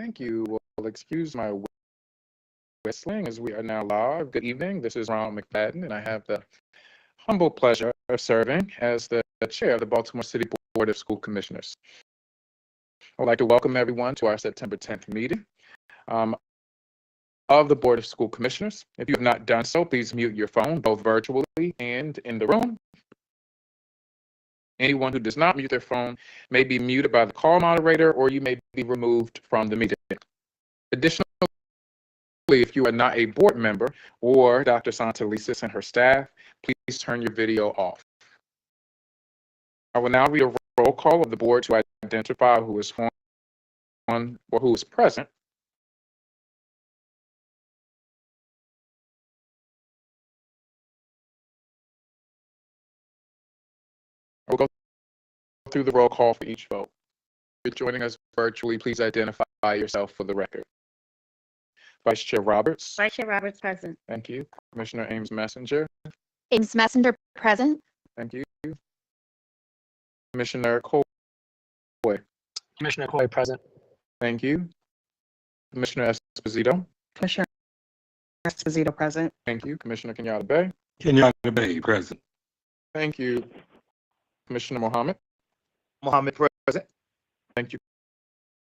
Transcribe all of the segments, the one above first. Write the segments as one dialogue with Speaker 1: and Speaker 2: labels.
Speaker 1: Thank you. Well, excuse my whistling as we are now live. Good evening. This is Ronald McFadden, and I have the humble pleasure of serving as the chair of the Baltimore City Board of School Commissioners. I would like to welcome everyone to our September 10th meeting of the Board of School Commissioners. If you have not done so, please mute your phone, both virtually and in the room. Anyone who does not mute their phone may be muted by the call moderator, or you may be removed from the meeting. Additionally, if you are not a board member or Dr. Santelises and her staff, please turn your video off. I will now read a roll call of the board to identify who is sworn or who is present. I will go through the roll call for each vote. If you're joining us virtually, please identify yourself for the record. Vice Chair Roberts.
Speaker 2: Vice Chair Roberts, present.
Speaker 1: Thank you. Commissioner Ames Messenger.
Speaker 2: Ames Messenger, present.
Speaker 1: Thank you. Commissioner Coy.
Speaker 3: Commissioner Coy, present.
Speaker 1: Thank you. Commissioner Esposito.
Speaker 4: Commissioner Esposito, present.
Speaker 1: Thank you. Commissioner Kenyatta Bay.
Speaker 5: Kenyatta Bay, present.
Speaker 1: Thank you. Commissioner Mohammed.
Speaker 3: Mohammed, present.
Speaker 1: Thank you.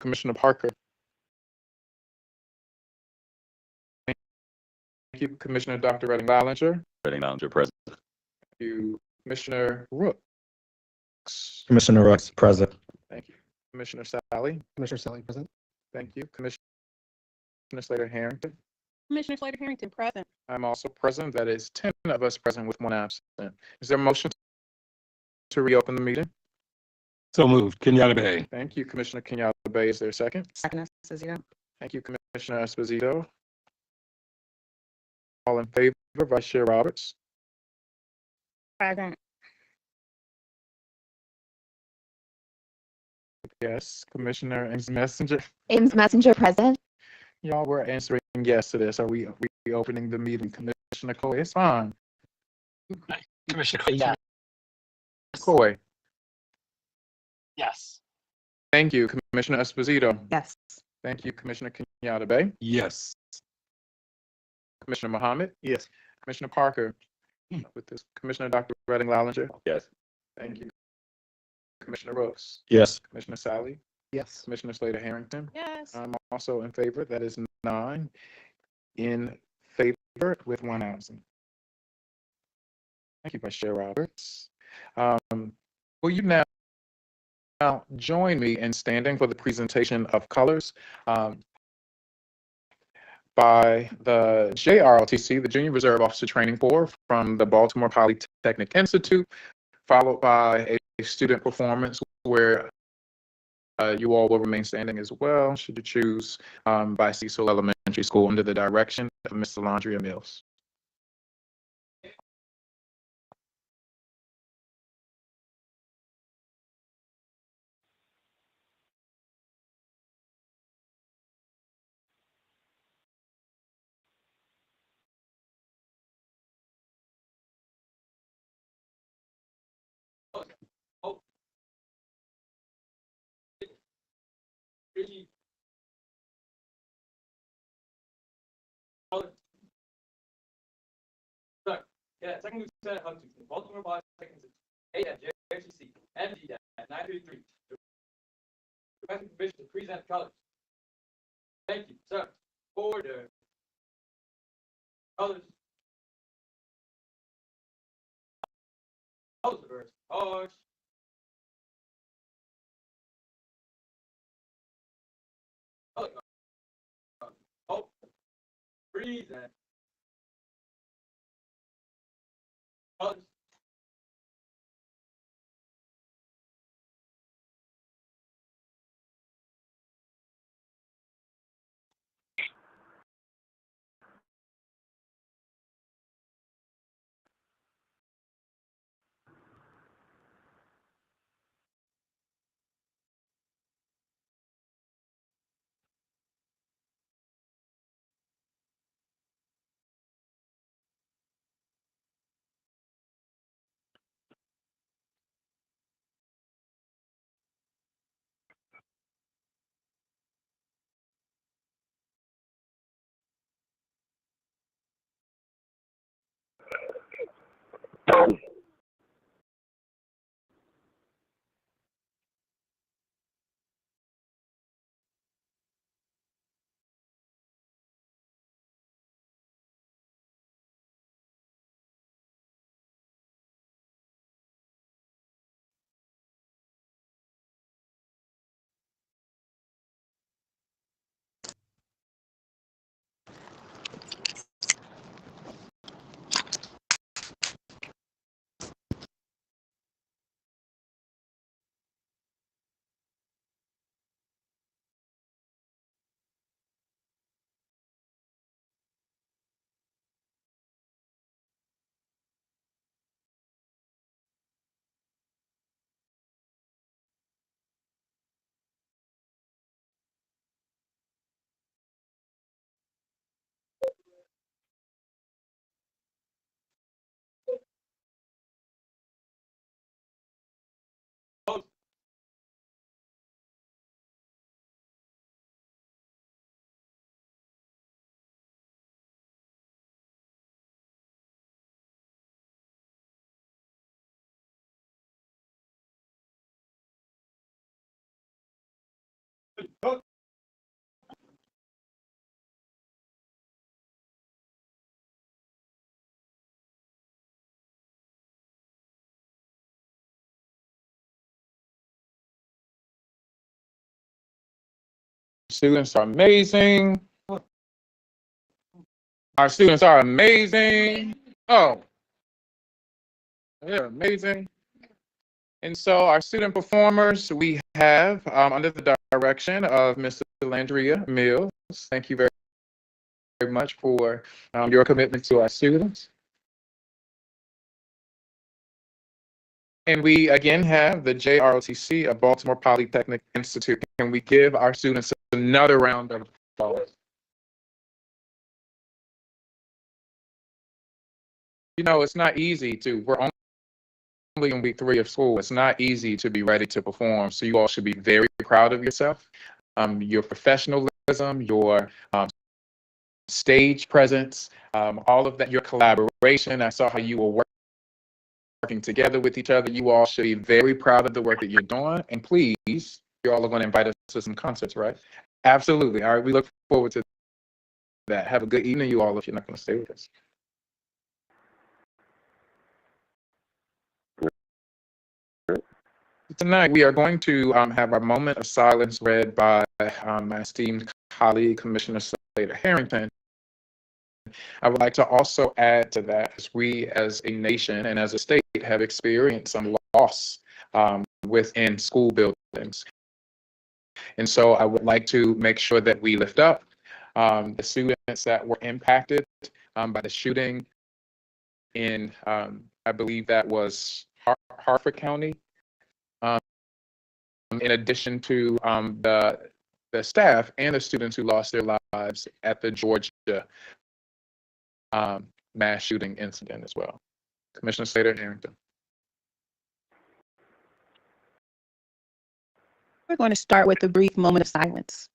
Speaker 1: Commissioner Parker. Thank you. Commissioner Dr. Redding Lallinger.
Speaker 5: Reading Lallinger, present.
Speaker 1: Thank you. Commissioner Rooks.
Speaker 6: Commissioner Rooks, present.
Speaker 1: Thank you. Commissioner Sally.
Speaker 4: Commissioner Sally, present.
Speaker 1: Thank you. Commissioner Slater Harrington.
Speaker 7: Commissioner Slater Harrington, present.
Speaker 1: I'm also present. That is 10 of us present with one absent. Is there a motion to reopen the meeting?
Speaker 5: So moved. Kenyatta Bay.
Speaker 1: Thank you, Commissioner Kenyatta Bay. Is there a second?
Speaker 4: Second, Esposito.
Speaker 1: Thank you, Commissioner Esposito. All in favor, Vice Chair Roberts.
Speaker 2: Present.
Speaker 1: Yes. Commissioner Ames Messenger.
Speaker 2: Ames Messenger, present.
Speaker 1: Y'all were answering yes to this. Are we reopening the meeting? Commissioner Coy, it's fine.
Speaker 3: Commissioner Coy, yes.
Speaker 1: Coy.
Speaker 3: Yes.
Speaker 1: Thank you, Commissioner Esposito.
Speaker 4: Yes.
Speaker 1: Thank you, Commissioner Kenyatta Bay.
Speaker 5: Yes.
Speaker 1: Commissioner Mohammed.
Speaker 3: Yes.
Speaker 1: Commissioner Parker. With this, Commissioner Dr. Redding Lallinger.
Speaker 5: Yes.
Speaker 1: Thank you. Commissioner Rooks.
Speaker 6: Yes.
Speaker 1: Commissioner Sally.
Speaker 4: Yes.
Speaker 1: Commissioner Slater Harrington.
Speaker 7: Yes.
Speaker 1: I'm also in favor. That is 9 in favor with 1 absent. Thank you, Vice Chair Roberts. Will you now join me in standing for the presentation of colors by the JROTC, the Junior Reserve Officer Training Corps from the Baltimore Polytechnic Institute, followed by a student performance where you all will remain standing as well, should you choose, by Cecil Elementary School under the direction of Ms. Alondria Mills.
Speaker 8: Yeah, second Lieutenant Huntington, Baltimore Polytechnic Institute, AF, JRTC, MD, 933. Requesting permission to present colors. Thank you, sir. Order. Colors. Colors reverse. Harsh. Color. Oh. Present. Colors.
Speaker 1: Students are amazing. Our students are amazing. Oh, they're amazing. And so our student performers, we have, under the direction of Mrs. Landria Mills. Thank you very, very much for your commitment to our students. And we again have the JROTC of Baltimore Polytechnic Institute. Can we give our students another round of applause? You know, it's not easy we're only in week 3 of school. It's not easy to be ready to perform. So you all should be very proud of yourself. Your professionalism, your stage presence, all of that, your collaboration. I saw how you were working together with each other. You all should be very proud of the work that you're doing. And please, you all are going to invite us to some concerts, right? Absolutely. All right. We look forward to that. Have a good evening, you all, if you're not going to stay with us. Tonight, we are going to have our moment of silence read by my esteemed colleague, Commissioner Slater Harrington. I would like to also add to that, as we as a nation and as a state have experienced some loss within school buildings. And so I would like to make sure that we lift up the students that were impacted by the shooting in, I believe that was Harford County. In addition to the staff and the students who lost their lives at the Georgia mass shooting incident as well. Commissioner Slater Harrington.
Speaker 7: We're going to start with a brief moment of silence.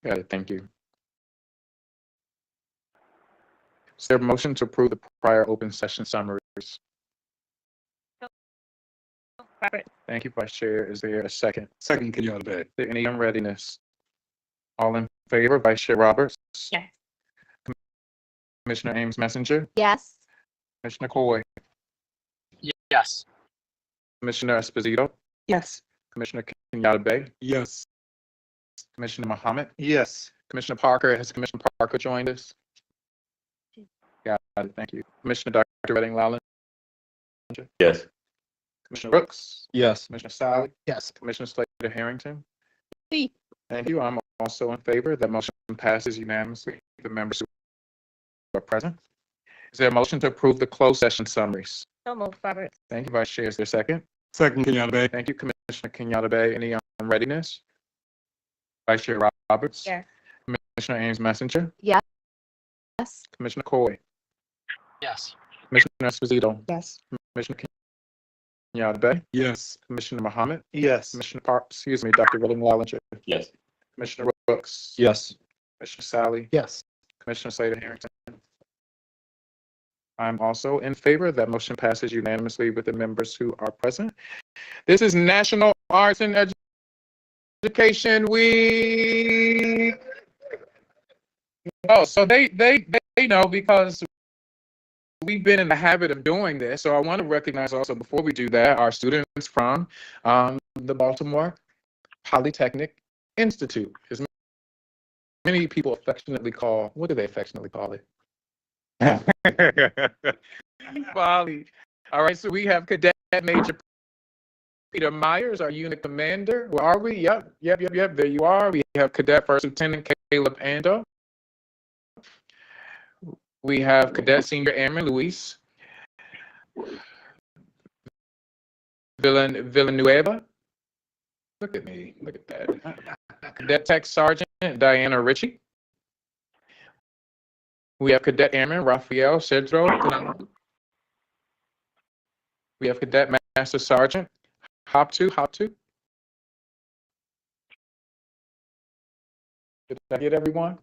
Speaker 1: Got it. Thank you. Is there a motion to approve the prior open session summaries? Thank you, Vice Chair. Is there a second?
Speaker 5: Second, Kenyatta Bay.
Speaker 1: Is there any unreadiness? All in favor, Vice Chair Roberts?
Speaker 2: Yes.
Speaker 1: Commissioner Ames Messenger?
Speaker 2: Yes.
Speaker 1: Commissioner Coy?
Speaker 3: Yes.
Speaker 1: Commissioner Esposito?
Speaker 4: Yes.
Speaker 1: Commissioner Kenyatta Bay?
Speaker 5: Yes.
Speaker 1: Commissioner Muhammad?
Speaker 3: Yes.
Speaker 1: Commissioner Parker, has Commissioner Parker joined us? Got it, thank you. Commissioner Dr. Redding Lowland?
Speaker 6: Yes.
Speaker 1: Commissioner Brooks?
Speaker 6: Yes.
Speaker 1: Commissioner Sally?
Speaker 3: Yes.
Speaker 1: Commissioner Slater Harrington?
Speaker 7: See.
Speaker 1: Thank you. I'm also in favor. That motion passes unanimously. The members who are present. Is there a motion to approve the closed session summaries?
Speaker 2: So moved, Roberts.
Speaker 1: Thank you, Vice Chair. Is there a second?
Speaker 5: Second, Kenyatta Bay.
Speaker 1: Thank you, Commissioner Kenyatta Bay. Any on readiness? Vice Chair Roberts?
Speaker 2: Yes.
Speaker 1: Commissioner Ames Messenger?
Speaker 2: Yes.
Speaker 1: Commissioner Coy?
Speaker 3: Yes.
Speaker 1: Commissioner Esposito?
Speaker 4: Yes.
Speaker 1: Commissioner Kenyatta Bay?
Speaker 5: Yes.
Speaker 1: Commissioner Muhammad?
Speaker 5: Yes.
Speaker 1: Commissioner Park, excuse me, Dr. William Wallinger?
Speaker 6: Yes.
Speaker 1: Commissioner Brooks?
Speaker 6: Yes.
Speaker 1: Commissioner Sally?
Speaker 5: Yes.
Speaker 1: Commissioner Slater Harrington? I'm also in favor. That motion passes unanimously with the members who are present. This is National Arts and Education Week. Oh, so they know because we've been in the habit of doing this. So I want to recognize also before we do that, our students from the Baltimore Polytechnic Institute. As many people affectionately call, what do they affectionately call it? Poly. All right, so we have Cadet Major Peter Myers, our unit commander. Where are we? Yep. There you are. We have Cadet First Lieutenant Caleb Ando. We have Cadet Senior Airman Luis Villanueva. Look at me. Look at that. Cadet Tech Sergeant Diana Ritchie. We have Cadet Airman Rafael Cedro. We have Cadet Master Sergeant Hoptu. Did I get everyone?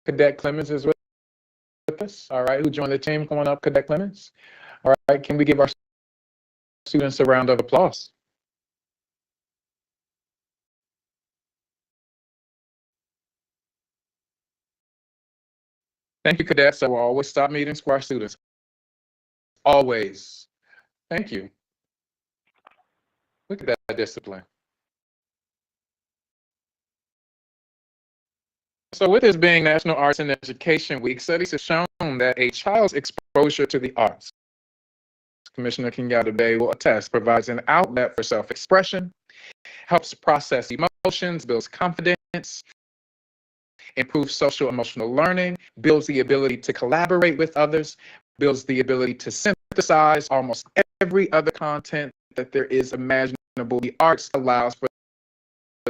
Speaker 1: Cadet Clemens is with us. All right, who joined the team? Come on up, Cadet Clemens. All right, can we give our students a round of applause? Thank you, cadets. I will always stop meetings for our students. Always. Thank you. Look at that discipline. So with this being National Arts and Education Week, studies have shown that a child's exposure to the arts, Commissioner Kenyatta Bay will attest, provides an outlet for self-expression, helps process emotions, builds confidence, improves social emotional learning, builds the ability to collaborate with others, builds the ability to synthesize almost every other content that there is imaginable. The arts allows for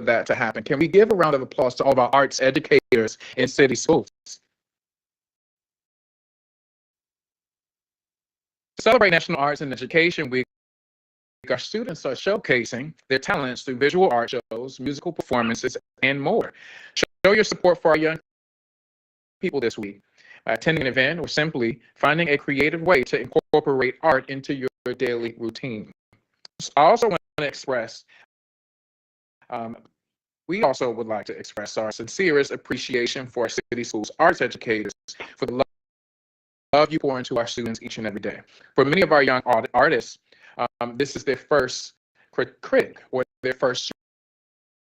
Speaker 1: that to happen. Can we give a round of applause to all of our arts educators in city schools? To celebrate National Arts and Education Week, our students are showcasing their talents through visual art shows, musical performances, and more. Show your support for our young people this week by attending an event or simply finding a creative way to incorporate art into your daily routine. I also want to express, we also would like to express our sincerest appreciation for our city schools arts educators for the love you pour into our students each and every day. For many of our young artists, this is their first critic or their first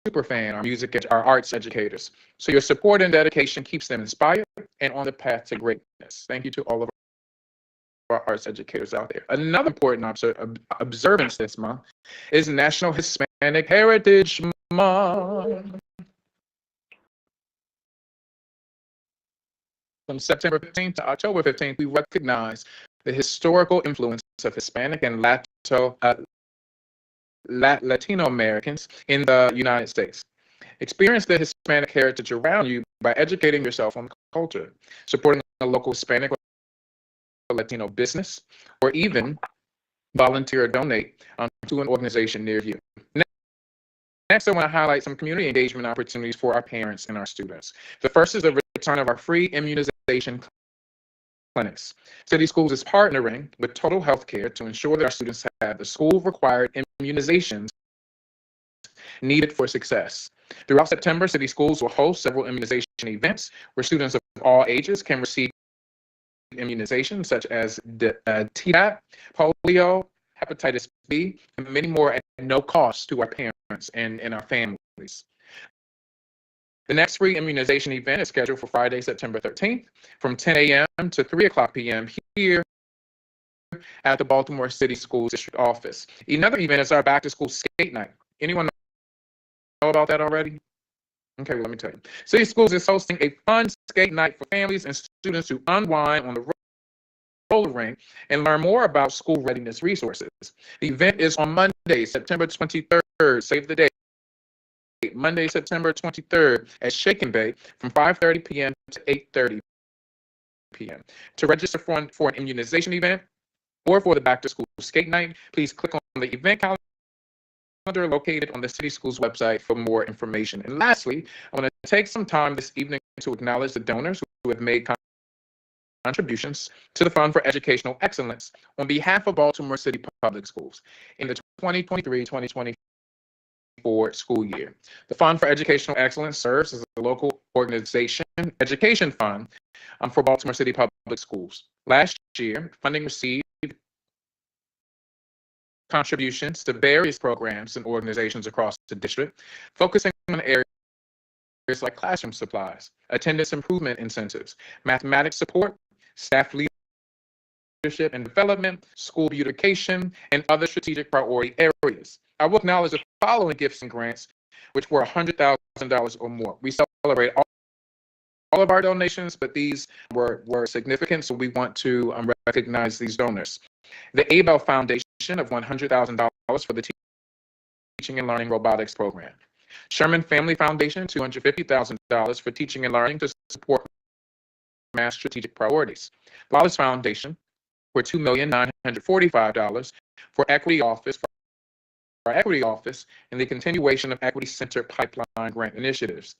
Speaker 1: super fan, our arts educators. So your support and dedication keeps them inspired and on the path to greatness. Thank you to all of our arts educators out there. Another important observance this month is National Hispanic Heritage Month. From September 15th to October 15th, we recognize the historical influence of Hispanic and Latino Americans in the United States. Experience the Hispanic heritage around you by educating yourself on the culture, supporting a local Hispanic or Latino business, or even volunteer or donate to an organization near you. Next, I want to highlight some community engagement opportunities for our parents and our students. The first is the return of our free immunization clinics. City Schools is partnering with Total Healthcare to ensure that our students have the school-required immunizations needed for success. Throughout September, City Schools will host several immunization events where students of all ages can receive immunizations such as Tdap, polio, hepatitis B, and many more at no cost to our parents and our families. The next free immunization event is scheduled for Friday, September 13th from 10 a.m. to 3:00 p.m. here at the Baltimore City Schools District Office. Another event is our back to school skate night. Anyone know about that already? Okay, well, let me tell you. City Schools is hosting a fun skate night for families and students to unwind on the roller rink and learn more about school readiness resources. The event is on Monday, September 23rd. Save the date. Monday, September 23rd at Shake and Bake from 5:30 p.m. to 8:30 p.m. To register for an immunization event or for the back-to-school skate night, please click on the event calendar located on the City Schools website for more information. And lastly, I want to take some time this evening to acknowledge the donors who have made contributions to the Fund for Educational Excellence on behalf of Baltimore City Public Schools in the 2023-2024 school year. The Fund for Educational Excellence serves as a local organization education fund for Baltimore City Public Schools. Last year, funding received contributions to various programs and organizations across the district, focusing on areas like classroom supplies, attendance improvement incentives, mathematics support, staff leadership and development, school beautification, and other strategic priority areas. I will acknowledge the following gifts and grants, which were $100,000 or more. We celebrate all of our donations, but these were significant, so we want to recognize these donors. The Abel Foundation of $100,000 for the Teaching and Learning Robotics Program. Sherman Family Foundation, $250,000 for teaching and learning to support mass strategic priorities. Wallace Foundation for $2,945 for Equity Office, our Equity Office, and the continuation of Equity Center Pipeline Grant Initiatives.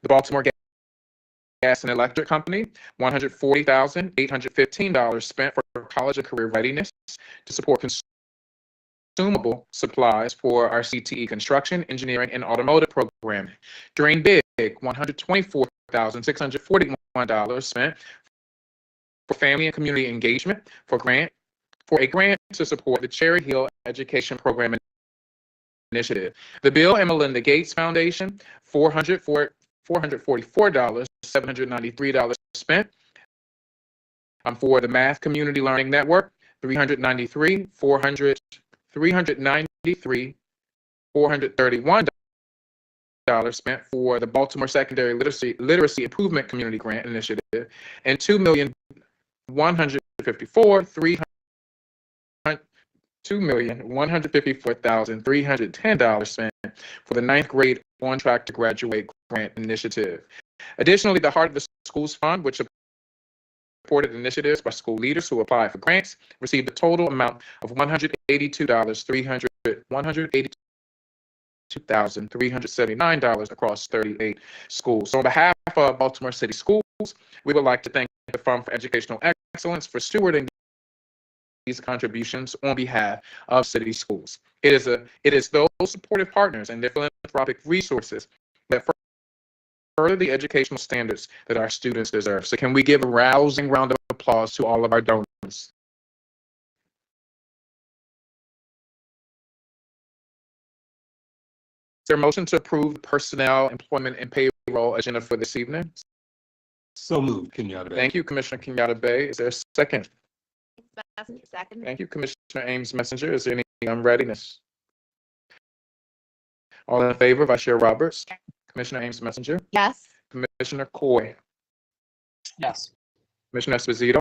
Speaker 1: The Baltimore Gas and Electric Company, $140,815 spent for college and career readiness to support consumable supplies for our CTE construction, engineering, and automotive programming. Dream Big, $124,641 spent for family and community engagement for a grant to support the Cherry Hill Education Program Initiative. The Bill and Melinda Gates Foundation, $444,793 spent for the Math Community Learning Network, $431 spent for the Baltimore Secondary Literacy Improvement Community Grant Initiative, and $2,154,310 spent for the 9th grade On Track to Graduate Grant Initiative. Additionally, the Heart of the Schools Fund, which supported initiatives by school leaders who applied for grants, received a total amount of $182,379 across 38 schools. So on behalf of Baltimore City Schools, we would like to thank the Fund for Educational Excellence for stewarding these contributions on behalf of City Schools. It is those supportive partners and their philanthropic resources that further the educational standards that our students deserve. So can we give a rousing round of applause to all of our donors? Is there a motion to approve the personnel, employment, and payroll agenda for this evening?
Speaker 5: So moved, Kenyatta Bay.
Speaker 1: Thank you, Commissioner Kenyatta Bay. Is there a second?
Speaker 2: Messenger, second.
Speaker 1: Thank you, Commissioner Ames Messenger. Is there any readiness? All in favor, Vice Chair Roberts? Commissioner Ames Messenger?
Speaker 2: Yes.
Speaker 1: Commissioner Coy?
Speaker 3: Yes.
Speaker 1: Commissioner Esposito?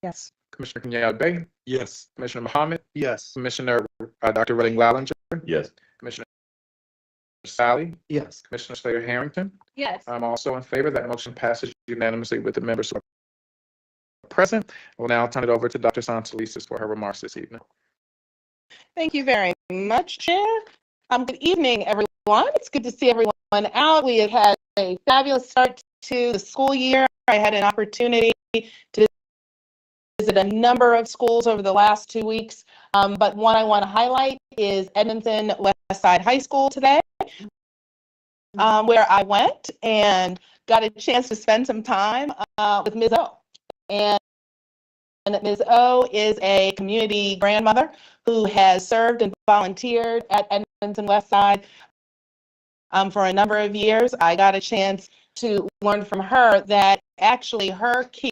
Speaker 4: Yes.
Speaker 1: Commissioner Kenyatta Bay?
Speaker 5: Yes.
Speaker 1: Commissioner Muhammad?
Speaker 5: Yes.
Speaker 1: Commissioner Dr. Redding Lallinger?
Speaker 6: Yes.
Speaker 1: Commissioner Sally?
Speaker 5: Yes.
Speaker 1: Commissioner Slater Harrington?
Speaker 2: Yes.
Speaker 1: I'm also in favor. That motion passes unanimously with the members who are present. We'll now turn it over to Dr. Santelises for her remarks this evening.
Speaker 7: Thank you very much, Chair. Good evening, everyone. It's good to see everyone out. We have had a fabulous start to the school year. I had an opportunity to visit a number of schools over the last 2 weeks, but one I want to highlight is Edmonton Westside High School today, where I went and got a chance to spend some time with Ms. O. And Ms. O is a community grandmother who has served and volunteered at Edmonton Westside for a number of years. I got a chance to learn from her that actually her key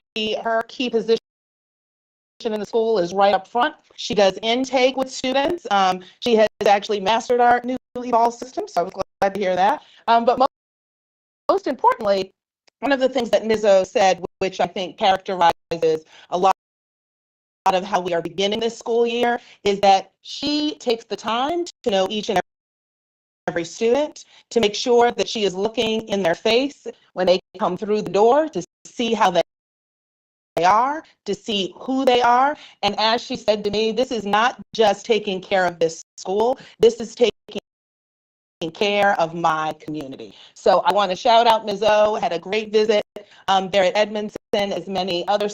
Speaker 7: position in the school is right up front. She does intake with students. She has actually mastered our new Evolve system, so I was glad glad to hear that. But most importantly, one of the things that Ms. O said, which I think characterizes a lot of how we are beginning this school year, is that she takes the time to know each and every student, to make sure that she is looking in their face when they come through the door, to see how they are, to see who they are. And as she said to me, this is not just taking care of this school, this is taking care of my community. So I want to shout out Ms. O, had a great visit there at Edmondson, as many other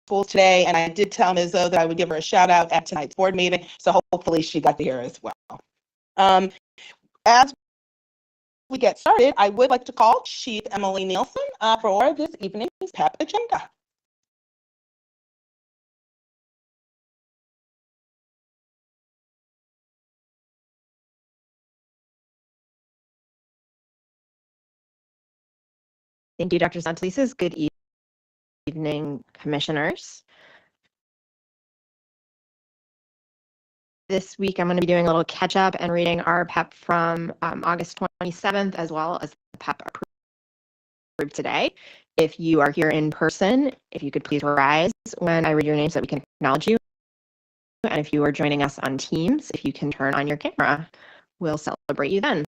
Speaker 7: schools today. And I did tell Ms. O that I would give her a shout out at tonight's board meeting. So hopefully she got to hear as well. As we get started, I would like to call Chief Emily Nielsen for this evening's PEP agenda.
Speaker 2: Thank you, Dr. Santelises. Good evening, commissioners. This week, I'm going to be doing a little catch up and reading our PEP from August 27th, as well as the PEP approved today. If you are here in person, if you could please rise when I read your name so that we can acknowledge you. And if you are joining us on Teams, if you can turn on your camera, we'll celebrate you then.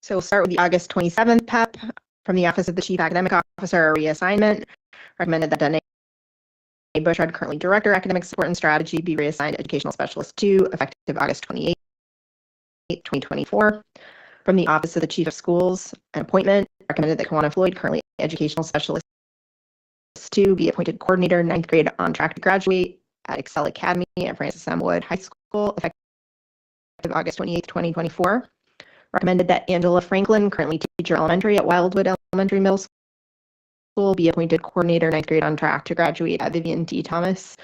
Speaker 2: So we'll start with the August 27th PEP from the Office of the Chief Academic Officer, reassignment. Recommended that Danae Bushard, currently Director, Academic Support and Strategy, be reassigned Educational Specialist 2, effective August 28, 2024. From the Office of the Chief of Schools, an appointment. Recommended that Kawana Floyd, currently Educational Specialist 2, be appointed Coordinator, 9th grade, on track to graduate at Excel Academy at Francis M. Wood High School, effective August 28, 2024. Recommended that Angela Franklin, currently teacher elementary at Wildwood Elementary Middle School, be appointed Coordinator, 9th grade, on track to graduate at Vivian T. Thomas,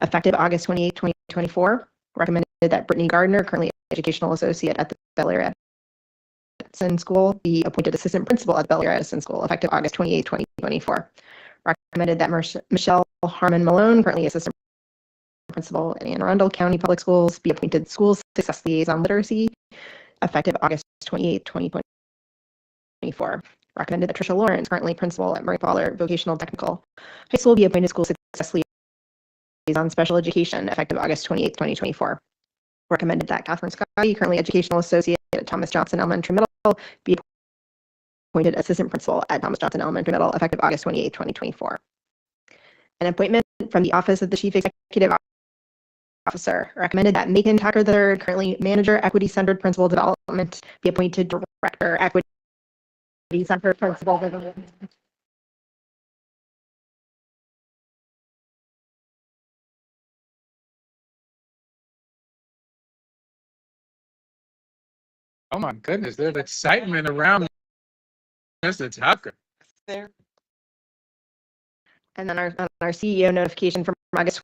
Speaker 2: effective August 28, 2024. Recommended that Brittany Gardner, currently Educational Associate at the Bel Air Edison School, be appointed Assistant Principal at the Bel Air Edison School, effective August 28, 2024. Recommended that Michelle Harmon Malone, currently Assistant Principal at Anne Arundel County Public Schools, be appointed School Success Liaison Literacy, effective August 28, 2024. Recommended that Tricia Lawrence, currently Principal at Murray Fowler Vocational Technical High School, be appointed School Success Liaison Special Education, effective August 28, 2024. Recommended that Catherine Scotty, currently Educational Associate at Thomas Johnson Elementary Middle, be appointed Assistant Principal at Thomas Johnson Elementary Middle, effective August 28, 2024. An appointment from the Office of the Chief Executive Officer. Recommended that Macon Tucker III, currently Manager, Equity-Centered Principal Development, be appointed Director, Equity-Centered Principal Development.
Speaker 1: Oh my goodness, there's excitement around Mr. Tucker.
Speaker 7: There.
Speaker 2: And then our CEO notification from August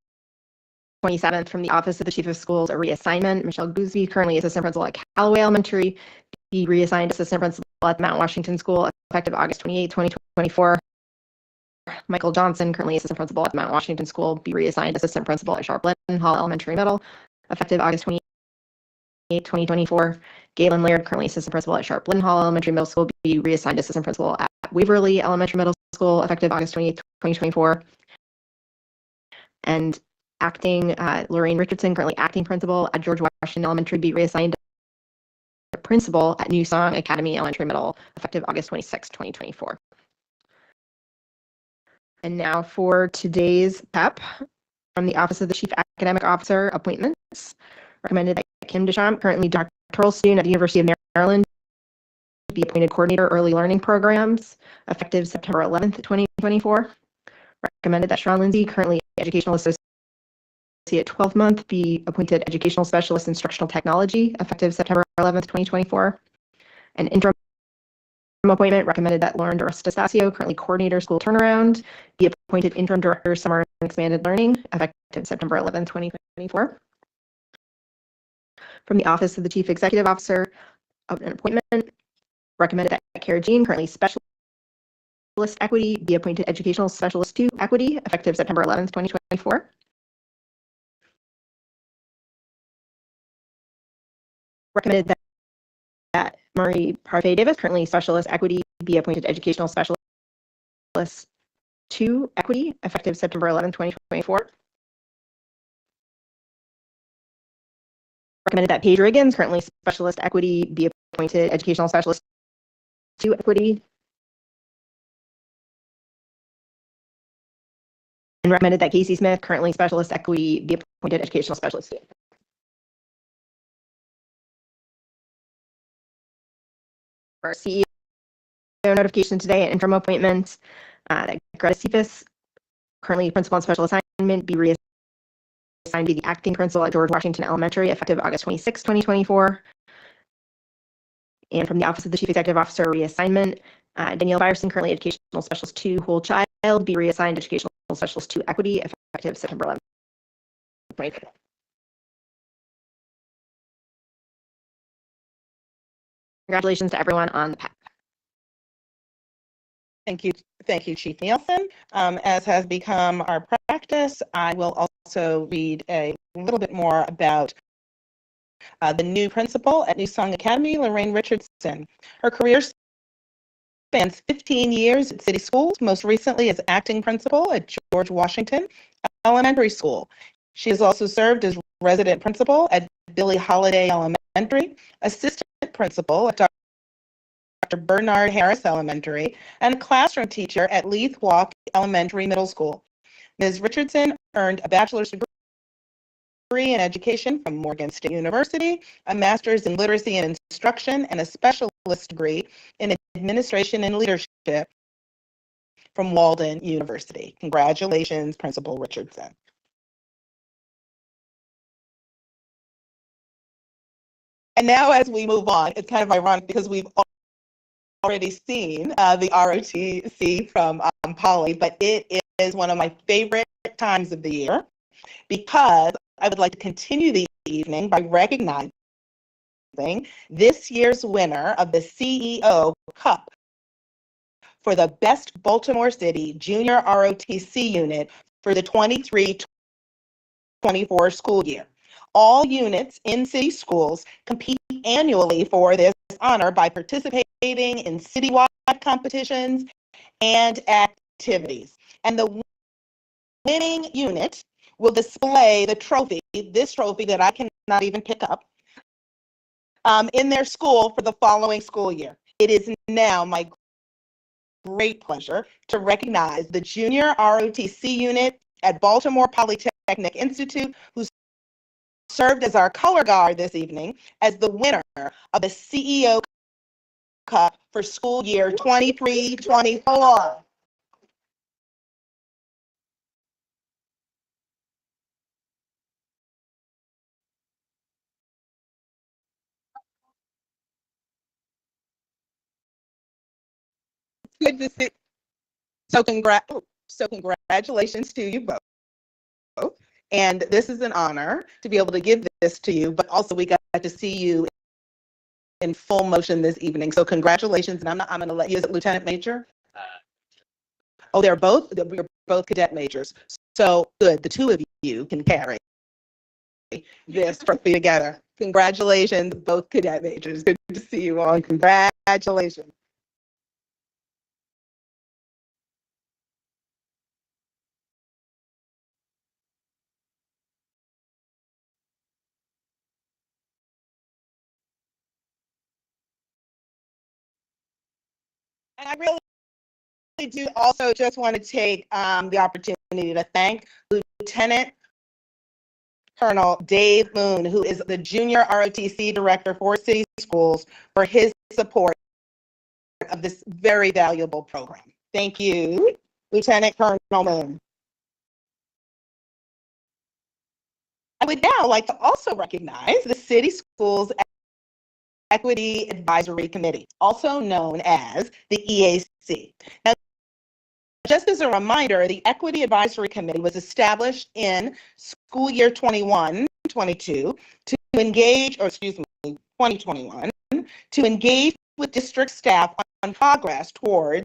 Speaker 2: 27th from the Office of the Chief of Schools, a reassignment. Michelle Gooseby, currently Assistant Principal at Callaway Elementary, be reassigned Assistant Principal at Mount Washington School, effective August 28, 2024. Michael Johnson, currently Assistant Principal at Mount Washington School, be reassigned Assistant Principal at Sharp Lynn Hall Elementary Middle, effective August 28, 2024. Galen Laird, currently Assistant Principal at Sharp Lynn Hall Elementary Middle School, be reassigned Assistant Principal at Waverly Elementary Middle School, effective August 28, 2024. And acting Lorraine Richardson, currently acting principal at George Washington Elementary, be reassigned principal at New Song Academy Elementary Middle, effective August 26, 2024. And now for today's PEP from the Office of the Chief Academic Officer, appointments. Recommended that Kim Deschamps, currently doctoral student at the University of Maryland, be appointed Coordinator, Early Learning Programs, effective September 11th, 2024. Recommended that Sean Lindsay, currently Educational Associate at 12-month, be appointed Educational Specialist Instructional Technology, effective September 11th, 2024. An interim appointment. Recommended that Lauren DeStasio, currently Coordinator, School Turnaround, be appointed Interim Director, Summer and Expanded Learning, effective September 11th, 2024. From the Office of the Chief Executive Officer, an appointment. Recommended that Kara Jean, currently Specialist Equity, be appointed Educational Specialist 2 Equity, effective September 11th, 2024. Recommended that Marie Parfait Davis, currently Specialist Equity, be appointed Educational Specialist 2 Equity, effective September 11, 2024. Recommended that Paige Riggins, currently Specialist Equity, be appointed Educational Specialist 2 Equity. And recommended that Casey Smith, currently Specialist Equity, be appointed Educational Specialist 2. For our CEO notification today, an interim appointment, that Greta Cephas, currently Principal and Special Assignment, be reassigned to the acting principal at George Washington Elementary, effective August 26, 2024. And from the Office of the Chief Executive Officer, reassignment, Danielle Byerson, currently Educational Specialist 2 Whole Child, be reassigned Educational Specialist 2 Equity, effective September 11, 2024. Congratulations to everyone on the PAC.
Speaker 7: Thank you, Chief Nielsen. As has become our practice, I will also read a little bit more about the new principal at New Song Academy, Lorraine Richardson. Her career spans 15 years at city schools, most recently as acting principal at George Washington Elementary School. She has also served as resident principal at Billie Holiday Elementary, assistant principal at Dr. Bernard Harris Elementary, and a classroom teacher at Leith Walk Elementary Middle School. Ms. Richardson earned a bachelor's degree in education from Morgan State University, a master's in literacy and instruction, and a specialist degree in administration and leadership from Walden University. Congratulations, Principal Richardson. And now as we move on, it's kind of ironic because we've already seen the ROTC from Polly, but it is one of my favorite times of the year because I would like to continue the evening by recognizing this year's winner of the CEO Cup for the Best Baltimore City Junior ROTC Unit for the 23-24 school year. All units in city schools compete annually for this honor by participating in citywide competitions and activities. And the winning unit will display the trophy, this trophy that I cannot even pick up, in their school for the following school year. It is now my great pleasure to recognize the Junior ROTC unit at Baltimore Polytechnic Institute, who served as our color guard this evening, as the winner of the CEO Cup for school year 23-24. Good to see. So congratulations to you both. And this is an honor to be able to give this to you, but also we got to see you in full motion this evening. So congratulations, and I'm going to let you, is it Lieutenant Major? Oh, we're both cadet majors. So good, the two of you can carry this trophy together. Congratulations, both cadet majors. Good to see you all, and congratulations. And I really do also just want to take the opportunity to thank Lieutenant Colonel Dave Moon, who is the Junior ROTC Director for City Schools, for his support of this very valuable program. Thank you, Lieutenant Colonel Moon. I would now like to also recognize the City Schools Equity Advisory Committee, also known as the EAC. Now, just as a reminder, the Equity Advisory Committee was established in school year 21-22 to engage, or excuse me, 2021, to engage with district staff on progress towards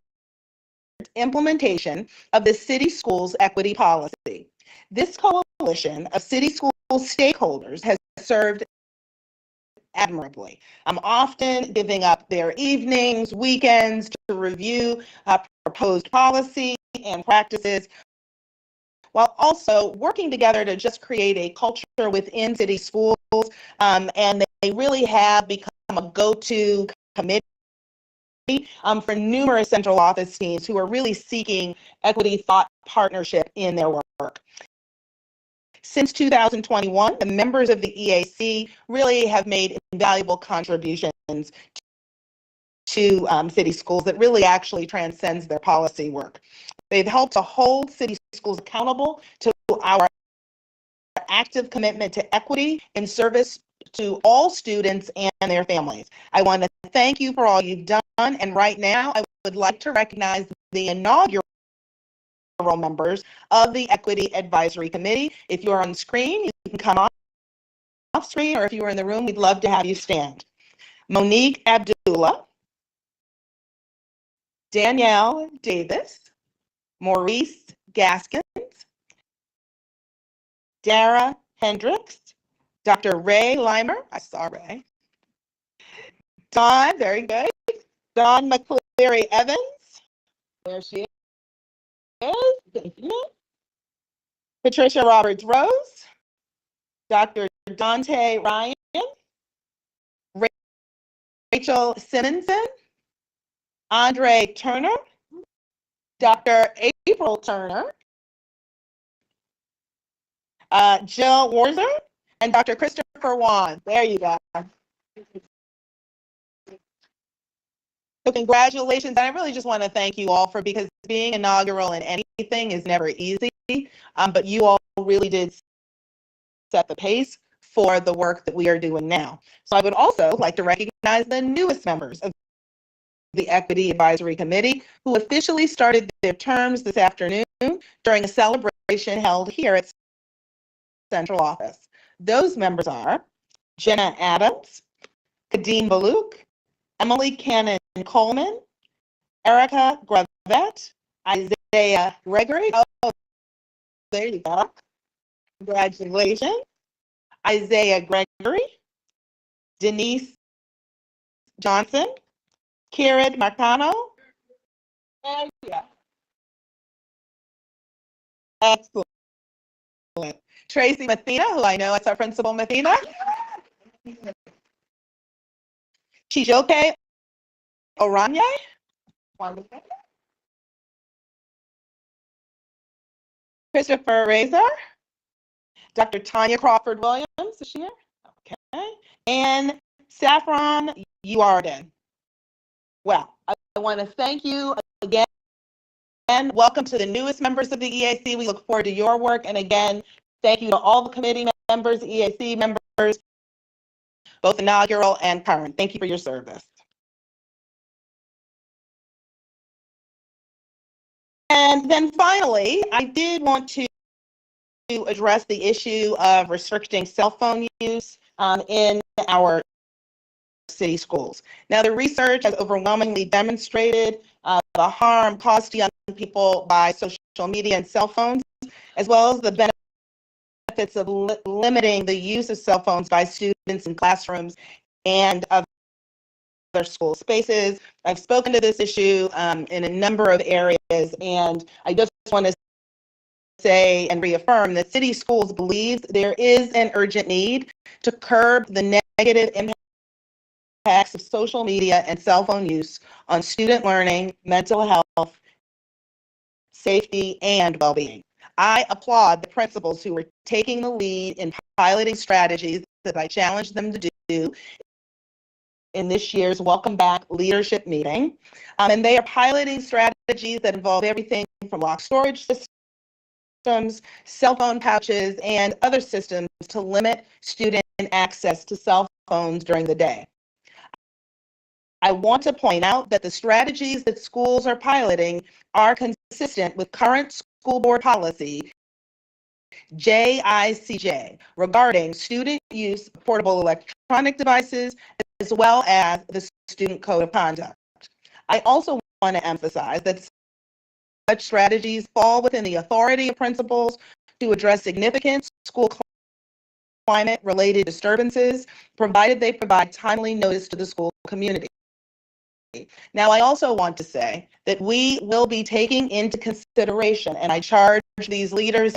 Speaker 7: implementation of the city schools equity policy. This coalition of city school stakeholders has served admirably, often giving up their evenings, weekends to review proposed policy and practices, while also working together to just create a culture within city schools. And they really have become a go-to committee for numerous central office teams who are really seeking equity thought partnership in their work. Since 2021, the members of the EAC really have made invaluable contributions to city schools that really actually transcends their policy work. They've helped to hold city schools accountable to our active commitment to equity in service to all students and their families. I want to thank you for all you've done, and right now I would like to recognize the inaugural members of the Equity Advisory Committee. If you're on screen, you can come off screen, or if you were in the room, we'd love to have you stand. Monique Abdullah, Danielle Davis, Maurice Gaskins, Dara Hendricks, Dr. Ray Limer, I saw Ray, Dawn, very good, Dawn McCleary Evans, there she is, thank you. Patricia Roberts Rose, Dr. Dante Ryan, Rachel Simonson, Andre Turner, Dr. April Turner, Jill Warzer, and Dr. Christopher Wan. There you go. So congratulations, and I really just want to thank you all because being inaugural in anything is never easy, but you all really did set the pace for the work that we are doing now. So I would also like to recognize the newest members of the Equity Advisory Committee who officially started their terms this afternoon during a celebration held here at Central Office. Those members are Jenna Adams, Kadeem Baluk, Emily Cannon Coleman, Erica Gravette, Isaiah Gregory. Oh, there you go. Congratulations. Isaiah Gregory, Denise Johnson, Kieran Marcano. There you go. Excellent. Tracy Mathena, who I know is our principal, Mathena. Chijoke Oranye. Wonderful. Christopher Razor. Dr. Tanya Crawford Williams, is she here? Okay. And Saffron Uarden. Well, I want to thank you again. And welcome to the newest members of the EAC. We look forward to your work. And again, thank you to all the committee members, EAC members, both inaugural and current. Thank you for your service. And then finally, I did want to address the issue of restricting cell phone use in our city schools. Now, the research has overwhelmingly demonstrated the harm caused to young people by social media and cell phones, as well as the benefits of limiting the use of cell phones by students in classrooms and other school spaces. I've spoken to this issue in a number of areas, and I just want to say and reaffirm that city schools believe there is an urgent need to curb the negative impacts of social media and cell phone use on student learning, mental health, safety, and well-being. I applaud the principals who are taking the lead in piloting strategies that I challenged them to do in this year's Welcome Back leadership meeting. And they are piloting strategies that involve everything from locked storage systems, cell phone pouches, and other systems to limit student access to cell phones during the day. I want to point out that the strategies that schools are piloting are consistent with current school board policy, JICJ, regarding student use of portable electronic devices, as well as the student code of conduct. I also want to emphasize that such strategies fall within the authority of principals to address significant school climate-related disturbances, provided they provide timely notice to the school community. Now, I also want to say that we will be taking into consideration, and I charge these leaders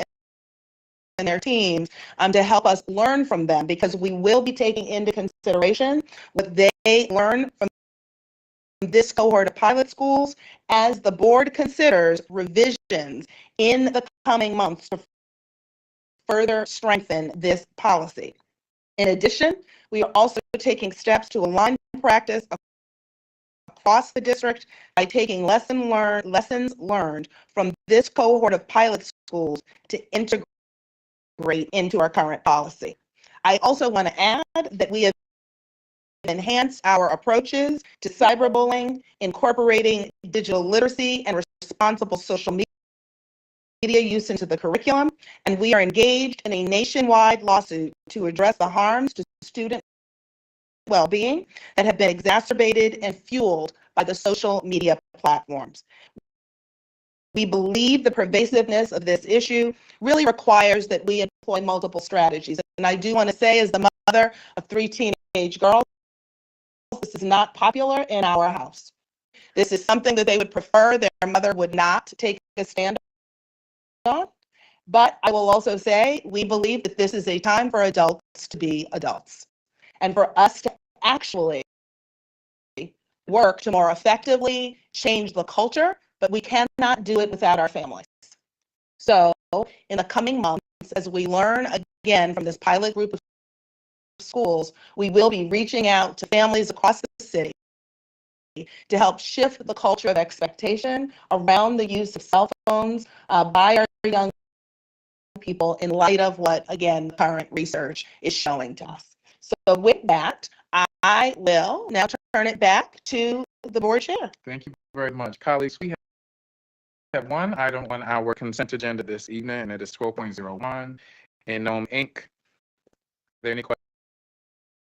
Speaker 7: and their teams to help us learn from them, because we will be taking into consideration what they learn from this cohort of pilot schools as the board considers revisions in the coming months to further strengthen this policy. In addition, we are also taking steps to align practice across the district by taking lessons learned from this cohort of pilot schools to integrate into our current policy. I also want to add that we have enhanced our approaches to cyberbullying, incorporating digital literacy and responsible social media use into the curriculum, and we are engaged in a nationwide lawsuit to address the harms to student well-being that have been exacerbated and fueled by the social media platforms. We believe the pervasiveness of this issue really requires that we employ multiple strategies. And I do want to say, as the mother of 3 teenage girls, this is not popular in our house. This is something that they would prefer their mother would not take a stand on. But I will also say, we believe that this is a time for adults to be adults, and for us to actually work to more effectively change the culture, but we cannot do it without our families. So in the coming months, as we learn again from this pilot group of schools, we will be reaching out to families across the city to help shift the culture of expectation around the use of cell phones by our young people in light of what, again, the current research is showing to us. So with that, I will now turn it back to the board chair.
Speaker 1: Thank you very much. Colleagues, we have one item on our consent agenda this evening, and it is 12.01, and Nome Inc. Are there any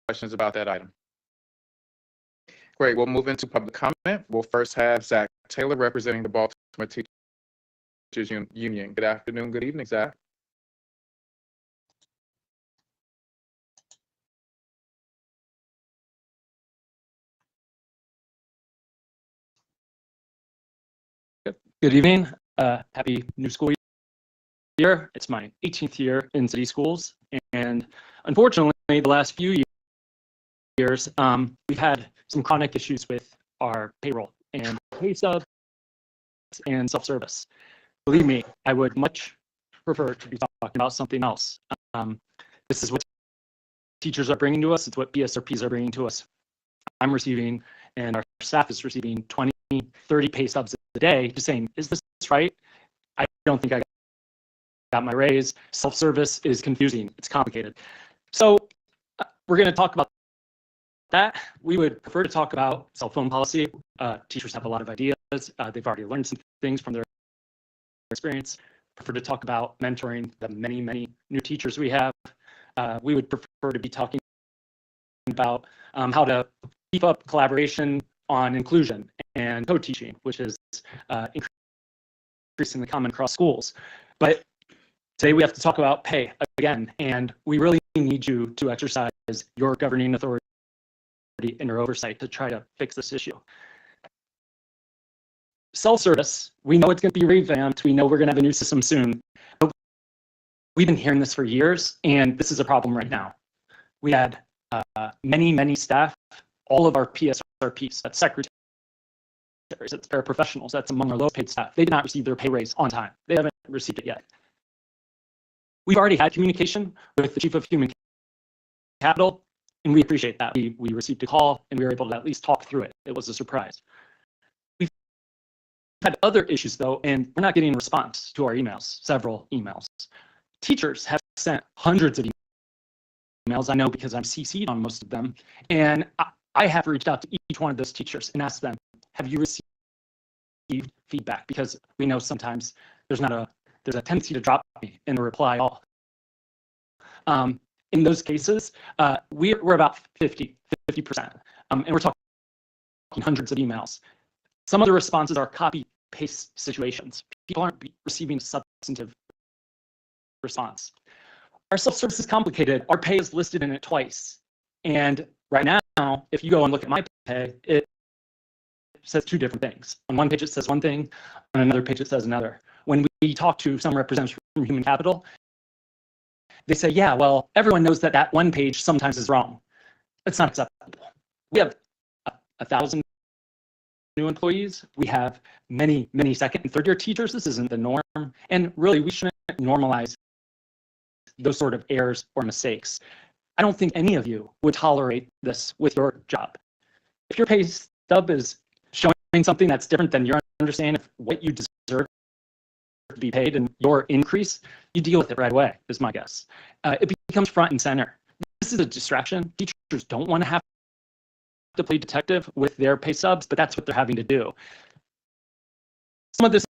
Speaker 1: questions about that item? Great, we'll move into public comment. We'll first have Zach Taylor representing the Baltimore Teachers Union. Good afternoon, good evening, Zach.
Speaker 3: Good evening. Happy new school year. It's my 18th year in city schools, and unfortunately, the last few years, we've had some chronic issues with our payroll and pay stubs and self-service. Believe me, I would much prefer to be talking about something else. This is what teachers are bringing to us. It's what BSRPs are bringing to us. I'm receiving, and our staff is receiving 20, 30 pay stubs a day, just saying, is this right? I don't think I got my raise. Self-service is confusing. It's complicated. So we're going to talk about that. We would prefer to talk about cell phone policy. Teachers have a lot of ideas. They've already learned some things from their experience. Prefer to talk about mentoring the many, many new teachers we have. We would prefer to be talking about how to keep up collaboration on inclusion and co-teaching, which is increasing the common across schools. But today we have to talk about pay again, and we really need you to exercise your governing authority and your oversight to try to fix this issue. Self-service, we know it's going to be revamped. We know we're going to have a new system soon. But we've been hearing this for years, and this is a problem right now. We had many staff, all of our PSRPs, that's secretaries, that's paraprofessionals, that's among our lowest paid staff. They did not receive their pay raise on time. They haven't received it yet. We've already had communication with the Chief of Human Capital, and we appreciate that. We received a call, and we were able to at least talk through it. It was a surprise. We've had other issues, though, and we're not getting a response to our emails, several emails. Teachers have sent hundreds of emails, I know, because I'm CC'd on most of them, and I have reached out to each one of those teachers and asked them, have you received feedback? Because we know sometimes there's a tendency to drop me in the reply all. In those cases, we're about 50%, and we're talking hundreds of emails. Some of the responses are copy-paste situations. People aren't receiving a substantive response. our self-service is complicated. Our pay is listed in it twice. And right now, if you go and look at my pay, it says two different things. On one page, it says one thing. On another page, it says another. When we talk to some representatives from Human Capital, they say, yeah, well, everyone knows that that one page sometimes is wrong. It's not acceptable. We have 1,000 new employees. We have many, many second and third year teachers. This isn't the norm. And really, we shouldn't normalize those sort of errors or mistakes. I don't think any of you would tolerate this with your job. If your pay stub is showing something that's different than your understanding of what you deserve to be paid and your increase, you deal with it right away, is my guess. It becomes front and center. This is a distraction. Teachers don't want to have to play detective with their pay subs, but that's what they're having to do. Some of this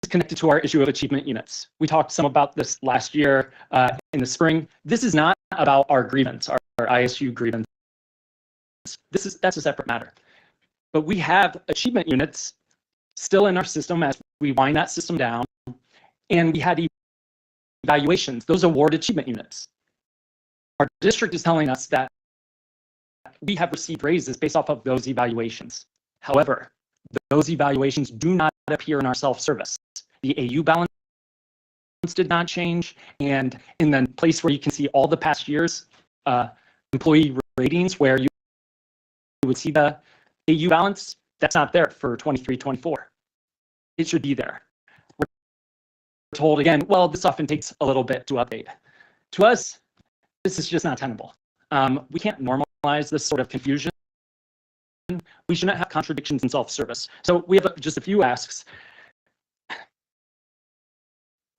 Speaker 3: is connected to our issue of achievement units. We talked some about this last year in the spring. This is not about our grievance, our ISU grievance. That's a separate matter. But we have achievement units still in our system as we wind that system down, and we had evaluations, those award achievement units. Our district is telling us that we have received raises based off of those evaluations. However, those evaluations do not appear in our self-service. The AU balance did not change, and in the place where you can see all the past years employee ratings where you would see the AU balance, that's not there for 23-24. It should be there. We're told again, well, this often takes a little bit to update. To us, this is just not tenable. We can't normalize this sort of confusion. We shouldn't have contradictions in self-service. So we have just a few asks.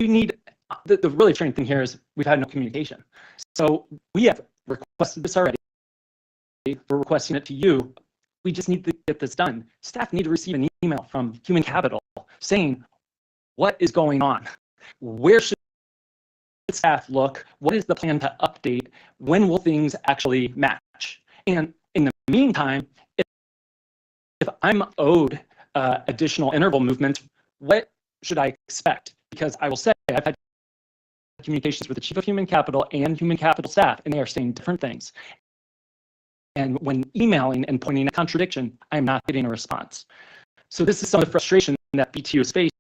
Speaker 3: We need, the really strange thing here is we've had no communication. So we have requested this already. We're requesting it to you. We just need to get this done. Staff need to receive an email from Human Capital saying, what is going on? Where should staff look? What is the plan to update? When will things actually match? And in the meantime, if I'm owed additional interval movement, what should I expect? Because I will say I've had communications with the Chief of Human Capital and Human Capital staff, and they are saying different things. And when emailing and pointing a contradiction, I'm not getting a response. So this is some of the frustration that BTU is facing.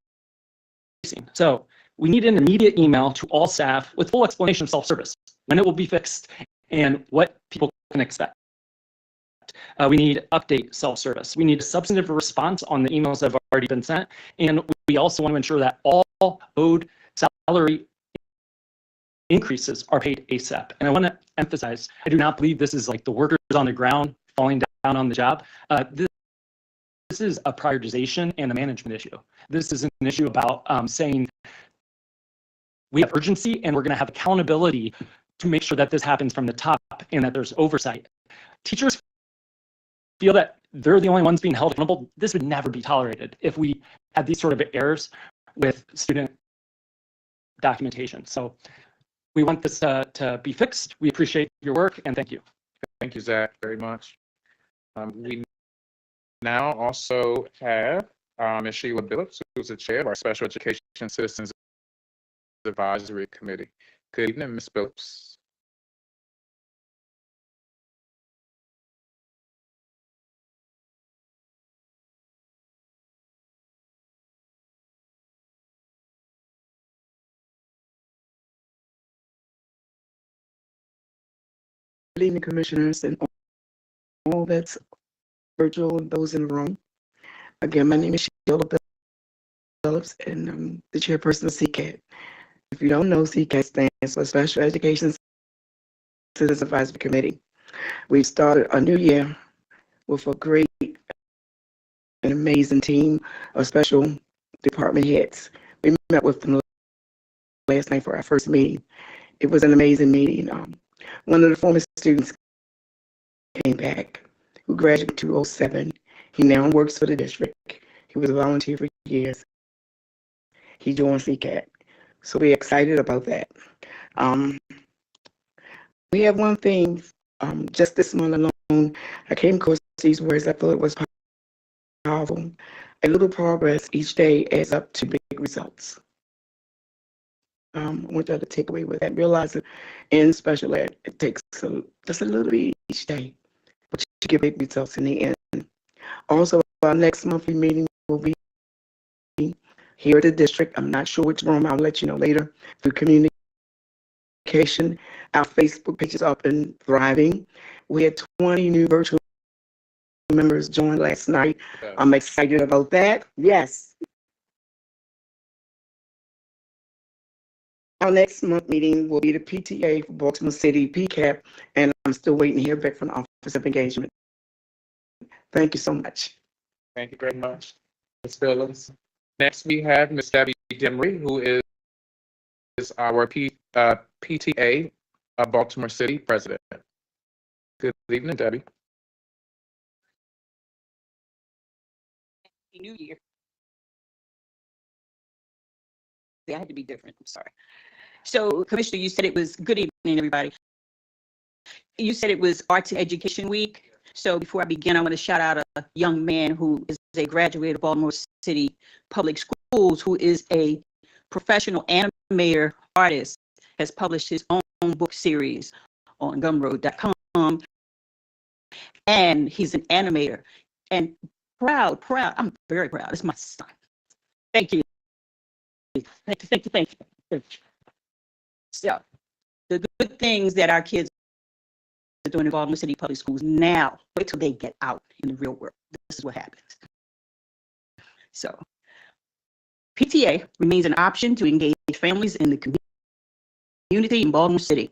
Speaker 3: So we need an immediate email to all staff with full explanation of self-service, when it will be fixed, and what people can expect. We need update self-service. We need a substantive response on the emails that have already been sent. And we also want to ensure that all owed salary increases are paid ASAP. And I want to emphasize, I do not believe this is like the workers on the ground falling down on the job. This is a prioritization and a management issue. This is an issue about saying we have urgency and we're going to have accountability to make sure that this happens from the top and that there's oversight. Teachers feel that they're the only ones being held accountable. This would never be tolerated if we had these sort of errors with student documentation. So we want this to be fixed. We appreciate your work and thank you.
Speaker 1: Thank you, Zach, very much. We now also have Ms. Sheila Billups, who's the chair of our Special Education Citizens Advisory Committee. Good evening, Ms. Billups.
Speaker 9: Good evening, commissioners, and all that's virtual and those in the room. Again, my name is Sheila Billups, and I'm the chairperson of CCAT. If you don't know, CCAT stands for Special Education Citizens Advisory Committee. We've started a new year with a great and amazing team of special department heads. We met with them last night for our first meeting. It was an amazing meeting. One of the former students came back, who graduated in 2007. He now works for the district. He was a volunteer for years. He joined CCAT. So we're excited about that. We have one thing, just this month alone, I came across these words. I thought it was powerful. A little progress each day adds up to big results. I want y'all to take away with that, realizing in special ed, it takes just a little bit each day, but you get big results in the end. Also, our next monthly meeting will be here at the district. I'm not sure which room. I'll let you know later through communication. Our Facebook page is up and thriving. We had 20 new virtual members join last night. I'm excited about that. Yes. Our next month meeting will be the PTA for Baltimore City PCAP, and I'm still waiting to hear back from the Office of Engagement. Thank you so much.
Speaker 1: Thank you very much, Ms. Phillips. Next, we have Ms. Debbie Demery, who is our PTA of Baltimore City President. Good evening, Debbie.
Speaker 10: New Year. I had to be different. I'm sorry. So, Commissioner, you said it was good evening, everybody. You said it was Arts and Education Week. So, before I begin, I want to shout out a young man who is a graduate of Baltimore City Public Schools, who is a professional animator artist, has published his own book series on Gumroad.com, and he's an animator. And proud, I'm very proud. It's my son. Thank you. Thank you. So, the good things that our kids are doing in Baltimore City Public Schools now, wait till they get out in the real world. This is what happens. So, PTA remains an option to engage families in the community in Baltimore City.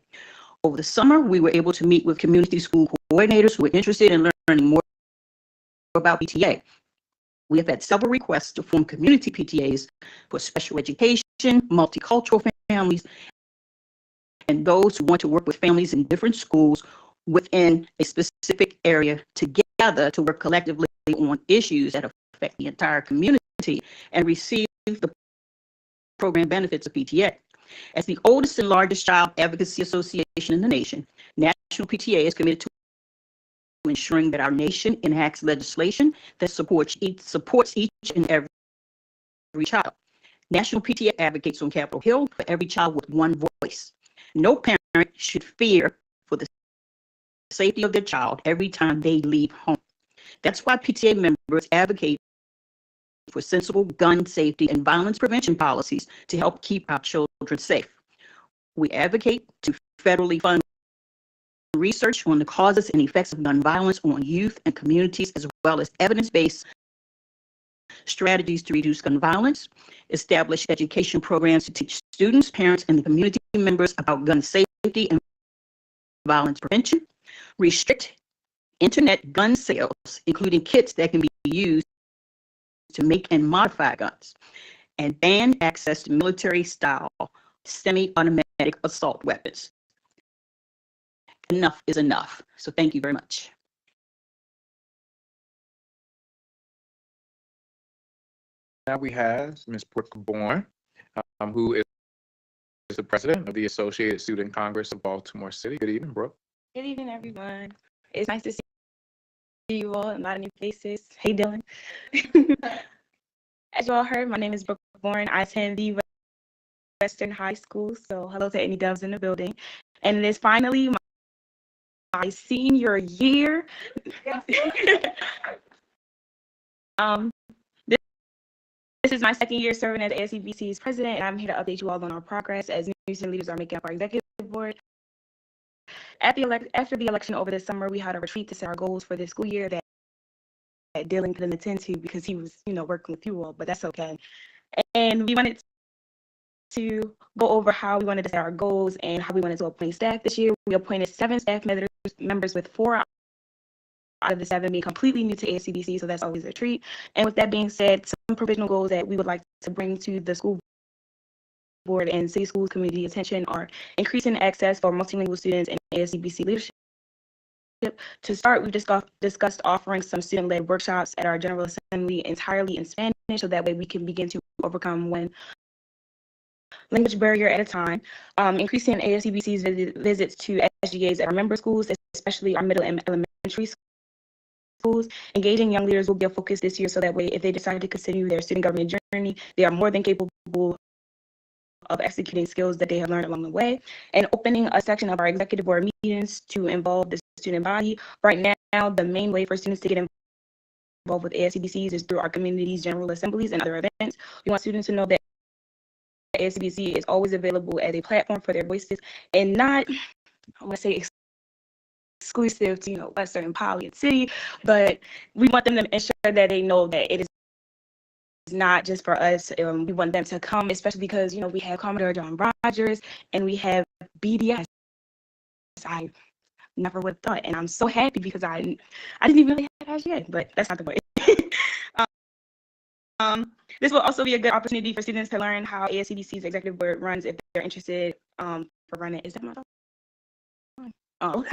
Speaker 10: Over the summer, we were able to meet with community school coordinators who were interested in learning more about PTA. We have had several requests to form community PTAs for special education, multicultural families, and those who want to work with families in different schools within a specific area together to work collectively on issues that affect the entire community and receive the program benefits of PTA. As the oldest and largest child advocacy association in the nation, National PTA is committed to ensuring that our nation enacts legislation that supports each and every child. National PTA advocates on Capitol Hill for every child with one voice. No parent should fear for the safety of their child every time they leave home. That's why PTA members advocate for sensible gun safety and violence prevention policies to help keep our children safe. We advocate to federally fund research on the causes and effects of gun violence on youth and communities, as well as evidence-based strategies to reduce gun violence, establish education programs to teach students, parents, and the community members about gun safety and violence prevention, restrict internet gun sales, including kits that can be used to make and modify guns, and ban access to military-style semi-automatic assault weapons. Enough is enough. So thank you very much.
Speaker 1: Now we have Ms. Brooke Bourne, who is the president of the Associated Student Congress of Baltimore City. Good evening, Brooke.
Speaker 11: Good evening, everyone. It's nice to see you all, a lot of new faces. Hey, Dylan. As you all heard, my name is Brooke Bourne. I attend the Western High School, so hello to any Doves in the building. And it is finally my senior year. This is my second year serving as ASCBC's president, and I'm here to update you all on our progress as new student leaders are making up our executive board. After the election over the summer, we had a retreat to set our goals for this school year that Dylan couldn't attend to because he was, working with you all, but that's okay. And we wanted to go over how we wanted to set our goals and how we wanted to appoint staff this year. We appointed 7 staff members with 4 out of the 7 being completely new to ASCBC, so that's always a treat. And with that being said, some provisional goals that we would like to bring to the school board and city schools community attention are increasing access for multilingual students in ASCBC leadership. To start, we discussed offering some student-led workshops at our General Assembly entirely in Spanish, so that way we can begin to overcome one language barrier at a time. Increasing ASCBC's visits to SGAs at our member schools, especially our middle and elementary schools. Engaging young leaders will be a focus this year, so that way if they decide to continue their student government journey, they are more than capable of executing skills that they have learned along the way, and opening a section of our executive board meetings to involve the student body. Right now, the main way for students to get involved with ASCBCs is through our community's general assemblies and other events. We want students to know that ASCBC is always available as a platform for their voices and not, I want to say, exclusive to, Western and Poly and City, but we want them to ensure that they know that it is not just for us. We want them to come, especially because, we have Commodore John Rogers and we have BDS. I never would have thought, and I'm so happy because I didn't even really have that yet, but that's not the point. This will also be a good opportunity for students to learn how ASCBC's executive board runs if they're interested for running. Is that my phone? Oh.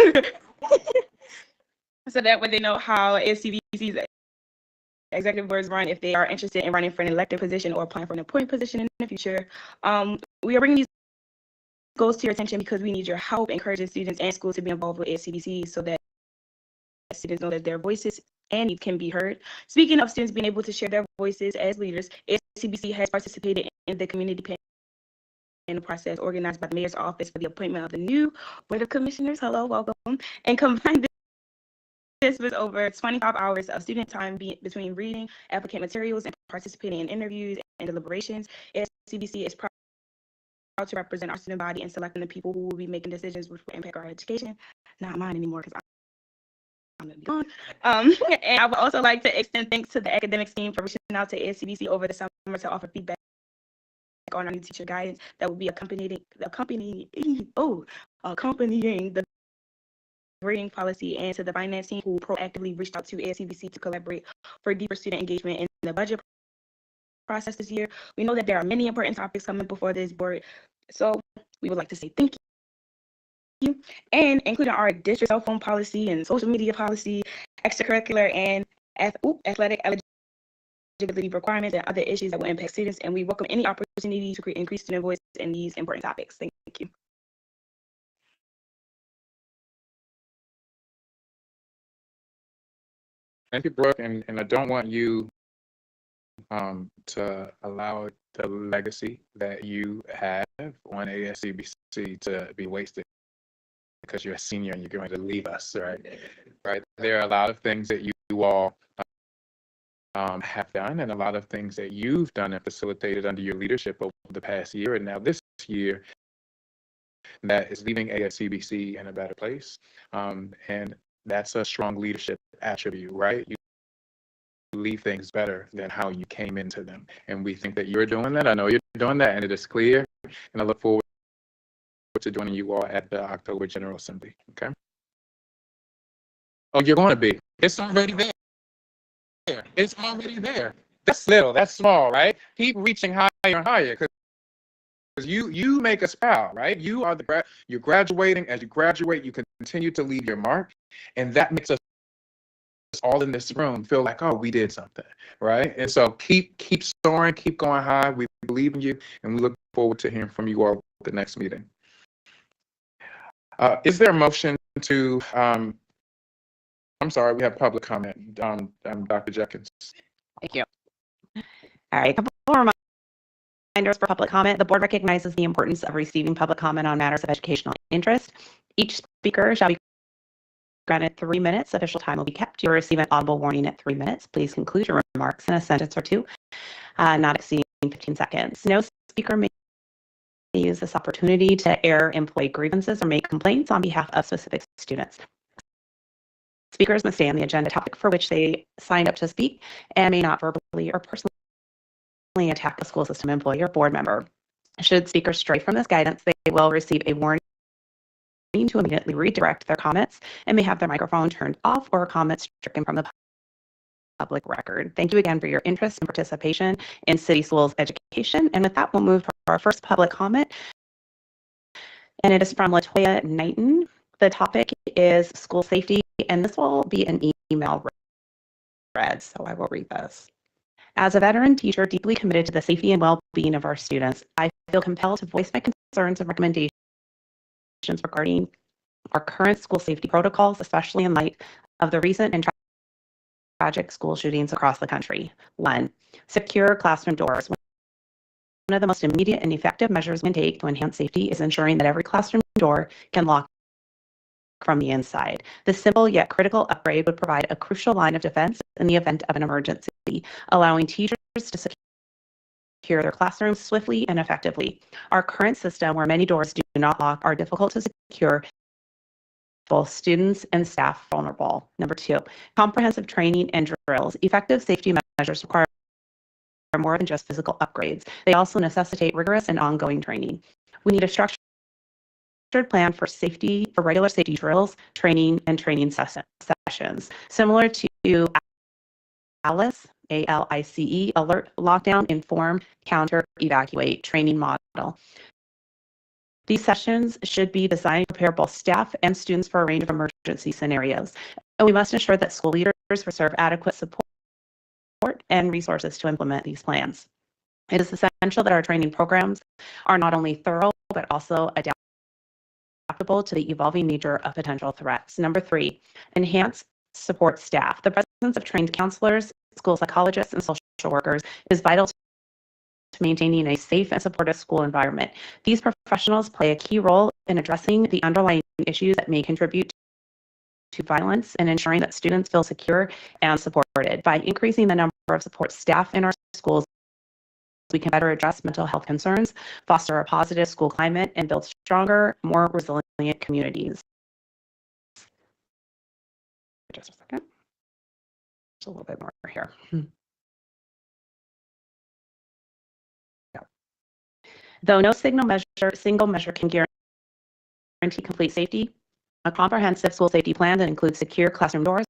Speaker 11: So that way they know how ASCBC's executive boards run if they are interested in running for an elected position or applying for an appointed position in the future. We are bringing these goals to your attention because we need your help encouraging students and schools to be involved with ASCBC so that students know that their voices and needs can be heard. Speaking of students being able to share their voices as leaders, ASCBC has participated in the community panel process organized by the mayor's office for the appointment of the new board of commissioners. Hello, welcome. And combined this with over 25 hours of student time between reading applicant materials and participating in interviews and deliberations. ASCBC is proud to represent our student body and selecting the people who will be making decisions which will impact our education. Not mine anymore because I'm going to be gone. And I would also like to extend thanks to the academics team for reaching out to ASCBC over the summer to offer feedback on our new teacher guidance that will be accompanying the grading policy, and to the finance team who proactively reached out to ASCBC to collaborate for deeper student engagement in the budget process this year. We know that there are many important topics coming before this board, so we would like to say thank you. And including our district cell phone policy and social media policy, extracurricular and athletic eligibility requirements and other issues that will impact students, and we welcome any opportunity to increase student voice in these important topics. Thank you.
Speaker 1: Thank you, Brooke, and I don't want you to allow the legacy that you have on ASCBC to be wasted because you're a senior and you're going to leave us, right? Right. There are a lot of things that you all have done, and a lot of things that you've done and facilitated under your leadership over the past year, and now this year that is leaving ASCBC in a better place, and that's a strong leadership attribute, right? You leave things better than how you came into them. And we think that you're doing that. I know you're doing that, and it is clear. And I look forward to joining you all at the October General Assembly. Okay. Oh, you're going to be. It's already there. It's already there. That's little. That's small, right? Keep reaching higher and higher because you make us proud, right? You are you're graduating. As you graduate, you continue to leave your mark, and that makes us all in this room feel like, oh, we did something, right? And so keep soaring, keep going high. We believe in you, and we look forward to hearing from you all at the next meeting. Is there a motion to? I'm sorry, we have public comment. Dr. Jenkins.
Speaker 2: Thank you. All right, a couple more reminders for public comment. The board recognizes the importance of receiving public comment on matters of educational interest. Each speaker shall be granted 3 minutes. Official time will be kept. You will receive an audible warning at 3 minutes. Please conclude your remarks in a sentence or two, not exceeding 15 seconds. No speaker may use this opportunity to air employee grievances or make complaints on behalf of specific students. Speakers must stay on the agenda topic for which they signed up to speak and may not verbally or personally attack a school system employee or board member. Should speakers stray from this guidance, they will receive a warning to immediately redirect their comments and may have their microphone turned off or comments stricken from the public record. Thank you again for your interest and participation in City Schools education. And with that, we'll move to our first public comment. And it is from Latoya Knighton. The topic is school safety, and this will be an email read, so I will read this. As a veteran teacher deeply committed to the safety and well-being of our students, I feel compelled to voice my concerns and recommendations regarding our current school safety protocols, especially in light of the recent and tragic school shootings across the country. 1, secure classroom doors.
Speaker 12: of the most immediate and effective measures we can take to enhance safety is ensuring that every classroom door can lock from the inside. This simple yet critical upgrade would provide a crucial line of defense in the event of an emergency, allowing teachers to secure their classrooms swiftly and effectively. Our current system, where many doors do not lock, are difficult to secure, both students and staff vulnerable. Number 2, comprehensive training and drills. Effective safety measures require more than just physical upgrades. They also necessitate rigorous and ongoing training. We need a structured plan for regular safety drills, training, and training sessions, similar to ALICE, ALICE, Alert, Lockdown, Inform, Counter, Evacuate training model. These sessions should be designed to prepare both staff and students for a range of emergency scenarios. And we must ensure that school leaders reserve adequate support and resources to implement these plans. It is essential that our training programs are not only thorough, but also adaptable to the evolving nature of potential threats. Number 3, enhance support staff. The presence of trained counselors, school psychologists, and social workers is vital to maintaining a safe and supportive school environment. These professionals play a key role in addressing the underlying issues that may contribute to violence and ensuring that students feel secure and supported. By increasing the number of support staff in our schools, we can better address mental health concerns, foster a positive school climate, and build stronger, more resilient communities. Just a second. Just a little bit more here. Though no single measure can guarantee complete safety, a comprehensive school safety plan that includes secure classroom doors,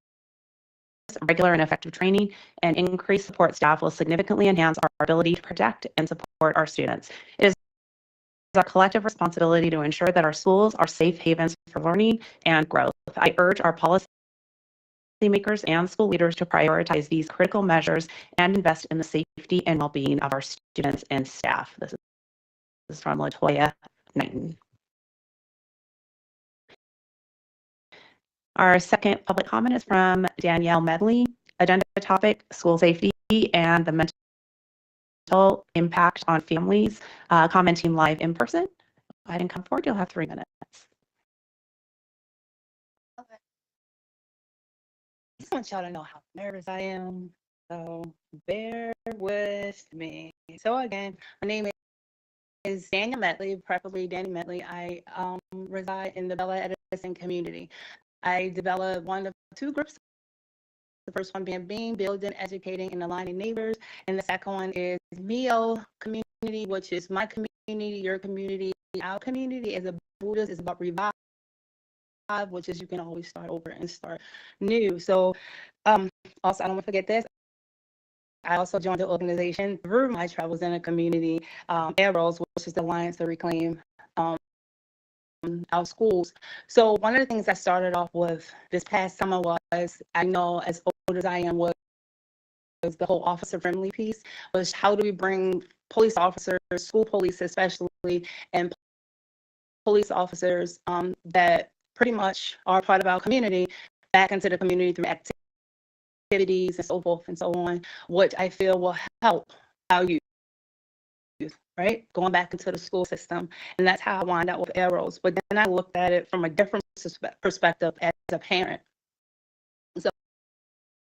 Speaker 12: regular and effective training, and increased support staff will significantly enhance our ability to protect and support our students. It is our collective responsibility to ensure that our schools are safe havens for learning and growth. I urge our policymakers and school leaders to prioritize these critical measures and invest in the safety and well-being of our students and staff. This is from Latoya Knighton. Our second public comment is from Danielle Medley. Agenda topic, school safety and the mental impact on families. Commenting live in person. Go ahead and come forward. You'll have 3 minutes.
Speaker 13: Okay. I just want y'all to know how nervous I am. So bear with me. So again, my name is Danielle Medley, preferably Danny Medley. I reside in the Bella Edison community. I developed one of 2 groups. The first one being building, educating, and aligning neighbors. And the second one is MEO community, which is my community, your community. Our community is about revive, which is you can always start over and start new. So also, I don't want to forget this. I also joined the organization through my travels in the community, ARROS, which is the Alliance to Reclaim our schools. So one of the things I started off with this past summer was, I know as old as I am, was the whole officer friendly piece, was how do we bring police officers, school police especially, and police officers that pretty much are part of our community back into the community through activities and so forth and so on, which I feel will help our youth. Right? Going back into the school system. And that's how I wound up with ARROS. But then I looked at it from a different perspective as a parent. So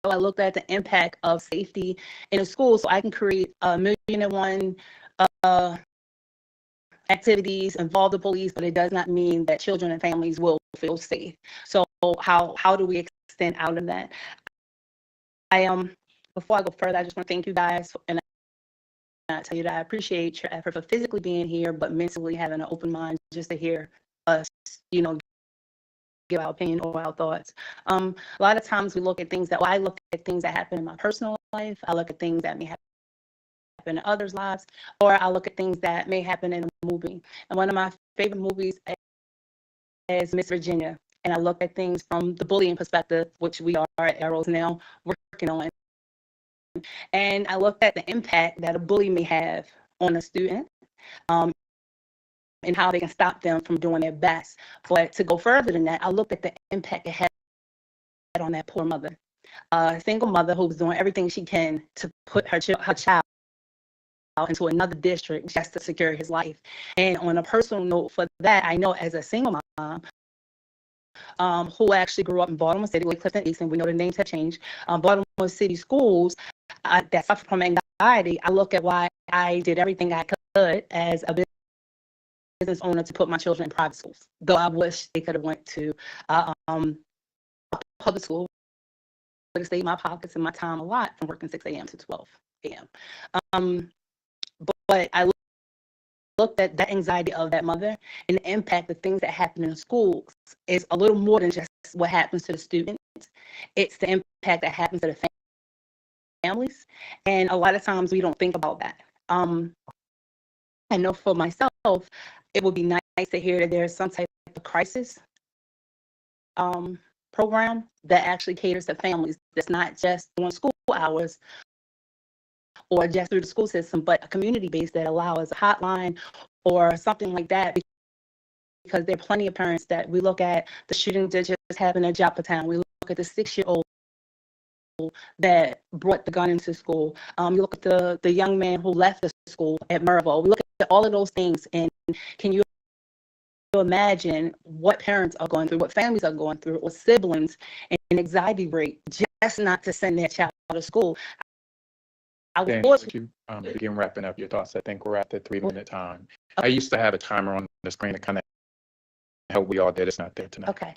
Speaker 13: I looked at the impact of safety in a school so I can create 1,000,001 activities, involve the police, but it does not mean that children and families will feel safe. So how do we extend out of that? Before I go further, I just want to thank you guys, and I tell you that I appreciate your effort for physically being here, but mentally having an open mind just to hear us, give our opinion or our thoughts. A lot of times we look at things I look at things that happen in my personal life. I look at things that may happen in others' lives, or I look at things that may happen in a movie. And one of my favorite movies is Miss Virginia. And I look at things from the bullying perspective, which we are at ARROS now working on. And I looked at the impact that a bully may have on a student and how they can stop them from doing their best. But to go further than that, I looked at the impact it had on that poor mother. A single mother who was doing everything she can to put her child into another district just to secure his life. And on a personal note for that, I know as a single mom, who actually grew up in Baltimore City with Clifton East, and we know the names have changed, Baltimore City schools that suffer from anxiety, I look at why I did everything I could as a business owner to put my children in private schools, though I wish they could have went to a public school, but it saved my pockets and my time a lot from working 6 a.m. to 12 a.m. But I looked at the anxiety of that mother and the impact of things that happen in schools is a little more than just what happens to the students. It's the impact that happens to the families. And a lot of times we don't think about that. I know for myself, it would be nice to hear that there's some type of crisis program that actually caters to families. That's not just on school hours or just through the school system, but a community base that allows a hotline or something like that. Because there are plenty of parents that we look at the shooting that just happened at Jopletown. We look at the 6-year-old that brought the gun into school. You look at the young man who left the school at Mervo. We look at all of those things, and can you imagine what parents are going through, what families are going through, or siblings, and an anxiety rate just not to send their child to school?
Speaker 1: You begin wrapping up your thoughts. I think we're at the 3-minute time. I used to have a timer on the screen to kind of help we all did. It's not there tonight.
Speaker 13: Okay.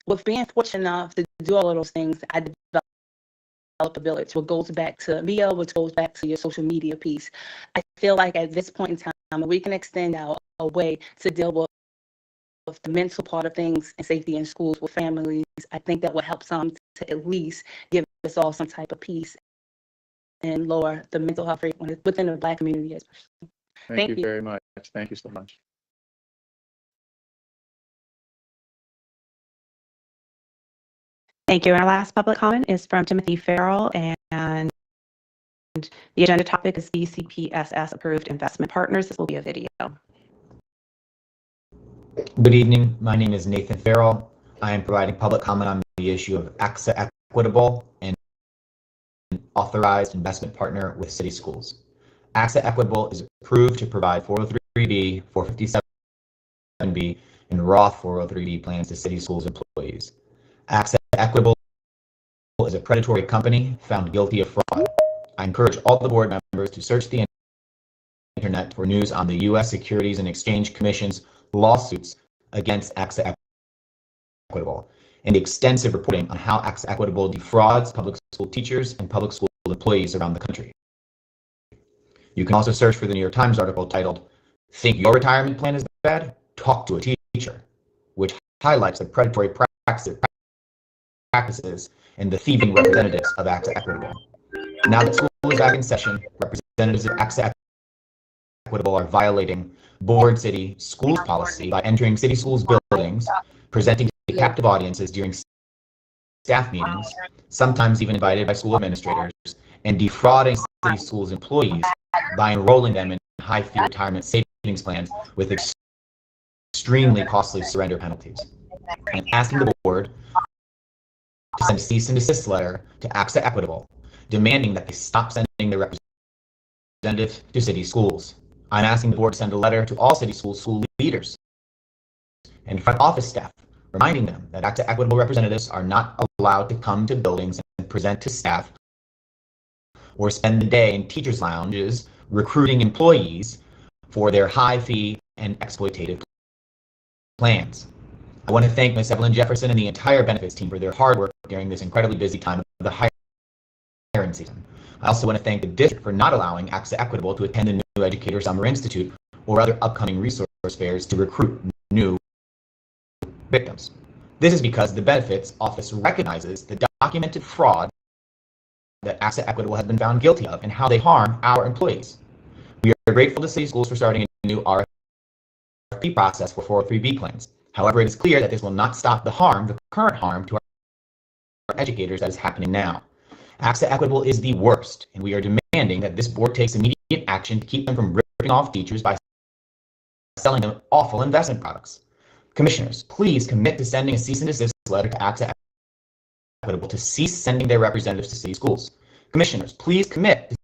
Speaker 13: With being fortunate enough to do all of those things, I developed a village, what goes back to Mia, which goes back to your social media piece. I feel like at this point in time, we can extend out a way to deal with the mental part of things and safety in schools with families. I think that would help some to at least give us all some type of peace and lower the mental health rate within the Black community especially.
Speaker 1: Thank you very much. Thank you so much.
Speaker 12: Thank you. And our last public comment is from Timothy Farrell, and the agenda topic is BCPSS approved investment partners. This will be a video.
Speaker 14: Good evening. My name is Nathan Farrell. I am providing public comment on the issue of AXA Equitable and authorized investment partner with city schools. AXA Equitable is approved to provide 403B, 457B, and Roth 403B plans to city schools employees. AXA Equitable is a predatory company found guilty of fraud. I encourage all the board members to search the internet for news on the U.S. Securities and Exchange Commission's lawsuits against AXA Equitable and the extensive reporting on how AXA Equitable defrauds public school teachers and public school employees around the country. You can also search for the New York Times article titled, "Think Your Retirement Plan is Bad? Talk to a Teacher," which highlights the predatory practices and the thieving representatives of AXA Equitable. Now that school is back in session, representatives of AXA Equitable are violating board city schools policy by entering city schools buildings, presenting to captive audiences during staff meetings, sometimes even invited by school administrators, and defrauding city schools employees by enrolling them in high-fee retirement savings plans with extremely costly surrender penalties. I'm asking the board to send a cease and desist letter to AXA Equitable, demanding that they stop sending their representatives to city schools. I'm asking the board to send a letter to all city school leaders and front office staff, reminding them that AXA Equitable representatives are not allowed to come to buildings and present to staff or spend the day in teachers' lounges recruiting employees for their high-fee and exploitative plans. I want to thank Ms. Evelyn Jefferson and the entire benefits team for their hard work during this incredibly busy time of the hiring season. I also want to thank the district for not allowing AXA Equitable to attend the New Educator Summer Institute or other upcoming resource fairs to recruit new victims. This is because the Benefits Office recognizes the documented fraud that AXA Equitable has been found guilty of and how they harm our employees. We are grateful to city schools for starting a new RFP process for 403B plans. However, it is clear that this will not stop the current harm to our educators that is happening now. AXA Equitable is the worst, and we are demanding that this board takes immediate action to keep them from ripping off teachers by selling them awful investment products. Commissioners, please commit to sending a cease and desist letter to AXA Equitable to cease sending their representatives to city schools. Commissioners, please commit to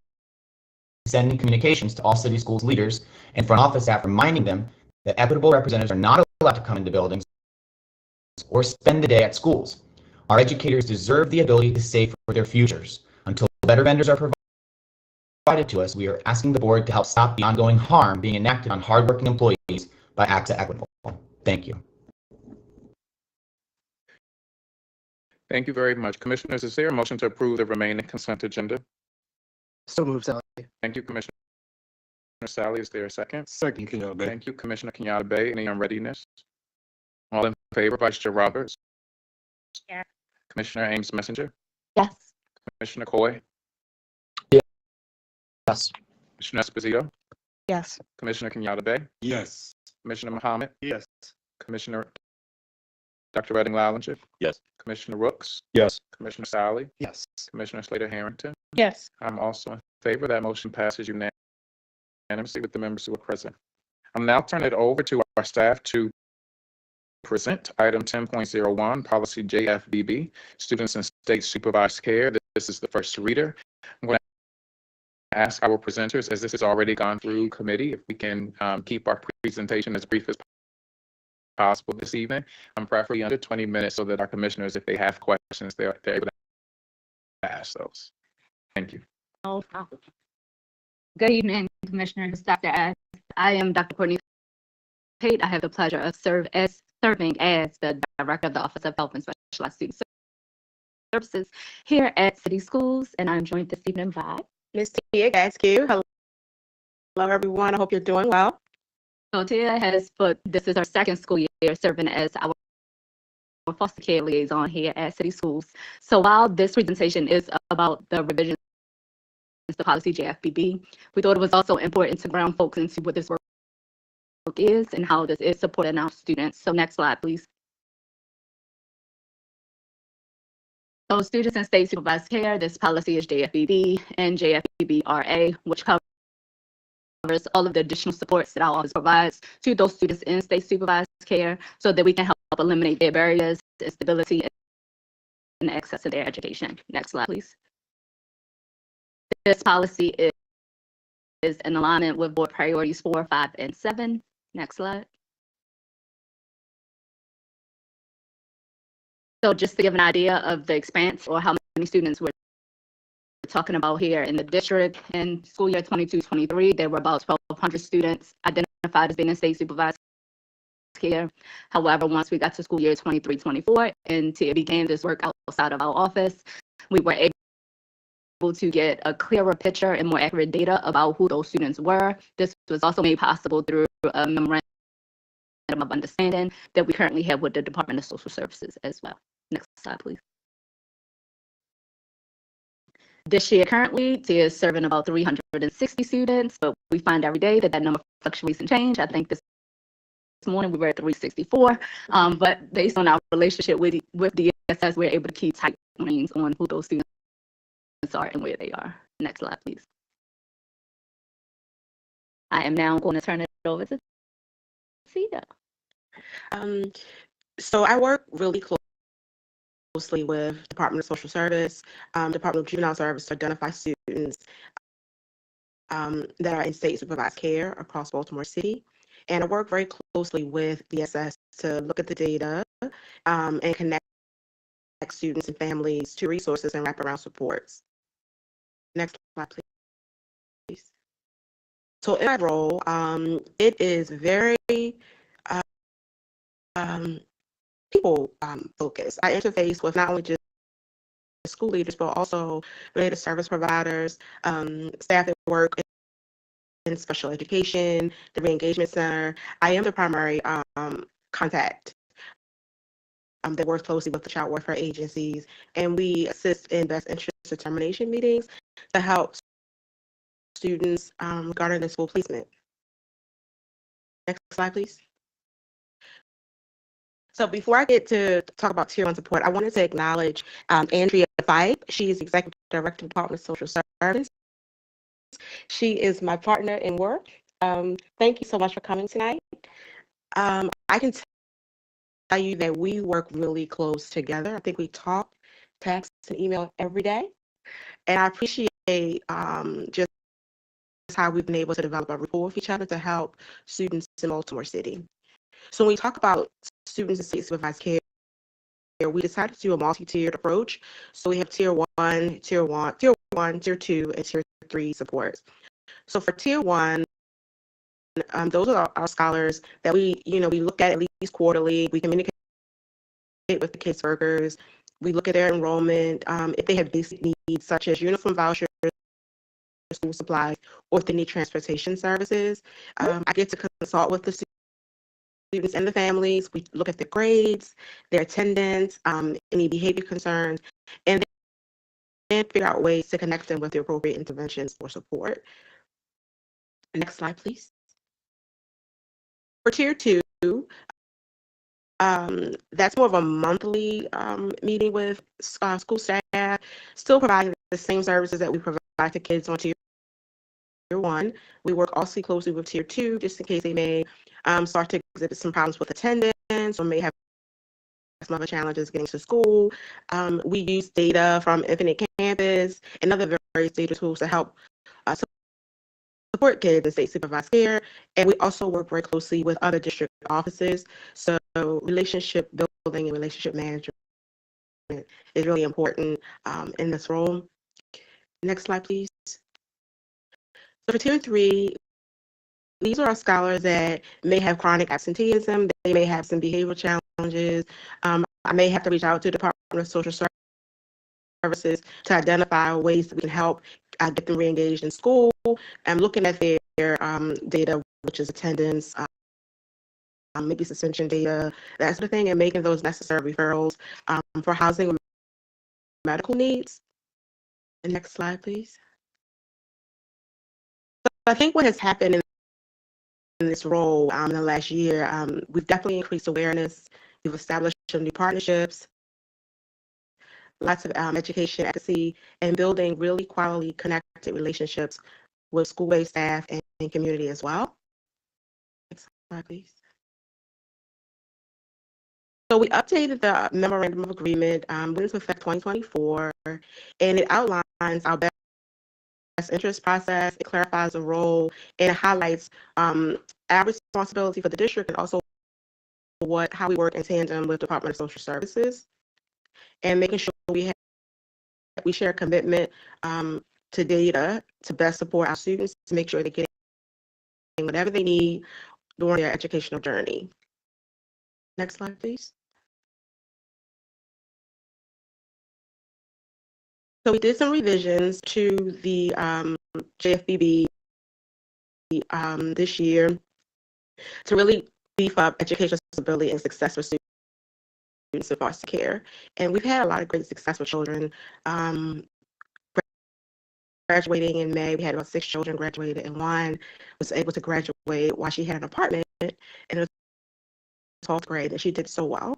Speaker 14: sending communications to all city schools leaders and front office staff reminding them that equitable representatives are not allowed to come into buildings or spend the day at schools. Our educators deserve the ability to save for their futures. Until better vendors are provided to us, we are asking the board to help stop the ongoing harm being enacted on hardworking employees by AXA Equitable. Thank you.
Speaker 1: Thank you very much. Commissioners, is there a motion to approve the remaining consent agenda?
Speaker 9: So moved, Sally.
Speaker 1: Thank you, Commissioner Sally. Is there a second?
Speaker 5: Second, Kenyatta Bay.
Speaker 1: Thank you, Commissioner Kenyatta Bay. Any on readiness? All in favor, Vice Chair Roberts?
Speaker 11: Yes.
Speaker 1: Commissioner Ames Messenger?
Speaker 2: Yes.
Speaker 1: Commissioner Coy?
Speaker 3: Yes.
Speaker 1: Commissioner Esposito?
Speaker 4: Yes.
Speaker 1: Commissioner Kenyatta Bay?
Speaker 5: Yes.
Speaker 1: Commissioner Muhammad?
Speaker 5: Yes.
Speaker 1: Commissioner Dr. Redding Lallinger?
Speaker 6: Yes.
Speaker 1: Commissioner Rooks?
Speaker 5: Yes.
Speaker 1: Commissioner Sally?
Speaker 5: Yes.
Speaker 1: Commissioner Slater Harrington?
Speaker 13: Yes.
Speaker 1: I'm also in favor. That motion passes unanimously with the members who are present. I'll now turn it over to our staff to present item 10.01, policy JFBB, students in state supervised care. This is the first reader. I'm going to ask our presenters, as this has already gone through committee, if we can keep our presentation as brief as possible this evening. I'm preferably under 20 minutes so that our commissioners, if they have questions, they're able to ask those. Thank you.
Speaker 15: No problem. Good evening, Commissioners. Dr. S. I am Dr. Courtney Pate. I have the pleasure of serving as the Director of the Office of Health and Specialized Student Services here at City Schools, and I'm joined this evening by
Speaker 13: Ms. Tia Gaskew. Hello, everyone. I hope you're doing well.
Speaker 15: So Tia this is our second school year serving as our foster care liaison here at City Schools. So while this presentation is about the revisions to policy JFBB, we thought it was also important to ground folks into what this work is and how this is supporting our students. So next slide, please. So students in state supervised care, this policy is JFBB and JFBB-RA, which covers all of the additional supports that our office provides to those students in state supervised care so that we can help eliminate their barriers, stability, and access to their education. Next slide, please. This policy is in alignment with board priorities 4, 5, and 7. Next slide. So just to give an idea of the expanse or how many students we're talking about here in the district, in school year 22-23, there were about 1,200 students identified as being in state supervised care. However, once we got to school year 23-24 and Tia began this work outside of our office, we were able to get a clearer picture and more accurate data about who those students were. This was also made possible through a memorandum of understanding that we currently have with the Department of Social Services as well. Next slide, please. This year, currently, Tia is serving about 360 students, but we find every day that number fluctuates and change. I think this morning we were at 364, but based on our relationship with DSS, we're able to keep tight reins on who those students are and where they are. Next slide, please. I am now going to turn it over to Tia.
Speaker 13: So I work really closely with Department of Social Service, Department of Juvenile Service to identify students that are in state supervised care across Baltimore City. And I work very closely with DSS to look at the data and connect students and families to resources and wraparound supports. Next slide, please. So in my role, it is very people focused. I interface with not only just school leaders, but also related service providers, staff that work in special education, the Re-Engagement Center. I am the primary contact that works closely with the child welfare agencies, and we assist in best interest determination meetings to help students regarding their school placement. Next slide, please. So before I get to talk about Tier 1 support, I wanted to acknowledge Andrea Fipe. She is Executive Director of the Department of Social Service. She is my partner in work. Thank you so much for coming tonight. I can tell you that we work really close together. I think we talk, text, and email every day. And I appreciate just
Speaker 9: how we've been able to develop a rapport with each other to help students in Baltimore City. So when we talk about students in state supervised care, we decided to do a multi-tiered approach. So we have tier one, tier 2, and tier 3 supports. So for tier 1, those are our scholars that we look at least quarterly. We communicate with the caseworkers. We look at their enrollment, if they have basic needs such as uniform vouchers, school supplies, or if they need transportation services. I get to consult with the students and the families. We look at their grades, their attendance, any behavior concerns, and then figure out ways to connect them with the appropriate interventions or support. Next slide, please. For tier 2, that's more of a monthly meeting with school staff, still providing the same services that we provide to kids on tier 1. We work also closely with tier 2, just in case they may start to exhibit some problems with attendance or may have some other challenges getting to school. We use data from Infinite Campus and other various data tools to help support kids in state supervised care. And we also work very closely with other district offices. So relationship building and relationship management is really important in this role. Next slide, please. So for tier 3, these are our scholars that may have chronic absenteeism. They may have some behavioral challenges. I may have to reach out to the Department of Social Services to identify ways that we can help get them reengaged in school. I'm looking at their data, which is attendance, maybe suspension data, that sort of thing, and making those necessary referrals for housing and medical needs. The next slide, please. So I think what has happened in this role in the last year, we've definitely increased awareness. We've established some new partnerships, lots of education advocacy, and building really quality connected relationships with school-based staff and community as well. Next slide, please. So we updated the memorandum of agreement, went into effect 2024, and it outlines our best interest process. It clarifies the role and it highlights our responsibility for the district and also how we work in tandem with Department of Social Services, and making sure we share commitment to data to best support our students to make sure they're getting whatever they need during their educational journey. Next slide, please. So we did some revisions to the JFBB this year to really beef up educational stability and success for students in foster care. And we've had a lot of great success with children. Graduating in May, we had about 6 children graduated, and 1 was able to graduate while she had an apartment in the 12th grade, and she did so well.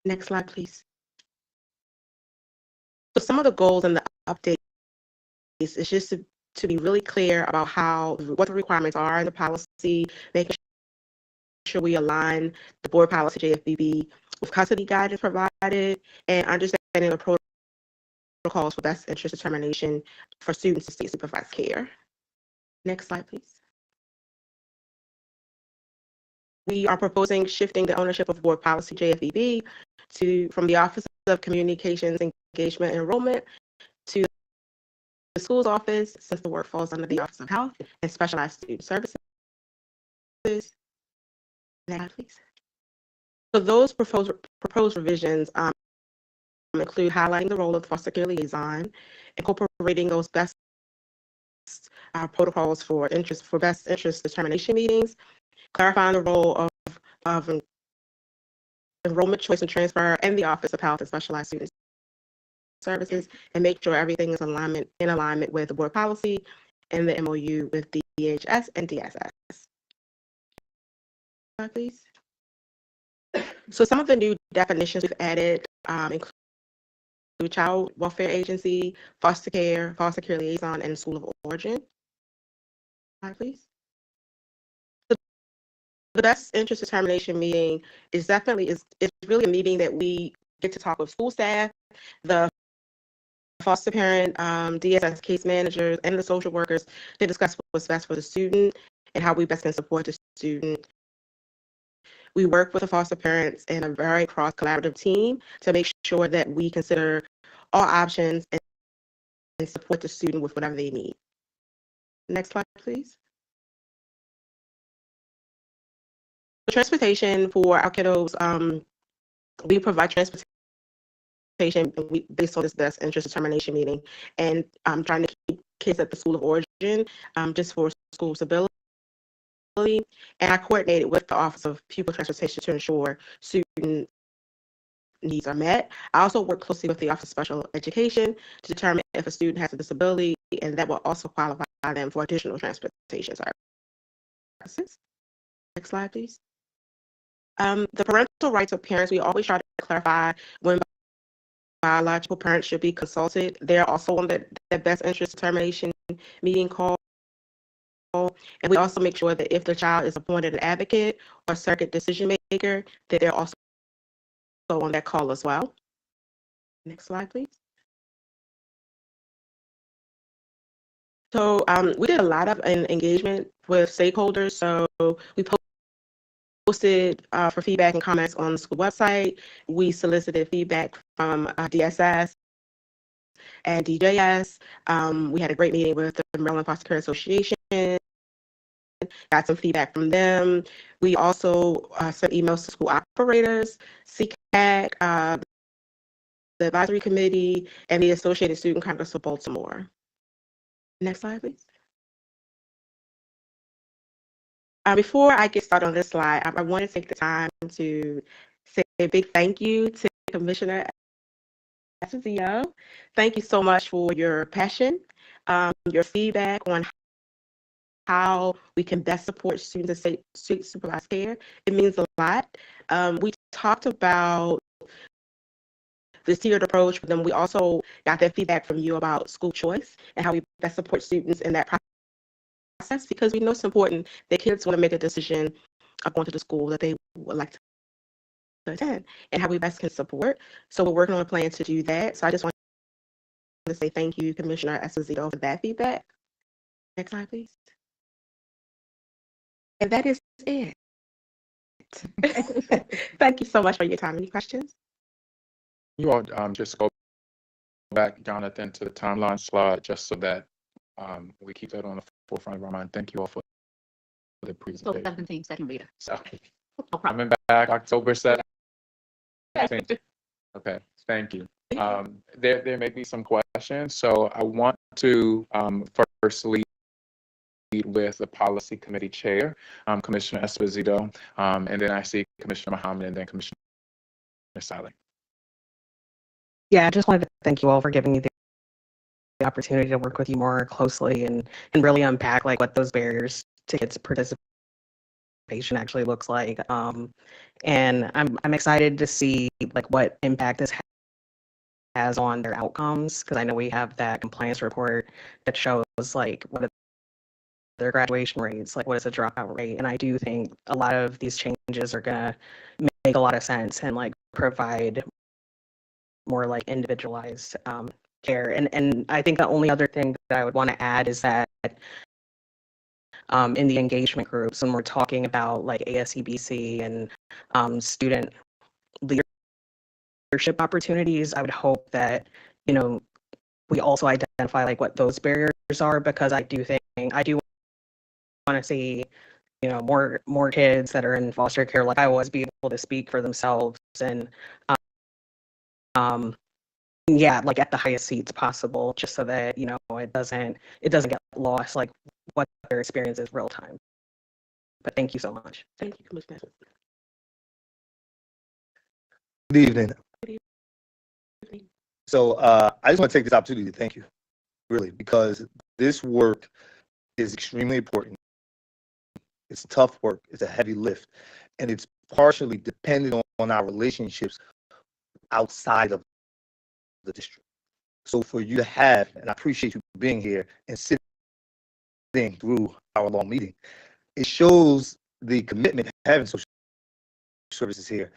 Speaker 9: Next slide, please. So some of the goals in the update is just to be really clear about what the requirements are in the policy, making sure we align the board policy JFBB with custody guidance provided, and understanding the protocols for best interest determination for students in state supervised care. Next slide, please. We are proposing shifting the ownership of board policy JFBB from the Office of Communications, Engagement, and Enrollment to the school's office, since the work falls under the Office of Health and Specialized Student Services. Next slide, please. So those proposed revisions include highlighting the role of the foster care liaison, incorporating those best protocols for best interest determination meetings, clarifying the role of enrollment choice and transfer and the Office of Health and Specialized Student Services, and make sure everything is in alignment with the board policy and the MOU with DHS and DSS. Please. So some of the new definitions we've added include child welfare agency, foster care liaison, and school of origin. Please. The best interest determination meeting is really a meeting that we get to talk with school staff, the
Speaker 16: foster parent, DSS case managers, and the social workers to discuss what's best for the student and how we best can support the student. We work with the foster parents in a very cross-collaborative team to make sure that we consider all options and support the student with whatever they need. Next slide, please. Transportation for our kiddos, we provide transportation based on this best interest determination meeting, and I'm trying to keep kids at the school of origin just for school stability. And I coordinated with the Office of Pupil Transportation to ensure student needs are met. I also work closely with the Office of Special Education to determine if a student has a disability, and that will also qualify them for additional transportation services. Next slide, please. The parental rights of parents, we always try to clarify when biological parents should be consulted. They're also on the best interest determination meeting call. And we also make sure that if the child is appointed an advocate or surrogate decision maker, that they're also on that call as well. Next slide, please. So we did a lot of engagement with stakeholders. So we posted for feedback and comments on the school website. We solicited feedback from DSS and DJS. We had a great meeting with the Maryland Foster Care Association. Got some feedback from them. We also sent emails to school operators, CCAC, the advisory committee, and the Associated Student Congress of Baltimore. Next slide, please. Before I get started on this slide, I want to take the time to say a big thank you to Commissioner Esposito. Thank you so much for your passion, your feedback on how we can best support students in state supervised care. It means a lot. We talked about the tiered approach, but then we also got that feedback from you about school choice and how we best support students in that process, because we know it's important that kids want to make a decision of going to the school that they would like to attend and how we best can support. So we're working on a plan to do that. So I just want to say thank you, Commissioner Esposito, for that feedback. Next slide, please. And that is it. Thank you so much for your time. Any questions?
Speaker 1: You all just go back, Jonathan, to the timeline slide, just so that we keep that on the forefront of our mind. Thank you all for the
Speaker 15: So
Speaker 1: presentation.
Speaker 15: 17, second reader.
Speaker 1: So,
Speaker 15: No problem.
Speaker 1: coming back October 7th. Okay, thank you. There may be some questions, so I want to first lead with the policy committee chair, Commissioner Esposito, and then I see Commissioner Muhammad and then Commissioner Sally.
Speaker 17: Yeah, I just wanted to thank you all for giving me the opportunity to work with you more closely and really unpack like what those barriers to kids' participation actually looks like. And I'm excited to see like what impact this has on their outcomes, because I know we have that compliance report that shows like what their graduation rates, like what is the dropout rate. And I do think a lot of these changes are gonna make a lot of sense and like provide more like individualized care. And I think the only other thing that I would want to add is that in the engagement groups, when we're talking about like ASCBC and student leadership opportunities, I would hope that, you know, we also identify like what those barriers are, because I do want to see, you know, more kids that are in foster care like I was be able to speak for themselves and yeah, like at the highest seats possible, just so that, you know, it doesn't get lost, like what their experience is real time. But thank you so much.
Speaker 16: Thank you, Commissioner.
Speaker 18: Good evening. So I just want to take this opportunity to thank you, really, because this work is extremely important. It's tough work. It's a heavy lift, and it's partially dependent on our relationships outside of the district. So for you to have, and I appreciate you being here and sitting through our long meeting, it shows the commitment having social services here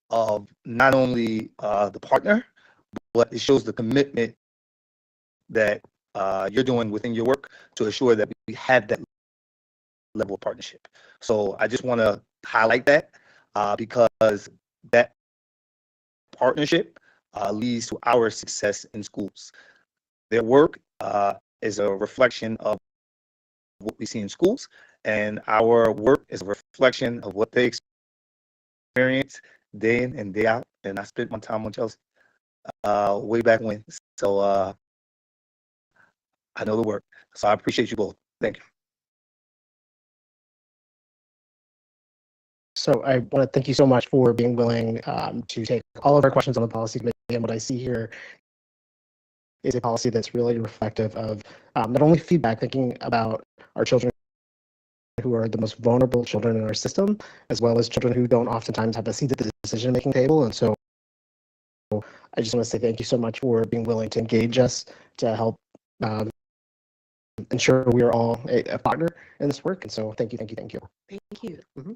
Speaker 18: of not only the partner, but it shows the commitment that you're doing within your work to assure that we have that level of partnership. So I just want to highlight that because that partnership leads to our success in schools. Their work is a reflection of what we see in schools, and our work is a reflection of what they experience day in and day out. And I spent my time on Chelsea way back when. So I know the work. So I appreciate you both. Thank you.
Speaker 19: So I want to thank you so much for being willing to take all of our questions on the policy committee. And what I see here is a policy that's really reflective of not only feedback, thinking about our children who are the most vulnerable children in our system, as well as children who don't oftentimes have a seat at the decision-making table. And so I just want to say thank you so much for being willing to engage us to help ensure we are all a partner in this work. And so thank you, thank you, thank you.
Speaker 2: Thank you.
Speaker 19: Mm-hmm.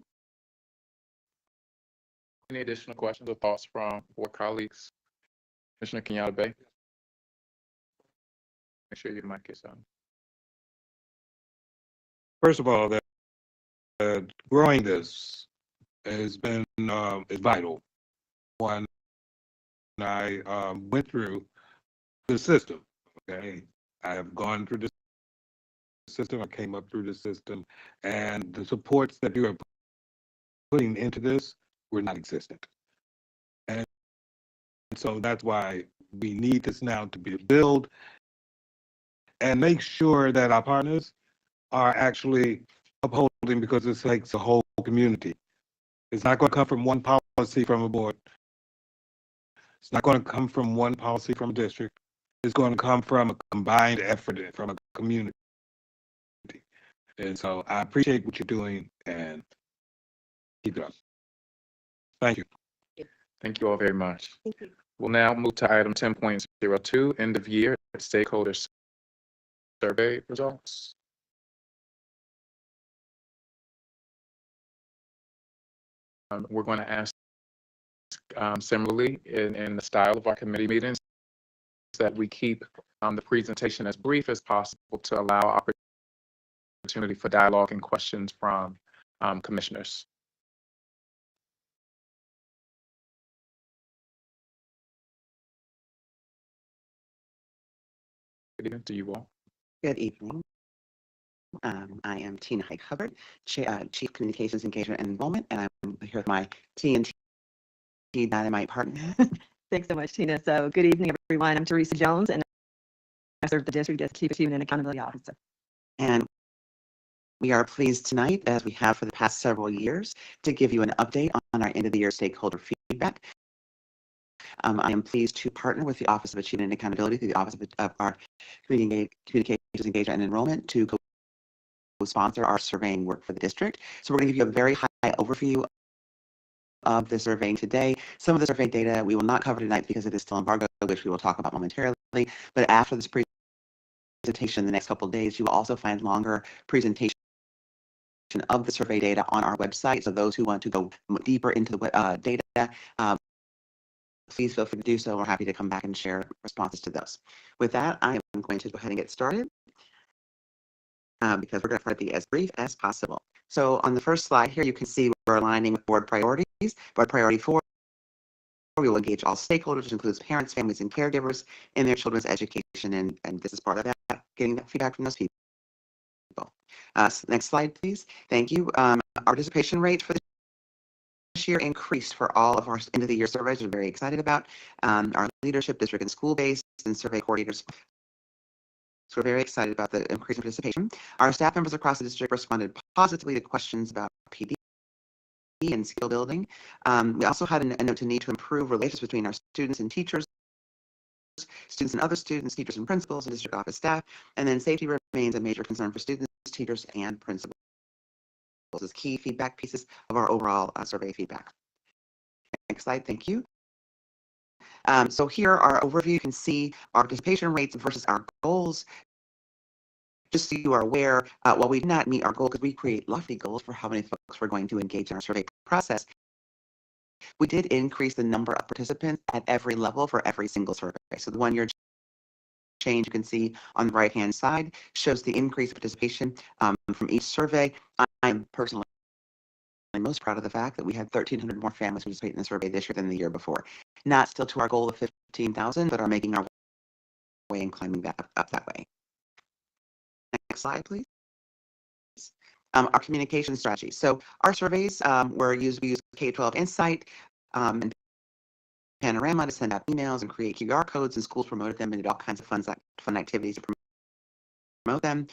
Speaker 1: Any additional questions or thoughts from board colleagues? Commissioner Kenyatta Bay? Make sure your mic is on.
Speaker 5: First of all, that growing this has been is vital. When I went through the system, okay, I have gone through the system. I came up through the system, and the supports that you are putting into this were not existent. And so that's why we need this now to be built and make sure that our partners are actually upholding, because it takes a whole community. It's not going to come from one policy from a board. It's not going to come from one policy from a district. It's going to come from a combined effort from a community. And so I appreciate what you're doing, and keep it up. Thank you.
Speaker 1: Thank you all very much.
Speaker 2: Thank you.
Speaker 1: We'll now move to item 10.02, end of year stakeholders survey results. We're going to ask similarly in the style of our committee meetings that we keep the presentation as brief as possible to allow opportunity for dialogue and questions from commissioners. Good evening to you all.
Speaker 20: Good evening. I am Tina Hike Hubbard, Chief Communications Engagement and Enrollment, and I'm here with my TNT Dynamite partner.
Speaker 21: Thanks so much, Tina. So good evening, everyone. I'm Teresa Jones, and I serve the district as Chief Achievement and Accountability Officer.
Speaker 20: And we are pleased tonight, as we have for the past several years, to give you an update on our end of the year stakeholder feedback. I am pleased to partner with the Office of Achievement and Accountability through the Office of our Communications Engagement and Enrollment to co-sponsor our surveying work for the district. So we're going to give you a very high overview of the surveying today. Some of the survey data we will not cover tonight because it is still embargoed, which we will talk about momentarily. But after this presentation in the next couple of days, you will also find longer presentation of the survey data on our website. So those who want to go deeper into the data, please feel free to do so. We're happy to come back and share responses to those. With that, I am going to go ahead and get started because we're going to try to be as brief as possible. So on the first slide here, you can see we're aligning with board priorities. Board priority 4, we will engage all stakeholders, which includes parents, families, and caregivers in their children's education, and this is part of that, getting that feedback from those people. Next slide, please. Thank you. Our participation rate for this year increased for all of our end of the year surveys. We're very excited about our leadership, district and school-based, and survey coordinators. So we're very excited about the increase in participation. Our staff members across the district responded positively to questions about PD and skill building. We also had a note to need to improve relations between our students and teachers, students and other students, teachers and principals, and district office staff. And then safety remains a major concern for students, teachers, and principals. As key feedback pieces of our overall survey feedback. Next slide, thank you. So here our overview, you can see our participation rates versus our goals. Just so you are aware, while we did not meet our goal, because we create lofty goals for how many folks we're going to engage in our survey process, we did increase the number of participants at every level for every single survey. So the 1 year change you can see on the right-hand side shows the increase of participation from each survey. I am personally most proud of the fact that we had 1,300 more families participate in the survey this year than the year before. Not still to our goal of 15,000, but are making our way and climbing that up that way. Next slide, please. Our communication strategy. So our surveys we use K-12 Insight and Panorama to send out emails and create QR codes, and schools promoted them and did all kinds of fun activities to promote them.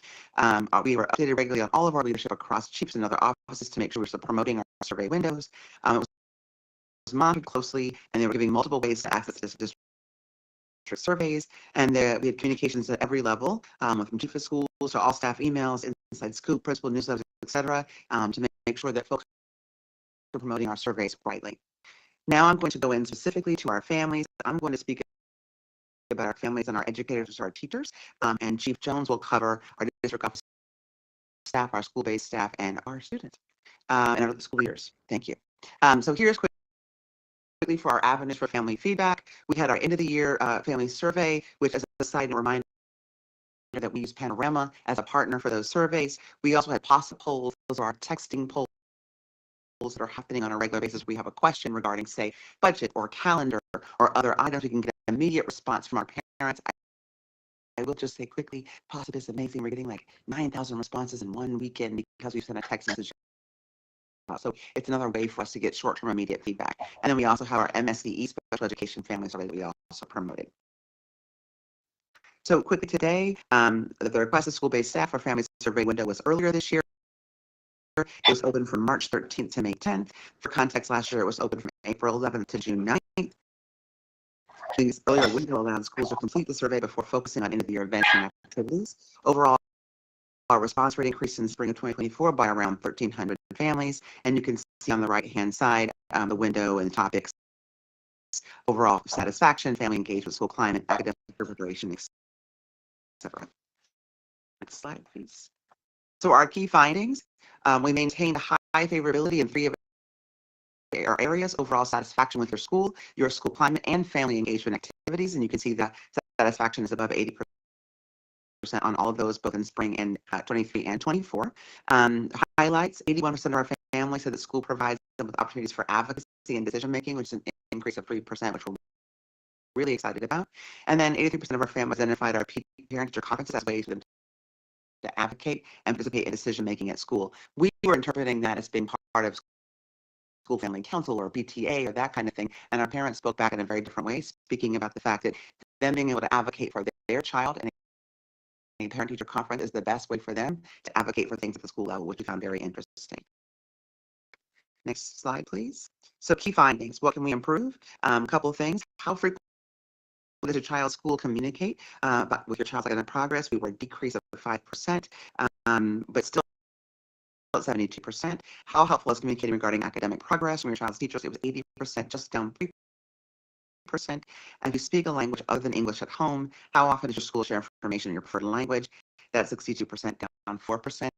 Speaker 20: We were updated regularly on all of our leadership across chiefs and other offices to make sure we're promoting our survey windows. It was monitored closely, and they were giving multiple ways to access this district surveys, and we had communications at every level, from chief of schools to all staff emails, inside scoop, principal newsletters, etc., to make sure that folks are promoting our surveys brightly. Now I'm going to go in specifically to our families. I'm going to speak about our families and our educators, which are our teachers, and Chief Jones will cover our district office staff, our school-based staff, and our students, and our school leaders. Thank you. So here's quickly for our avenues for family feedback. We had our end of the year family survey, which, as a side reminder, that we use Panorama as a partner for those surveys. We also had POSSA polls. Those are our texting polls that are happening on a regular basis. We have a question regarding, say, budget or calendar or other items. We can get an immediate response from our parents. I will just say quickly, POSSA is amazing. We're getting like 9,000 responses in one weekend because we sent a text message. So it's another way for us to get short-term immediate feedback. And then we also have our MSDE Special Education Family Survey that we also promoted. So quickly today, the requested school-based staff for family survey window was earlier this year. It was open from March 13th to May 10th. For context, last year it was open from April 11th to June 9th. This earlier window allowed schools to complete the survey before focusing on end-of-the-year events and activities. Overall, our response rate increased in the spring of 2024 by around 1,300 families, and you can see on the right-hand side the window and the topics: overall satisfaction, family engagement, school climate, academic preparation, etc. Next slide, please. So our key findings: we maintained high favorability in 3 of our areas: overall satisfaction with your school climate, and family engagement activities, and you can see that satisfaction is above 80% on all of those, both in spring and 23 and 24. Highlights: 81% of our families said that school provides them with opportunities for advocacy and decision making, which is an increase of 3%, which we're really excited about. And then 83% of our families identified our parent-teacher conferences as ways for them to advocate and participate in decision making at school. We were interpreting that as being part of school family council or PTA or that kind of thing, and our parents spoke back in a very different way, speaking about the fact that them being able to advocate for their child and a parent-teacher conference is the best way for them to advocate for things at the school level, which we found very interesting. Next slide, please. So key findings: what can we improve? A couple of things. How frequently does your child's school communicate with your child's academic progress? We were a decrease of 5%, but still 72%. How helpful is communicating regarding academic progress from your child's teachers? It was 80%, just down 3%. And if you speak a language other than English at home, how often does your school share information in your preferred language? That's 62%, down 4%.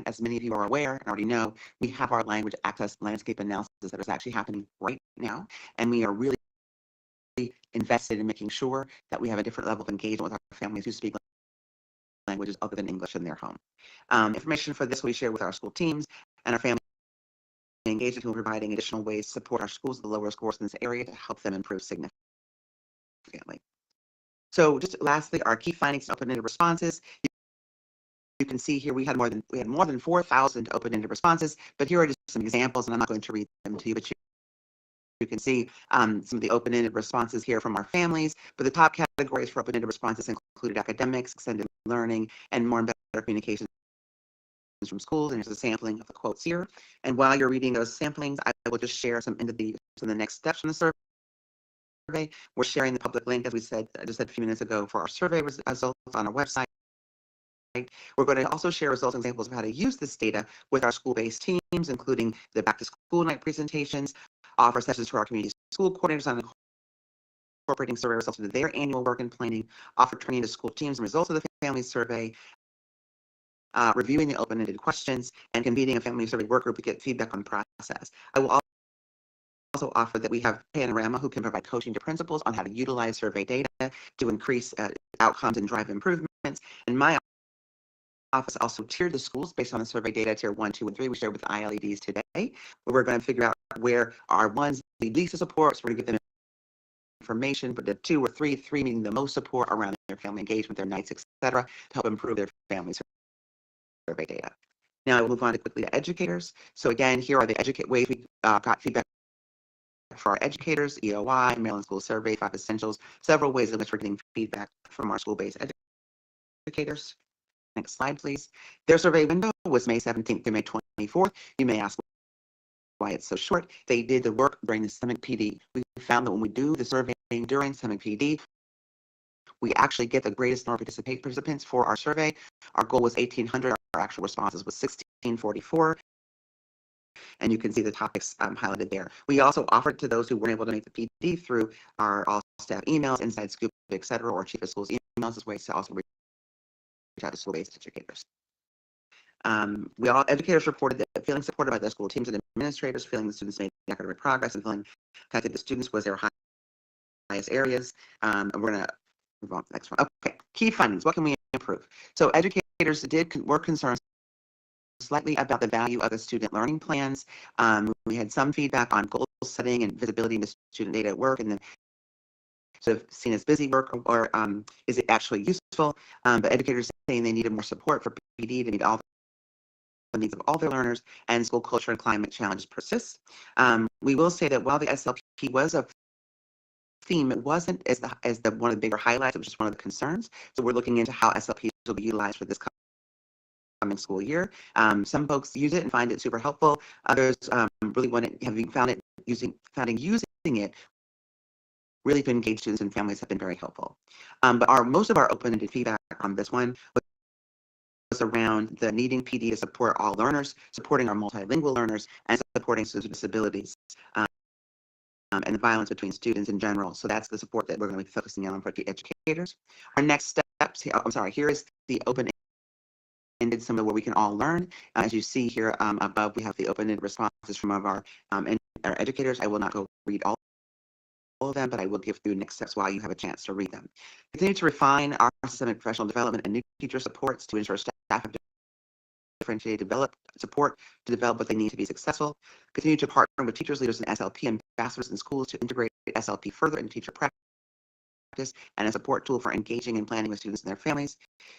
Speaker 20: As many of you are aware and already know, we have our language access landscape analysis that is actually happening right now, and we are really invested in making sure that we have a different level of engagement with our families who speak languages other than English in their home. Information for this we share with our school teams and our family engagement team, providing additional ways to support our schools with the lower scores in this area to help them improve significantly. So just lastly, our key findings and open-ended responses. You can see here we had more than 4,000 open-ended responses, but here are just some examples, and I'm not going to read them to you, but you can see some of the open-ended responses here from our families. But the top categories for open-ended responses included academics, extended learning, and more and better communication from schools. And here's a sampling of the quotes here. And while you're reading those samplings, I will just share some the next steps from the survey. We're sharing the public link, as we said, I just said a few minutes ago, for our survey results on our website. We're going to also share results and examples of how to use this data with our school-based teams, including the back to school night presentations, offer sessions to our community school coordinators on incorporating survey results into their annual work and planning, offer training to school teams and results of the family survey, reviewing the open-ended questions, and convening a family survey work group to get feedback on the process. I will also offer that we have Panorama, who can provide coaching to principals on how to utilize survey data to increase outcomes and drive improvements. And my office also tiered the schools based on the survey data, tier 1, 2, and 3. We shared with ILEDs today, where we're going to figure out where our ones need least support, so we're going to give them information, but the 2 or 3 meaning the most support around their family engagement, their nights, etc., to help improve their family survey data. Now we'll move on quickly to educators. So again, here are the ways we got feedback for our educators: EOI, Maryland School Survey, 5 Essentials, several ways in which we're getting feedback from our school-based educators. Next slide, please. Their survey window was May 17th through May 24th. You may ask why it's so short. They did the work during the Summit PD. We found that when we do the survey during Summit PD, we actually get the greatest number of participants for our survey. Our goal was 1,800. Our actual responses was 1,644. And you can see the topics highlighted there. We also offered to those who weren't able to make the PD through our all staff emails, Inside Scoop, etc., or Chief of Schools emails as ways to also reach out to school-based educators. Educators reported that feeling supported by their school teams and administrators, feeling the students made academic progress, and feeling connected to students was their highest areas. We're going to move on to the next one. Okay, key findings. What can we improve? So educators were concerned slightly about the value of the student learning plans. We had some feedback on goal setting and visibility into student data at work, and then sort of seen as busy work, or is it actually useful? But educators saying they needed more support for PD to meet all the needs of all their learners, and school culture and climate challenges persist. We will say that while the SLP was a theme, it wasn't as one of the bigger highlights. It was just one of the concerns. So we're looking into how SLPs will be utilized for this coming school year. Some folks use it and find it super helpful. Others really having found it using it really to engage students and families have been very helpful. But most of our open-ended feedback on this one was around the needing PD to support all learners, supporting our multilingual learners, and supporting students with disabilities, and the violence between students in general. So that's the support that we're going to be focusing on for the educators. Our next steps here, here is the open-ended, some of where we can all learn. As you see here above, we have the open-ended responses from our educators. I will not go read all of them, but I will give through next steps while you have a chance to read them. Continue to refine our systemic professional development and new teacher supports to ensure staff have differentiated support to develop what they need to be successful. Continue to partner with teachers, leaders, and SLP ambassadors in schools to integrate SLP further into teacher practice and a support tool for engaging and planning with students and their families.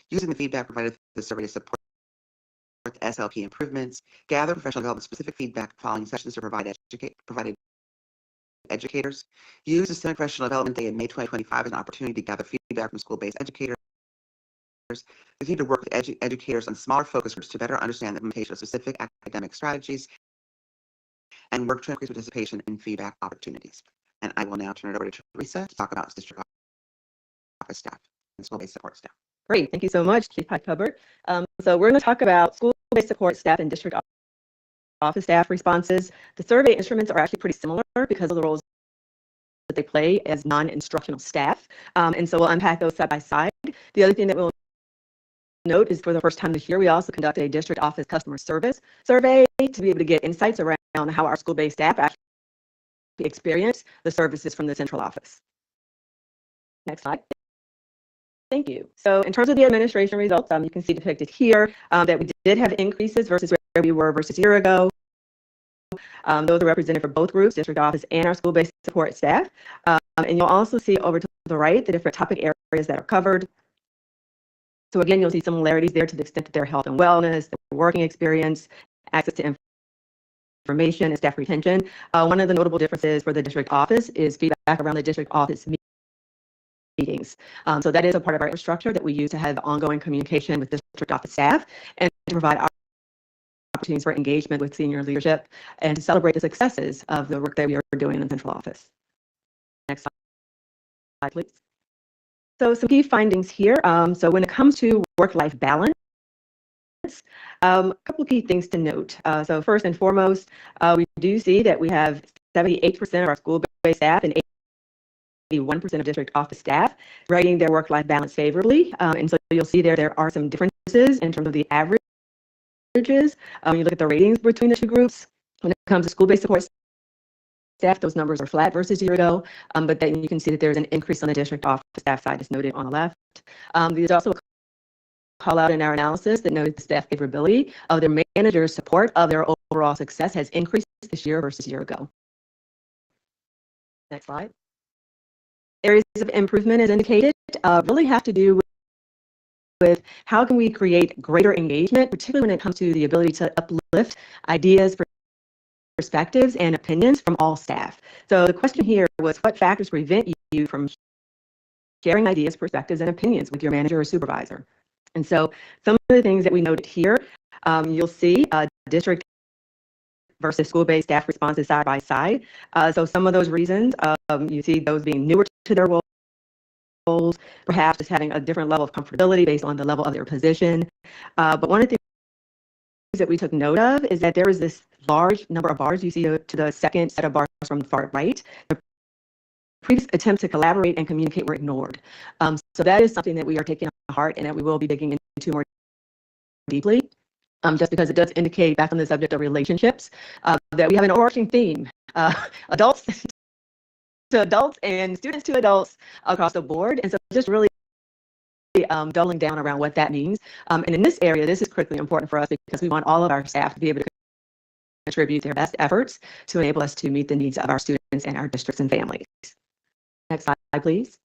Speaker 20: Using the feedback provided through the survey to support SLP improvements. Gather professional development specific feedback following sessions to provide educators. Use Systemic Professional Development Day in May 2025 as an opportunity to gather feedback from school-based educators. Continue to work with educators on smaller focus groups to better understand the implementation of specific academic strategies, and work to increase participation in feedback opportunities. And I will now turn it over to Teresa to talk about district office staff and school-based support staff.
Speaker 21: Great, thank you so much, Chief Pike Hubbard. So we're going to talk about school-based support staff and district office staff responses. The survey instruments are actually pretty similar because of the roles that they play as non-instructional staff. And so we'll unpack those side by side. The other thing that we'll note is for the first time this year, we also conducted a district office customer service survey to be able to get insights around how our school-based staff actually experience the services from the central office. Next slide. Thank you. So in terms of the administration results, you can see depicted here that we did have increases versus where we were versus a year ago. Those are represented for both groups, district office and our school-based support staff. And you'll also see over to the right the different topic areas that are covered. So again, you'll see similarities there to the extent that their health and wellness, their working experience, access to information, and staff retention. One of the notable differences for the district office is feedback around the district office meetings. So that is a part of our infrastructure that we use to have ongoing communication with district office staff and to provide opportunities for engagement with senior leadership and to celebrate the successes of the work that we are doing in the central office. Next slide, please. So some key findings here. So when it comes to work-life balance, a couple of key things to note. So first and foremost, we do see that we have 78% of our school-based staff and 81% of district office staff rating their work-life balance favorably. And so you'll see there are some differences in terms of the averages. When you look at the ratings between the two groups, when it comes to school-based support staff, those numbers are flat versus a year ago, but then you can see that there's an increase on the district office staff side, as noted on the left. There's also a call out in our analysis that noted the staff favorability of their managers' support of their overall success has increased this year versus a year ago. Next slide. Areas of improvement, as indicated, really have to do with how can we create greater engagement, particularly when it comes to the ability to uplift ideas, perspectives, and opinions from all staff. So the question here was, what factors prevent you from sharing ideas, perspectives, and opinions with your manager or supervisor? And so some of the things that we noted here, you'll see district versus school-based staff responses side by side. So some of those reasons, you see those being newer to their roles, perhaps just having a different level of comfortability based on the level of their position. But one of the things that we took note of is that there is this large number of bars you see to the second set of bars from the far right. The previous attempts to collaborate and communicate were ignored. So that is something that we are taking to heart and that we will be digging into more deeply. Just because it does indicate, back on the subject of relationships, that we have an overarching theme, adults to adults and students to adults across the board. And so just really doubling down around what that means. And in this area, this is critically important for us because we want all of our staff to be able to contribute their best efforts to enable us to meet the needs of our students and our districts and families. Next slide, please.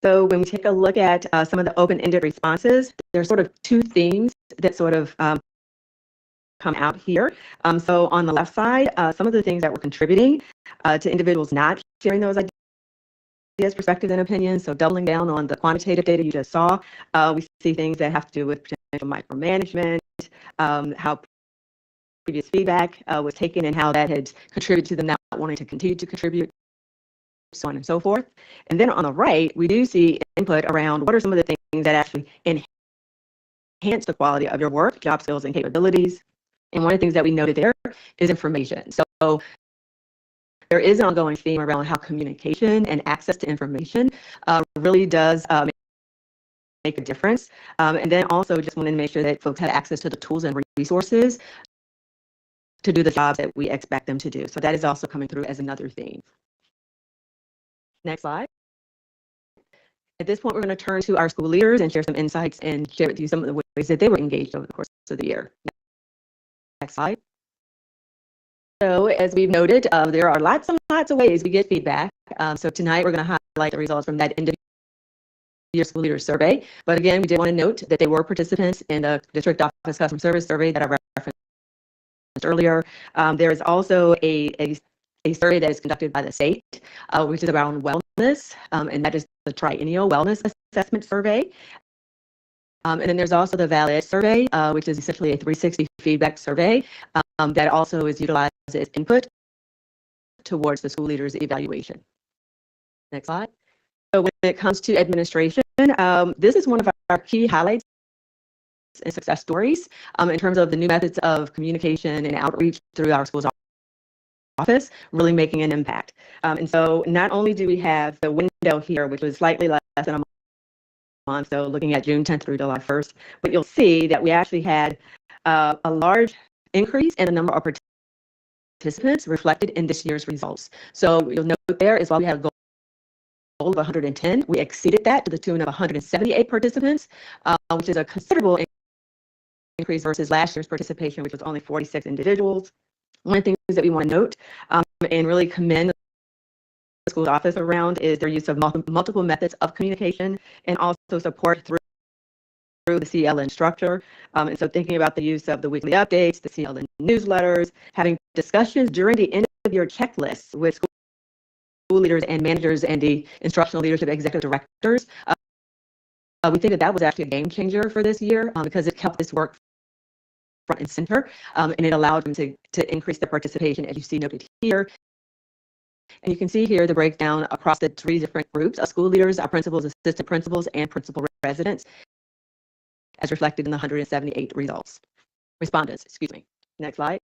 Speaker 21: So when we take a look at some of the open-ended responses, there's sort of two themes that sort of come out here. So on the left side, some of the things that were contributing to individuals not sharing those ideas, perspectives, and opinions. So doubling down on the quantitative data you just saw, we see things that have to do with potential micromanagement, how previous feedback was taken and how that had contributed to them not wanting to continue to contribute, so on and so forth. And then on the right, we do see input around what are some of the things that actually enhance the quality of your work, job skills, and capabilities. And one of the things that we noted there is information. So there is an ongoing theme around how communication and access to information really does make a difference. And then also just wanted to make sure that folks had access to the tools and resources to do the jobs that we expect them to do. So that is also coming through as another theme. Next slide. At this point, we're going to turn to our school leaders and share some insights and share with you some of the ways that they were engaged over the course of the year. Next slide. So as we've noted, there are lots and lots of ways we get feedback. So tonight, we're going to highlight the results from that end-of-year school leader survey. But again, we did want to note that they were participants in the district office customer service survey that I referenced earlier. There is also a survey that is conducted by the state, which is around wellness, and that is the Triennial Wellness Assessment Survey. And then there's also the Valid survey, which is essentially a 360 feedback survey that also is utilized as input towards the school leader's evaluation. Next slide. So when it comes to administration, this is one of our key highlights and success stories in terms of the new methods of communication and outreach through our school's office, really making an impact. And so not only do we have the window here, which was slightly less than a month, so looking at June 10th through July 1st, but you'll see that we actually had a large increase in the number of participants reflected in this year's results. So you'll note there is while we have a goal of 110, we exceeded that to the tune of 178 participants, which is a considerable increase versus last year's participation, which was only 46 individuals. One of the things that we want to note and really commend the school's office around is their use of multiple methods of communication and also support through the CLN structure. And so thinking about the use of the weekly updates, the CLN newsletters, having discussions during the end of year checklists with school leaders and managers and the instructional leadership executive directors. We think that that was actually a game changer for this year because it kept this work front and center, and it allowed them to increase the participation, as you see noted here. And you can see here the breakdown across the 3 different groups of school leaders, our principals, assistant principals, and principal residents, as reflected in the 178 respondents, excuse me. Next slide.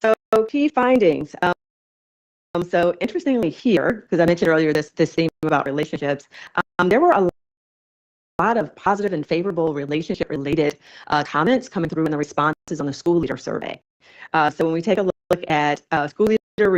Speaker 21: So key findings. So interestingly here, because I mentioned earlier this theme about relationships, there were a lot of positive and favorable relationship-related comments coming through in the responses on the school leader survey. So when we take a look at school leader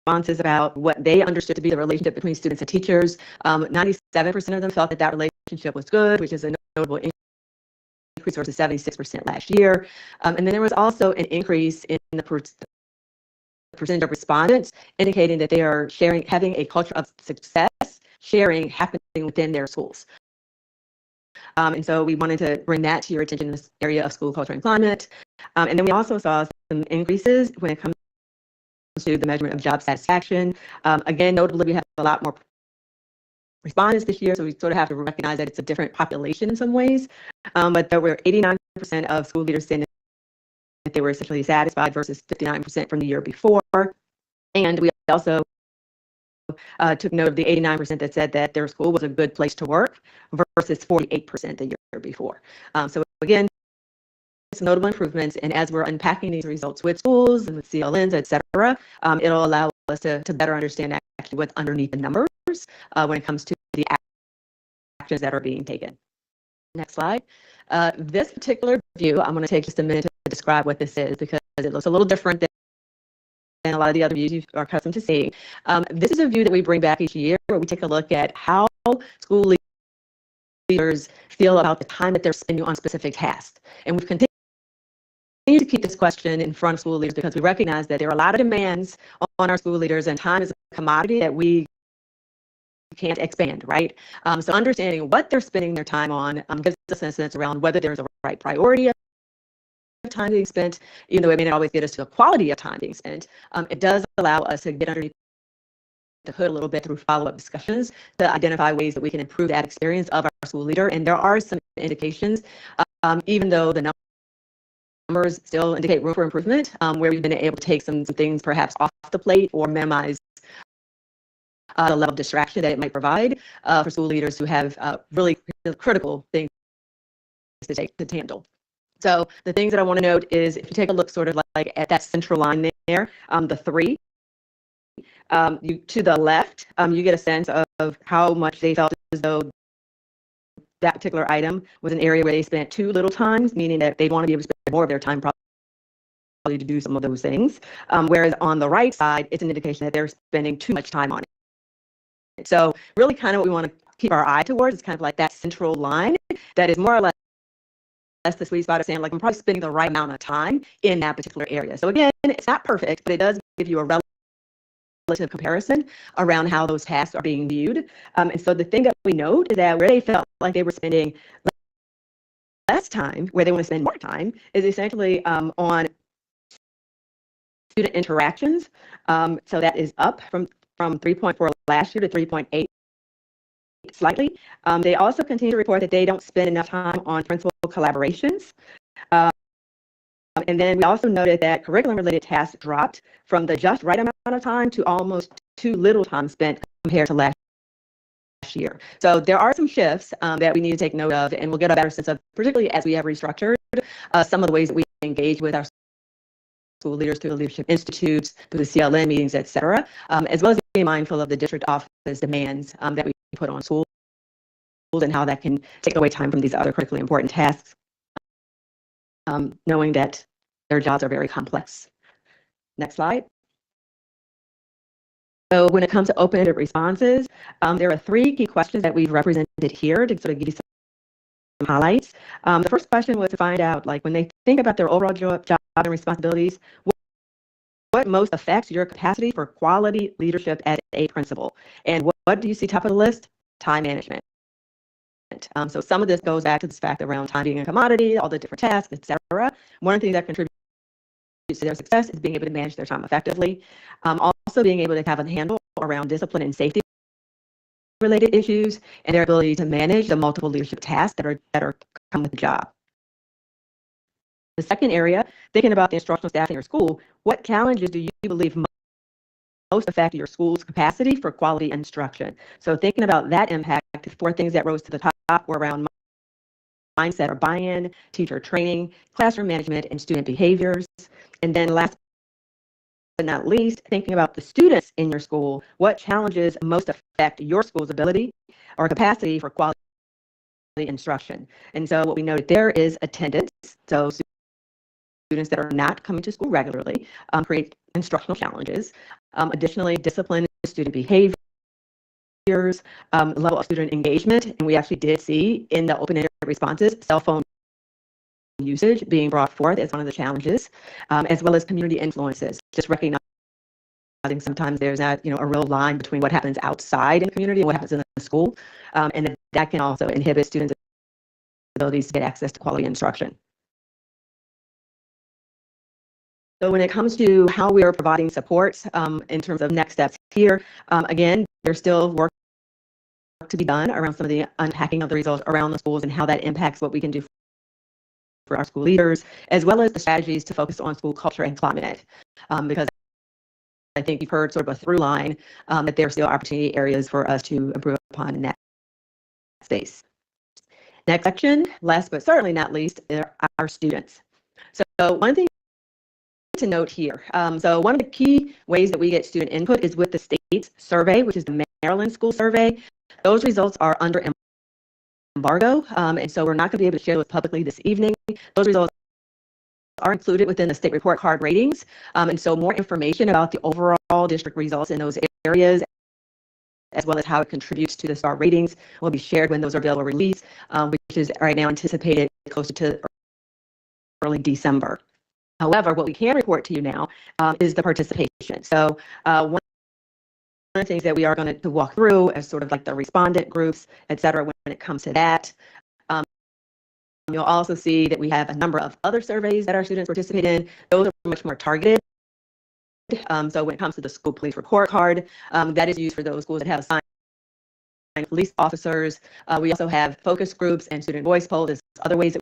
Speaker 21: responses about what they understood to be the relationship between students and teachers. 97% of them felt that that relationship was good, which is a notable increase versus 76% last year. And then there was also an increase in the percentage of respondents indicating that they are having a culture of success, sharing happening within their schools. And so we wanted to bring that to your attention in this area of school culture and climate. And then we also saw some increases when it comes to the measurement of job satisfaction. Again, notably, we have a lot more respondents this year, so we sort of have to recognize that it's a different population in some ways. But there were 89% of school leaders saying that they were essentially satisfied versus 59% from the year before. And we also took note of the 89% that said that their school was a good place to work versus 48% the year before. So again, some notable improvements. And as we're unpacking these results with schools and with CLNs, et cetera, it'll allow us to better understand actually what's underneath the numbers when it comes to the actions that are being taken. Next slide. This particular view, I'm going to take just a minute to describe what this is because it looks a little different than a lot of the other views you are accustomed to seeing. This is a view that we bring back each year where we take a look at how school leaders feel about the time that they're spending on specific tasks. And we've continued to keep this question in front of school leaders because we recognize that there are a lot of demands on our school leaders, and time is a commodity that we can't expand, right? So understanding what they're spending their time on gives us a sense around whether there's a right priority of time being spent, even though it may not always get us to the quality of time being spent. It does allow us to get underneath the hood a little bit through follow-up discussions to identify ways that we can improve that experience of our school leader. And there are some indications, even though the numbers still indicate room for improvement, where we've been able to take some things perhaps off the plate or minimize the level of distraction that it might provide for school leaders who have really critical things to handle. So the things that I want to note is if you take a look sort of like at that central line there, the 3, to the left, you get a sense of how much they felt as though that particular item was an area where they spent too little time, meaning that they want to be able to spend more of their time probably to do some of those things. Whereas on the right side, it's an indication that they're spending too much time on it. So really kind of what we want to keep our eye towards is kind of like that central line that is more or less the sweet spot of saying, like, I'm probably spending the right amount of time in that particular area. So again, it's not perfect, but it does give you a relative comparison around how those tasks are being viewed. And so the thing that we note is that where they felt like they were spending less time, where they want to spend more time, is essentially on student interactions. So that is up from 3.4 last year to 3.8 slightly. They also continue to report that they don't spend enough time on principal collaborations. And then we also noted that curriculum-related tasks dropped from the just right amount of time to almost too little time spent compared to last year. So there are some shifts that we need to take note of, and we'll get a better sense of, particularly as we have restructured some of the ways that we engage with our school leaders through the Leadership Institutes, through the CLN meetings, et cetera, as well as being mindful of the district office demands that we put on schools and how that can take away time from these other critically important tasks, knowing that their jobs are very complex. Next slide. So when it comes to open-ended responses, there are 3 key questions that we've represented here to sort of give you some highlights. The first question was to find out, like, when they think about their overall job and responsibilities, what most affects your capacity for quality leadership as a principal? And what do you see top of the list? Time management. So some of this goes back to this fact around time being a commodity, all the different tasks, et cetera. One of the things that contributes to their success is being able to manage their time effectively. Also being able to have a handle around discipline and safety related issues, and their ability to manage the multiple leadership tasks that are come with the job. The second area, thinking about the instructional staff in your school, what challenges do you believe most affect your school's capacity for quality instruction? So thinking about that impact, 4 things that rose to the top were around mindset or buy-in, teacher training, classroom management, and student behaviors. And then last but not least, thinking about the students in your school, what challenges most affect your school's ability or capacity for quality instruction? And so what we noted there is attendance. So students that are not coming to school regularly create instructional challenges. Additionally, discipline student behaviors, level of student engagement, and we actually did see in the open-ended responses, cell phone usage being brought forth as one of the challenges, as well as community influences, just recognizing sometimes there's not, a real line between what happens outside in the community and what happens in the school, and that can also inhibit students' abilities to get access to quality instruction. So when it comes to how we are providing support in terms of next steps here, again, there's still work to be done around some of the unpacking of the results around the schools and how that impacts what we can do for our school leaders, as well as the strategies to focus on school culture and climate, because I think you've heard sort of a through line that there are still opportunity areas for us to improve upon in that space. Next section, last but certainly not least, are our students. So one thing to note here, so one of the key ways that we get student input is with the state's survey, which is the Maryland School Survey. Those results are under embargo, and so we're not going to be able to share those publicly this evening. Those results are included within the state report card ratings, and so more information about the overall district results in those areas, as well as how it contributes to the STAR ratings, will be shared when those are available release, which is right now anticipated closer to early December. However, what we can report to you now is the participation. So one of the things that we are going to walk through as sort of like the respondent groups, et cetera, when it comes to that. You'll also see that we have a number of other surveys that our students participate in. Those are much more targeted. So when it comes to the school police report card, that is used for those schools that have assigned police officers. We also have focus groups and student voice polls. There's other ways that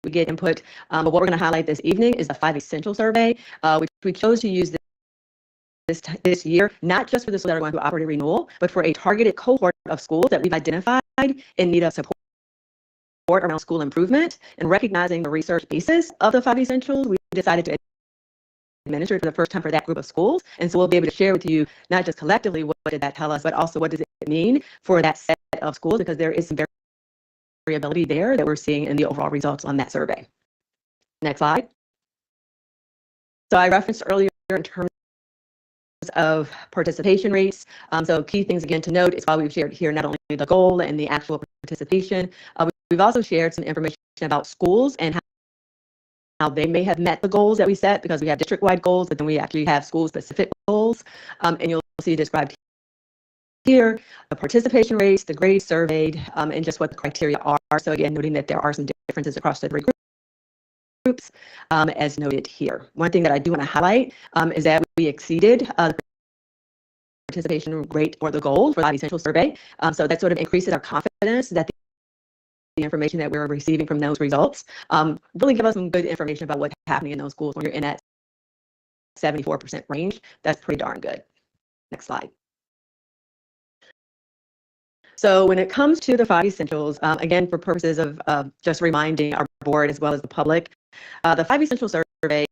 Speaker 21: we get input. But what we're going to highlight this evening is the 5 Essential Survey, which we chose to use this year, not just for the schools that are going to operate renewal, but for a targeted cohort of schools that we've identified in need of support around school improvement. And recognizing the research basis of the 5 Essentials, we decided to administer for the first time for that group of schools. And so we'll be able to share with you not just collectively what did that tell us, but also what does it mean for that set of schools, because there is some variability there that we're seeing in the overall results on that survey. Next slide. So I referenced earlier in terms of participation rates. So key things again to note is while we've shared here not only the goal and the actual participation, we've also shared some information about schools and how they may have met the goals that we set, because we have district-wide goals, but then we actually have school-specific goals. And you'll see described here the participation rates, the grades surveyed, and just what the criteria are. So again, noting that there are some differences across the 3 groups, as noted here. One thing that I do want to highlight is that we exceeded the participation rate or the goal for the Essential Survey. So that sort of increases our confidence that the information that we're receiving from those results really give us some good information about what's happening in those schools when you're in that 74% range. That's pretty darn good. Next slide. So when it comes to the 5 Essentials, again, for purposes of just reminding our board as well as the public, the 5 Essential Survey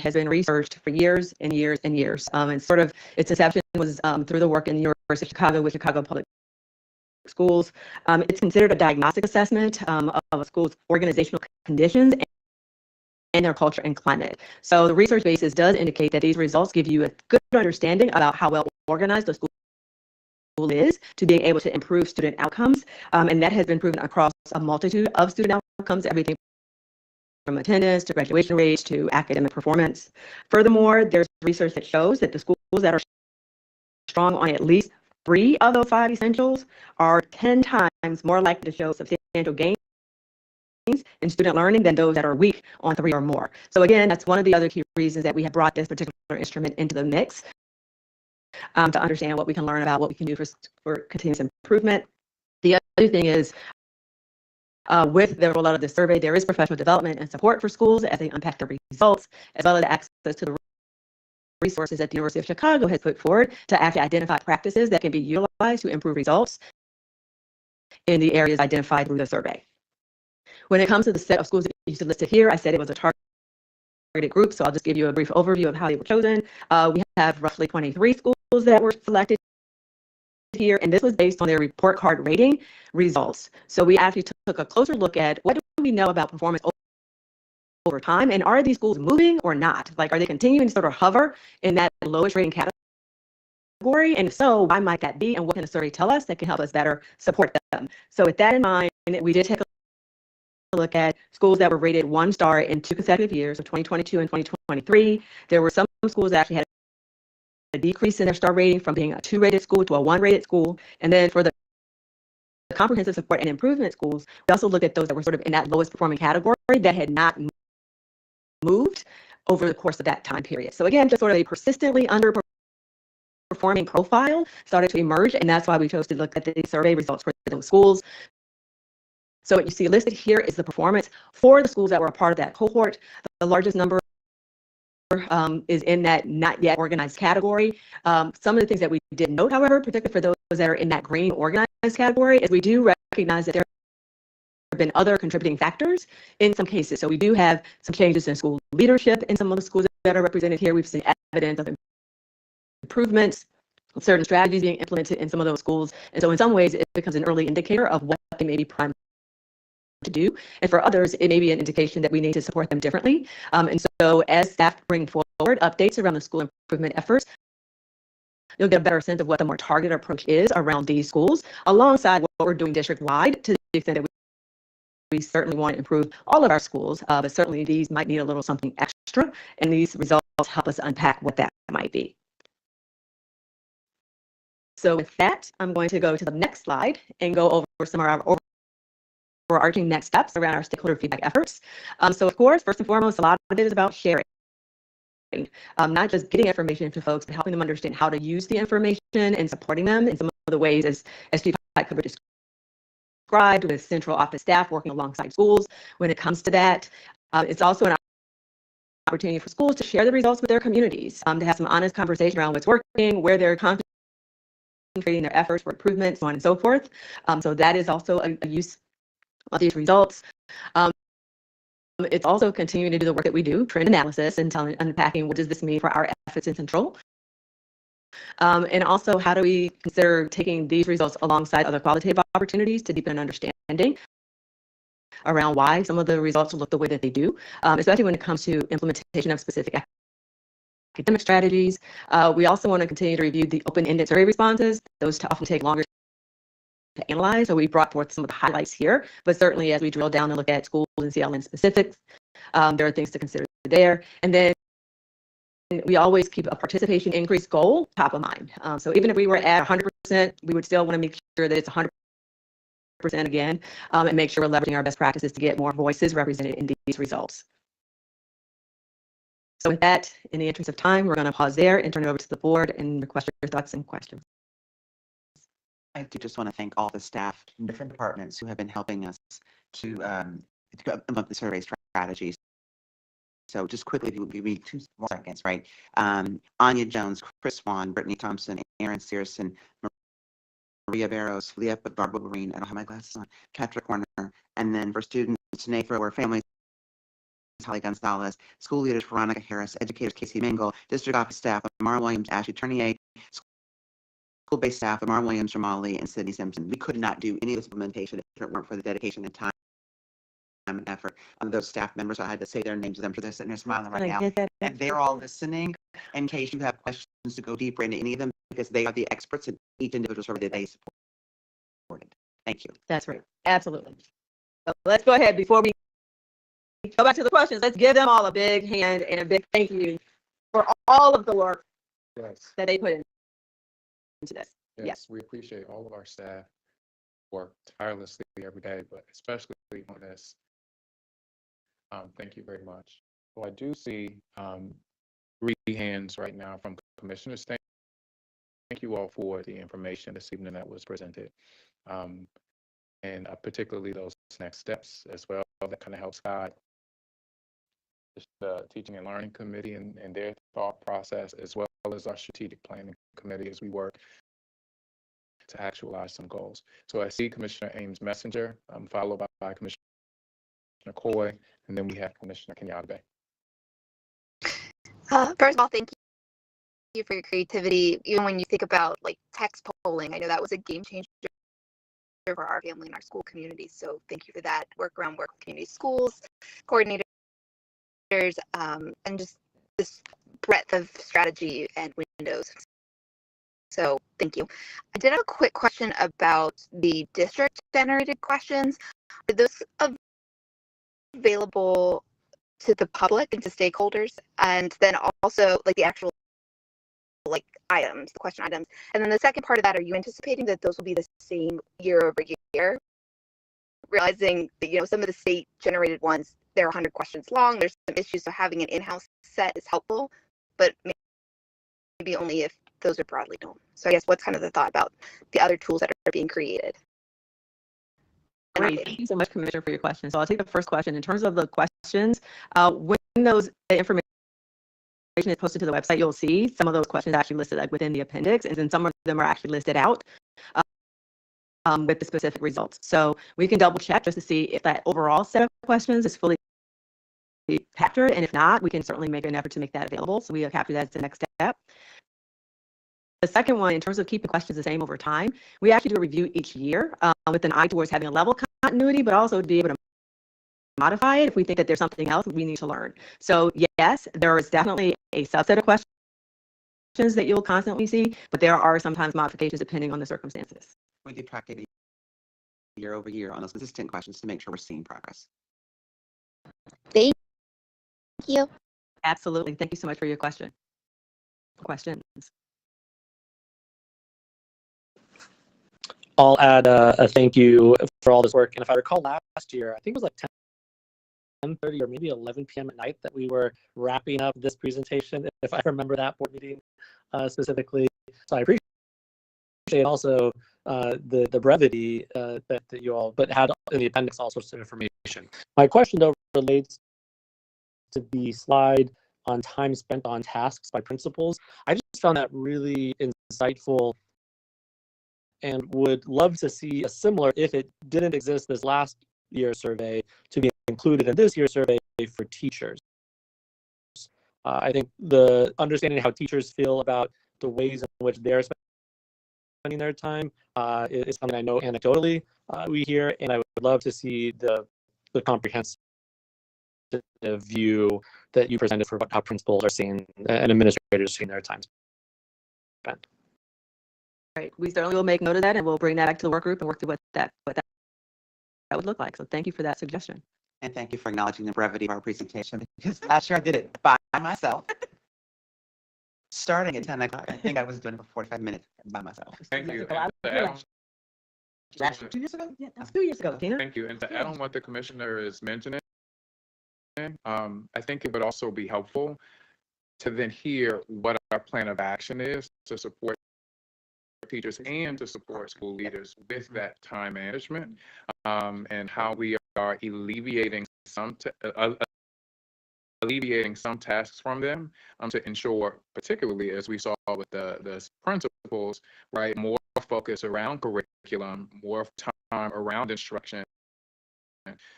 Speaker 21: has been researched for years and years and years. And sort of its inception was through the work in the University of Chicago with Chicago Public Schools. It's considered a diagnostic assessment of a school's organizational conditions and their culture and climate. So the research basis does indicate that these results give you a good understanding about how well organized the school is to being able to improve student outcomes. And that has been proven across a multitude of student outcomes, everything from attendance to graduation rates to academic performance. Furthermore, there's research that shows that the schools that are strong on at least 3 of those 5 essentials are 10 times more likely to show substantial gains in student learning than those that are weak on 3 or more. So again, that's one of the other key reasons that we have brought this particular instrument into the mix, to understand what we can learn about what we can do for continuous improvement. The other thing is, with the rollout of the survey, there is professional development and support for schools as they unpack the results, as well as access to the resources that the University of Chicago has put forward to actually identify practices that can be utilized to improve results in the areas identified through the survey. When it comes to the set of schools that you see listed here, I said it was a targeted group, so I'll just give you a brief overview of how they were chosen. We have roughly 23 schools that were selected here, and this was based on their report card rating results. So we actually took a closer look at what do we know about performance over time? And are these schools moving or not? Like, are they continuing to sort of hover in that lowest rating category? And if so, why might that be? And what can the survey tell us that can help us better support them? So with that in mind, we did take a look at schools that were rated 1 star in 2 consecutive years, so 2022 and 2023. There were some schools that actually had a decrease in their star rating from being a 2 rated school to a 1 rated school. And then for the comprehensive support and improvement schools, we also looked at those that were sort of in that lowest performing category that had not moved over the course of that time period. So again, just sort of a persistently underperforming profile started to emerge, and that's why we chose to look at the survey results for those schools. So what you see listed here is the performance for the schools that were a part of that cohort. The largest number is in that not yet organized category. Some of the things that we did note, however, particularly for those that are in that green organized category, is we do recognize that there have been other contributing factors in some cases. So we do have some changes in school leadership in some of the schools that are represented here. We've seen evidence of improvements, certain strategies being implemented in some of those schools. And so in some ways, it becomes an early indicator of what they may be primed to do. And for others, it may be an indication that we need to support them differently. And so as staff bring forward updates around the school improvement efforts, you'll get a better sense of what the more targeted approach is around these schools, alongside what we're doing district-wide, to the extent that we certainly want to improve all of our schools, but certainly these might need a little something extra, and these results help us unpack what that might be. So with that, I'm going to go to the next slide and go over some of our overarching next steps around our stakeholder feedback efforts. So of course, first and foremost, a lot of it is about sharing. Not just getting information to folks, but helping them understand how to use the information and supporting them in some of the ways as Chief Hyde-Cover described, with central office staff working alongside schools when it comes to that. It's also an opportunity for schools to share the results with their communities, to have some honest conversation around what's working, where they're concentrating their efforts for improvement, so on and so forth. So that is also a use of these results. It's also continuing to do the work that we do, trend analysis, and unpacking what does this mean for our efforts in control. And also, how do we consider taking these results alongside other qualitative opportunities to deepen understanding around why some of the results look the way that they do, especially when it comes to implementation of specific academic strategies. We also want to continue to review the open-ended survey responses. Those often take longer to analyze, so we brought forth some of the highlights here, but certainly as we drill down and look at schools and CLN specifics, there are things to consider there. And then we always keep a participation increase goal top of mind. So even if we were at 100%, we would still want to make sure that it's 100% again, and make sure we're leveraging our best practices to get more voices represented in these results. So with that, in the interest of time, we're going to pause there and turn it over to the board and request your thoughts and questions.
Speaker 20: I do just want to thank all the staff in different departments who have been helping us to implement the survey strategies. So just quickly, if you would give me 2 more seconds, right? Anya Jones, Chris Swan, Brittany Thompson, Aaron Searson, Maria Barros, Leah Barbara Marine, I don't have my glasses on, Patrick Warner, and then for students, Nathan or families, Holly Gonzalez, school leaders, Veronica Harris, educators, Casey Mingle, district office staff, Amar Williams, Ashley Tournier, school-based staff, Amar Williams, Jamali, and Sydney Simpson. We could not do any of this implementation if it weren't for the dedication and time and effort of those staff members. I had to say their names to them, for they're sitting there smiling right now. And they're all listening in case you have questions to go deeper into any of them, because they are the experts in each individual survey that they supported. Thank you.
Speaker 21: That's right. Absolutely. So let's go ahead before we go back to the questions. Let's give them all a big hand and a big thank you for all of the work that they put into this.
Speaker 1: Yes, we appreciate all of our staff work tirelessly every day, but especially on this. Thank you very much. Well, I do see 3 hands right now from commissioners. Thank you all for the information this evening that was presented. And particularly those next steps as well, that kind of helps guide the Teaching and Learning Committee and their thought process, as well as our strategic planning committee as we work to actualize some goals. So I see Commissioner Ames Messenger, followed by Commissioner Coy, and then we have Commissioner Kenyatte.
Speaker 8: First of all, thank you for your creativity. Even when you think about like text polling, I know that was a game changer for our family and our school communities. So thank you for that. Work around work with community schools, coordinator and just this breadth of strategy and windows. So thank you. I did have a quick question about the district generated questions. Are those available to the public and to stakeholders? And then also like the actual like items, the question items. And then the second part of that, are you anticipating that those will be the same year over year? Realizing that, you know, some of the state generated ones, they're 100 questions long. There's some issues, so having an in-house set is helpful, but maybe only if those are broadly known. So I guess what's kind of the thought about the other tools that are being created?
Speaker 21: Great. Thank you so much, Commissioner, for your question. So I'll take the first question. In terms of the questions, when those information is posted to the website, you'll see some of those questions actually listed like within the appendix, and then some of them are actually listed out with the specific results. So we can double check just to see if that overall set of questions is fully captured, and if not, we can certainly make an effort to make that available. So we'll capture that as the next step. The second one, in terms of keeping questions the same over time, we actually do a review each year with an eye towards having a level continuity, but also to be able to modify it if we think that there's something else we need to learn. So yes, there is definitely a subset of questions that you'll constantly see, but there are sometimes modifications depending on the circumstances.
Speaker 20: We do track it year over year on those consistent questions to make sure we're seeing progress.
Speaker 8: Thank you.
Speaker 21: Absolutely. Thank you so much for your questions.
Speaker 3: I'll add a thank you for all this work. And if I recall last year, I think it was like 10:30 or maybe 11 p.m. at night that we were wrapping up this presentation, if I remember that board meeting specifically. So I appreciate also the brevity that you all, but had in the appendix all sorts of information. My question though relates to the slide on time spent on tasks by principals. I just found that really insightful and would love to see a similar, if it didn't exist this last year's survey, to be included in this year's survey for teachers. I think the understanding how teachers feel about the ways in which they're spending their time is something I know anecdotally we hear, and I would love to see the comprehensive view that you presented for how principals are seeing and administrators seeing their time spent.
Speaker 21: Right. We certainly will make note of that, and we'll bring that back to the work group and work through what that would look like. So thank you for that suggestion.
Speaker 20: And thank you for acknowledging the brevity of our presentation, because last year I did it by myself. Starting at 10 o'clock. I think I was doing it for 45 minutes by myself.
Speaker 1: Thank you.
Speaker 21: Last 2 years ago? Yeah, that's 2 years ago, Tina.
Speaker 1: Thank you. And to add on what the commissioner is mentioning, I think it would also be helpful to then hear what our plan of action is to support teachers and to support school leaders with that time management, and how we are alleviating some tasks from them to ensure, particularly as we saw with the principals, right, more focus around curriculum, more time around instruction.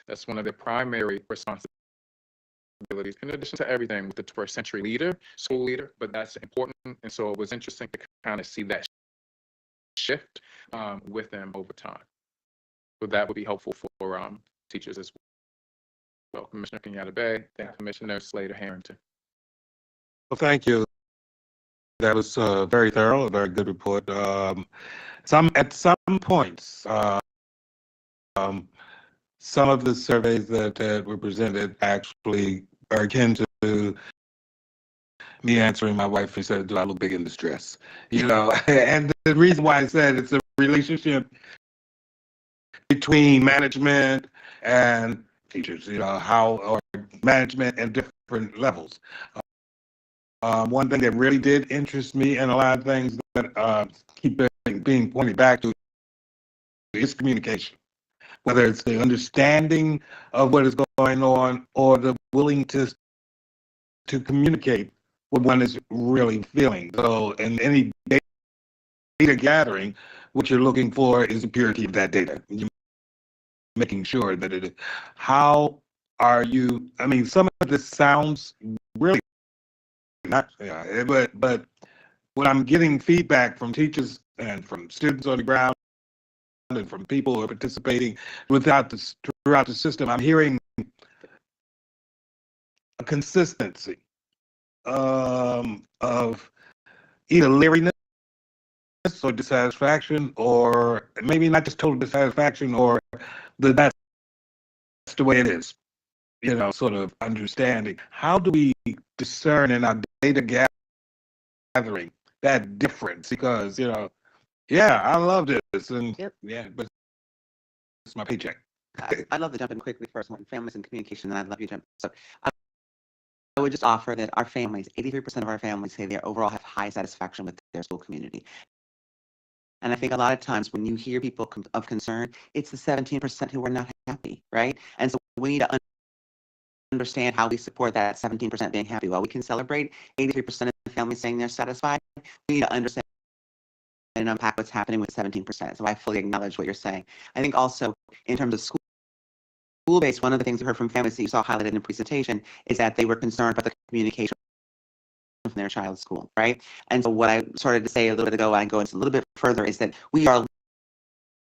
Speaker 1: That's one of the primary responsibilities, in addition to everything with the 21st century leader, school leader, but that's important. And so it was interesting to kind of see that shift with them over time. So that would be helpful for teachers as well. Commissioner Kenyatta Bay, then Commissioner Slater-Harrington.
Speaker 5: Well, thank you. That was very thorough, a very good report. At some points, some of the surveys that were presented actually are akin to me answering my wife and said, "Do I look big in distress?" You know, and the reason why I said it's a relationship between management and teachers, you know, or management at different levels. One thing that really did interest me, and a lot of things that keep being pointed back to, is communication. Whether it's the understanding of what is going on or the willingness to communicate what one is really feeling. So in any data gathering, what you're looking for is the purity of that data. You're making sure that how are you, I mean, some of this sounds really not, but when I'm getting feedback from teachers and from students on the ground and from people who are participating throughout the system, I'm hearing a consistency of either leeriness or dissatisfaction, or maybe not just total dissatisfaction, or that's the way it is, sort of understanding. How do we discern in our data gathering that difference? Because, yeah, I love this, and yeah, but it's my paycheck.
Speaker 20: I'd love to jump in quickly first on families and communication, and I'd love you to jump. So I would just offer that our families, 83% of our families say they overall have high satisfaction with their school community. And I think a lot of times when you hear people of concern, it's the 17% who are not happy, right? And so we need to understand how we support that 17% being happy. While we can celebrate 83% of the families saying they're satisfied, we need to understand and unpack what's happening with 17%. So I fully acknowledge what you're saying. I think also in terms of school-based, one of the things we heard from families that you saw highlighted in the presentation is that they were concerned about the communication from their child's school, right? And so what I started to say a little bit ago, and I go into a little bit further, is that we are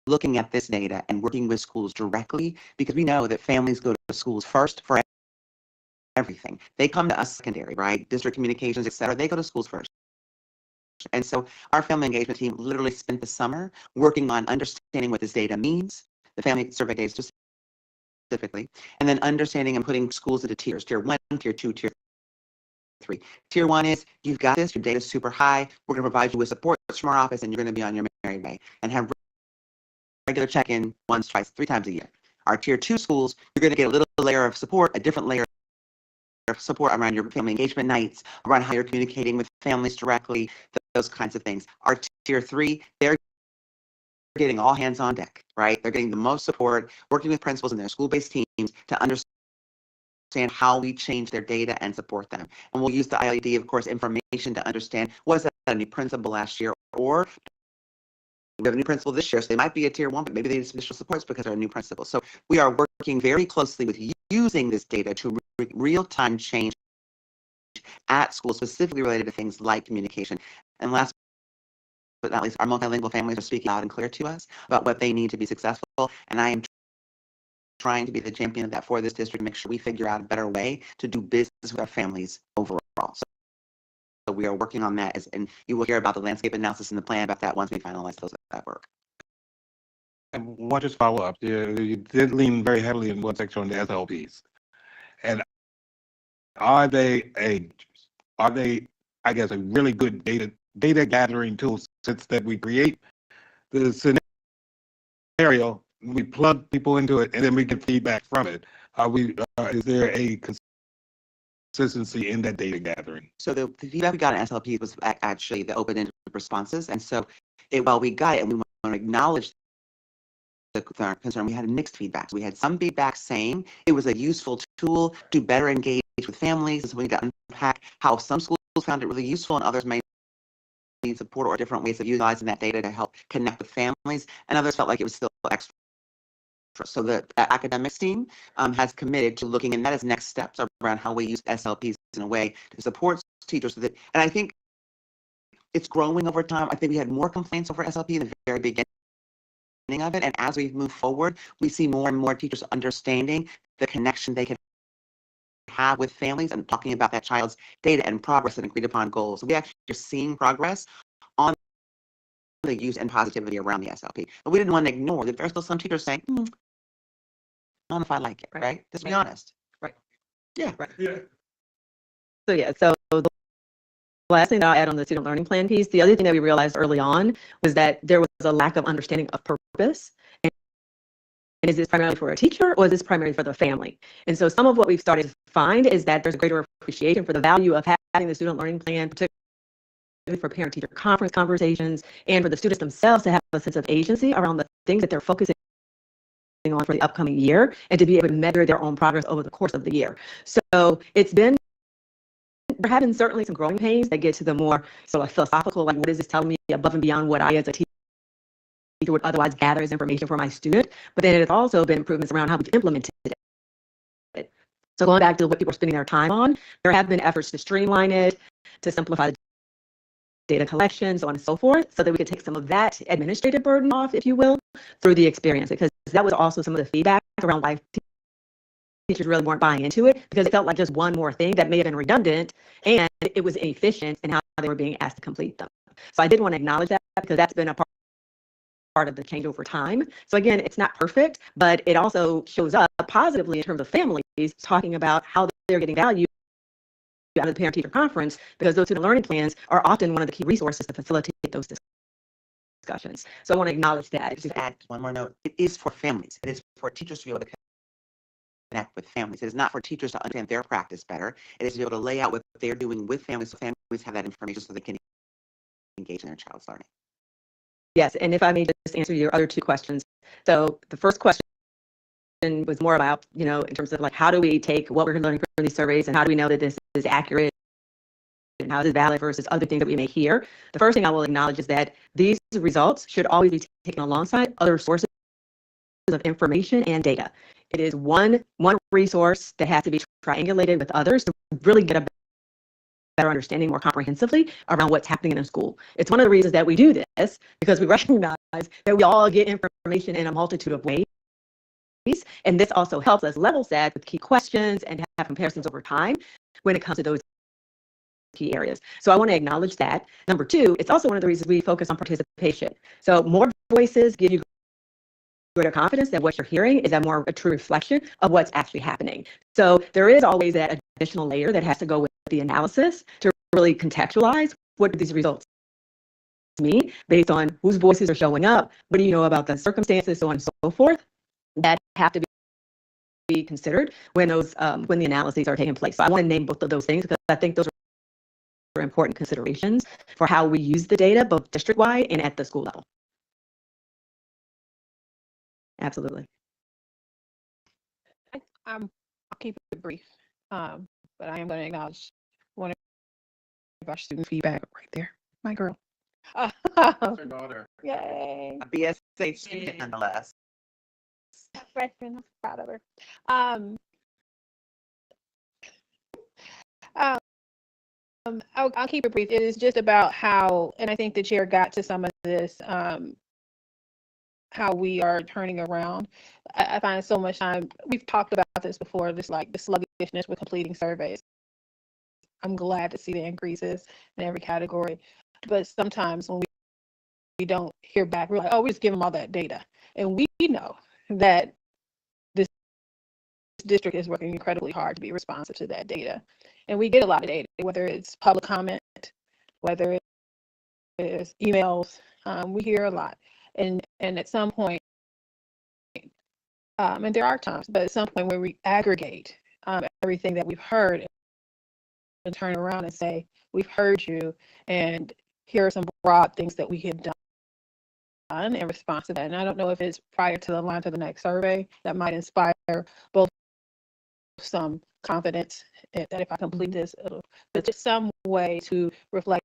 Speaker 20: looking at this data and working with schools directly, because we know that families go to schools first for everything. They come to us secondary, right? District communications, et cetera. They go to schools first. And so our family engagement team literally spent the summer working on understanding what this data means, the family survey data specifically, and then understanding and putting schools into tiers, tier 1, tier 2, tier 3. Tier 1 is, you've got this, your data's super high, we're going to provide you with support from our office, and you're going to be on your merry way, and have regular check-in once, twice, 3 times a year. Our tier 2 schools, you're going to get a little layer of support, a different layer of support around your family engagement nights, around how you're communicating with families directly, those kinds of things. Our tier 3, they're getting all hands on deck, right? They're getting the most support, working with principals and their school-based teams to understand how we change their data and support them. And we'll use the ILED, of course, information to understand, was that a new principal last year, or we have a new principal this year, so they might be a tier 1, but maybe they need some additional supports because they're a new principal. So we are working very closely with using this data to real-time change at school, specifically related to things like communication. And last but not least, our multilingual families are speaking loud and clear to us about what they need to be successful. And I am trying to be the champion of that for this district, make sure we figure out a better way to do business with our families overall. So we are working on that, and you will hear about the landscape analysis and the plan about that once we finalize that work.
Speaker 5: And one just follow up, you did lean very heavily in one section on the SLPs. And are they, I guess, a really good data gathering tool, since that we create the scenario, we plug people into it, and then we get feedback from it? Is there a consistency in that data gathering?
Speaker 20: So the feedback we got on SLP was actually the open-ended responses. And so while we got it and we want to acknowledge the concern, we had mixed feedback. We had some feedback saying it was a useful tool to better engage with families. And so we need to unpack how some schools found it really useful and others may need support or different ways of utilizing that data to help connect with families. And others felt like it was still extra. So the academics team has committed to looking, and that is next steps around how we use SLPs in a way to support teachers. So that, and I think it's growing over time. I think we had more complaints over SLP in the very beginning of it. And as we move forward, we see more and more teachers understanding the connection they can have with families and talking about that child's data and progress and agreed upon goals. So we actually are seeing progress on the use and positivity around the SLP. But we didn't want to ignore that there's still some teachers saying, I don't know if I like it, right? Just be honest.
Speaker 21: Right.
Speaker 20: Yeah.
Speaker 21: Right. Yeah. So the last thing that I'll add on the student learning plan piece, the other thing that we realized early on was that there was a lack of understanding of purpose. And is this primarily for a teacher, or is this primarily for the family? And so some of what we've started to find is that there's a greater appreciation for the value of having the student learning plan, particularly for parent-teacher conference conversations, and for the students themselves to have a sense of agency around the things that they're focusing on for the upcoming year, and to be able to measure their own progress over the course of the year. So we're having certainly some growing pains that get to the more sort of philosophical, like what is this telling me above and beyond what I as a teacher would otherwise gather as information for my student. But then it has also been improvements around how we've implemented it. So going back to what people are spending their time on, there have been efforts to streamline it, to simplify the data collection, so on and so forth, so that we could take some of that administrative burden off, if you will, through the experience, because that was also some of the feedback around live teachers really weren't buying into it because it felt like just one more thing that may have been redundant and it was inefficient in how they were being asked to complete them. So I did want to acknowledge that because that's been a part of the change over time. So again, it's not perfect, but it also shows up positively in terms of families talking about how they're getting value out of the parent-teacher conference, because those student learning plans are often one of the key resources to facilitate those discussions. So I want to acknowledge that.
Speaker 20: Just to add one more note, it is for families. It is for teachers to be able to connect with families. It is not for teachers to understand their practice better. It is to be able to lay out what they're doing with families so families have that information so they can engage in their child's learning.
Speaker 21: Yes, and if I may just answer your other two questions. So the first question was more about, in terms of like, how do we take what we're learning from these surveys and how do we know that this is accurate and how is it valid versus other things that we may hear? The first thing I will acknowledge is that these results should always be taken alongside other sources of information and data. It is one resource that has to be triangulated with others to really get a better understanding more comprehensively around what's happening in a school. It's one of the reasons that we do this, because we recognize that we all get information in a multitude of ways. And this also helps us level set with key questions and have comparisons over time when it comes to those key areas. So I want to acknowledge that. Number two, it's also one of the reasons we focus on participation. So more voices give you greater confidence that what you're hearing is a true reflection of what's actually happening. So there is always that additional layer that has to go with the analysis to really contextualize what do these results mean based on whose voices are showing up, what do you know about the circumstances, so on and so forth, that have to be considered when the analyses are taking place. So I want to name both of those things because I think those are important considerations for how we use the data, both district-wide and at the school level. Absolutely.
Speaker 7: I'll keep it brief, but I am going to acknowledge one of our student feedback right there. My girl.
Speaker 1: Her daughter.
Speaker 7: Yay.
Speaker 20: A BSA student nonetheless.
Speaker 7: Freshman, I'm proud of her. I'll keep it brief. It is just about how, and I think the chair got to some of this, how we are turning around. I find so much time, we've talked about this before, just like the sluggishness with completing surveys. I'm glad to see the increases in every category, but sometimes when we don't hear back, we're like, oh, we just give them all that data. And we know that this district is working incredibly hard to be responsive to that data. And we get a lot of data, whether it's public comment, whether it's emails, we hear a lot. And at some point, and there are times, but at some point when we aggregate everything that we've heard and turn around and say, we've heard you, and here are some broad things that we have done in response to that. And I don't know if it's prior to the line to the next survey that might inspire both some confidence that if I complete this, but just some way to reflect.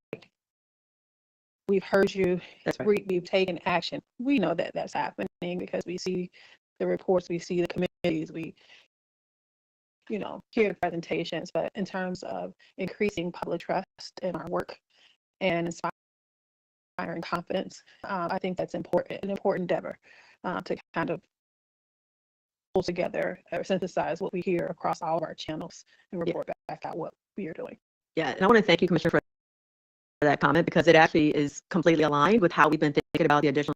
Speaker 7: We've heard you. That's right. We've taken action. We know that that's happening because we see the reports, we see the committees, we, hear the presentations. But in terms of increasing public trust in our work and inspiring confidence, I think that's an important endeavor to kind of pull together or synthesize what we hear across all of our channels and report back out what we are doing.
Speaker 21: Yeah, and I want to thank you, Commissioner, for that comment because it actually is completely aligned with how we've been thinking about the additional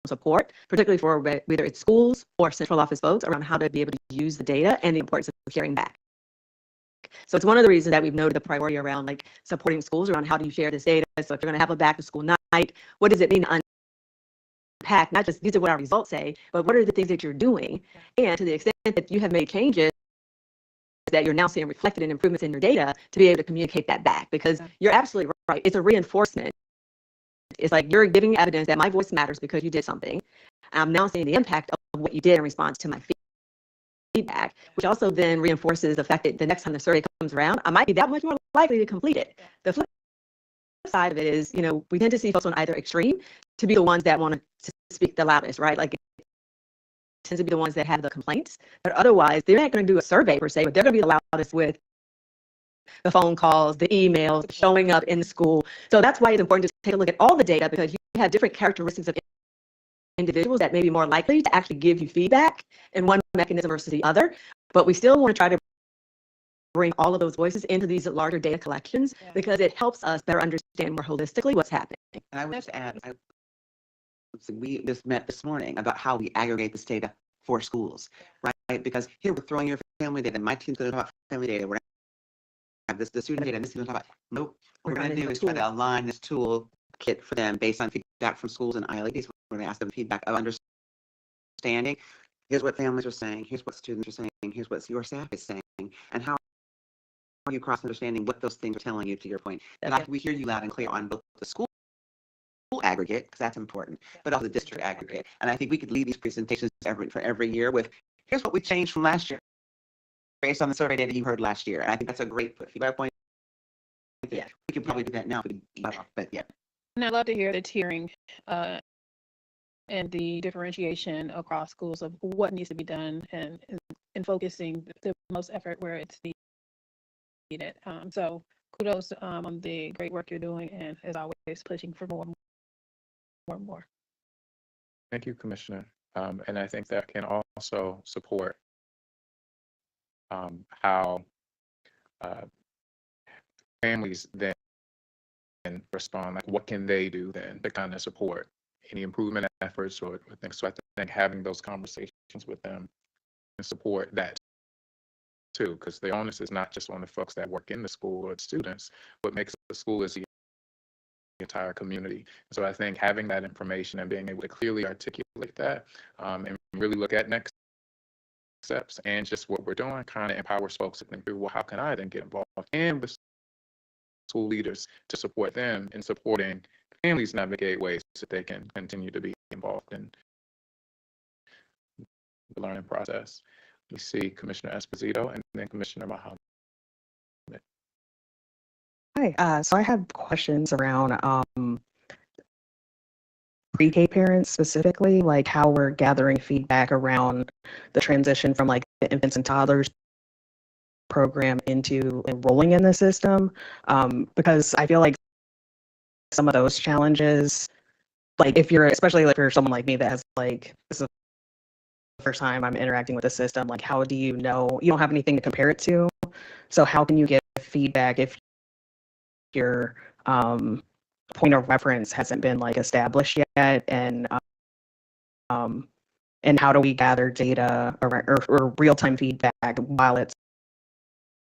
Speaker 21: support, particularly for whether it's schools or central office folks around how to be able to use the data and the importance of hearing back. So it's one of the reasons that we've noted the priority around like supporting schools around how do you share this data. So if you're going to have a back to school night, what does it mean to unpack, not just these are what our results say, but what are the things that you're doing? And to the extent that you have made changes that you're now seeing reflected in improvements in your data to be able to communicate that back, because you're absolutely right. It's a reinforcement. It's like you're giving evidence that my voice matters because you did something. I'm now seeing the impact of what you did in response to my feedback, which also then reinforces the fact that the next time the survey comes around, I might be that much more likely to complete it. The flip side of it is, we tend to see folks on either extreme to be the ones that want to speak the loudest, right? Like tends to be the ones that have the complaints, but otherwise they're not going to do a survey per se, but they're going to be the loudest with the phone calls, the emails, showing up in the school. So that's why it's important to take a look at all the data, because you have different characteristics of individuals that may be more likely to actually give you feedback in one mechanism versus the other. but we still want to try to bring all of those voices into these larger data collections because it helps us better understand more holistically what's happening.
Speaker 20: And I would just add, we just met this morning about how we aggregate this data for schools, right? Because here we're throwing your family data. My team's going to talk about family data. We're going to have the student data, and this is going to talk about. Nope. What we're going to do is try to align this tool kit for them based on feedback from schools and ILEDs. We're going to ask them feedback of understanding. Here's what families are saying. Here's what students are saying. Here's what your staff is saying, and how are you cross-understanding what those things are telling you, to your point. And we hear you loud and clear on both the school aggregate, because that's important, but also the district aggregate. And I think we could leave these presentations for every year with, here's what we changed from last year based on the survey data you heard last year. And I think that's a great feedback point. Yeah, we could probably do that now, but yeah.
Speaker 7: And I'd love to hear the tiering and the differentiation across schools of what needs to be done and focusing the most effort where it's needed. So kudos on the great work you're doing, and as always, pushing for more and more.
Speaker 1: Thank you, Commissioner. And I think that can also support how families then respond. Like, what can they do then to kind of support any improvement efforts or things? So I think having those conversations with them and support that too, because the onus is not just on the folks that work in the school or the students. What makes the school is the entire community. So I think having that information and being able to clearly articulate that and really look at next steps and just what we're doing kind of empowers folks to think through, well, how can I then get involved? And with school leaders to support them in supporting families navigate ways that they can continue to be involved in the learning process. We see Commissioner Esposito and then Commissioner Muhammad.
Speaker 17: Hi, so I have questions around pre-K parents specifically, like how we're gathering feedback around the transition from like the infants and toddlers program into enrolling in the system, because I feel like some of those challenges, like if you're, especially like for someone like me that has like, this is the first time I'm interacting with the system, like how do you know, you don't have anything to compare it to, so how can you get feedback if your point of reference hasn't been like established yet, and how do we gather data or real-time feedback while it's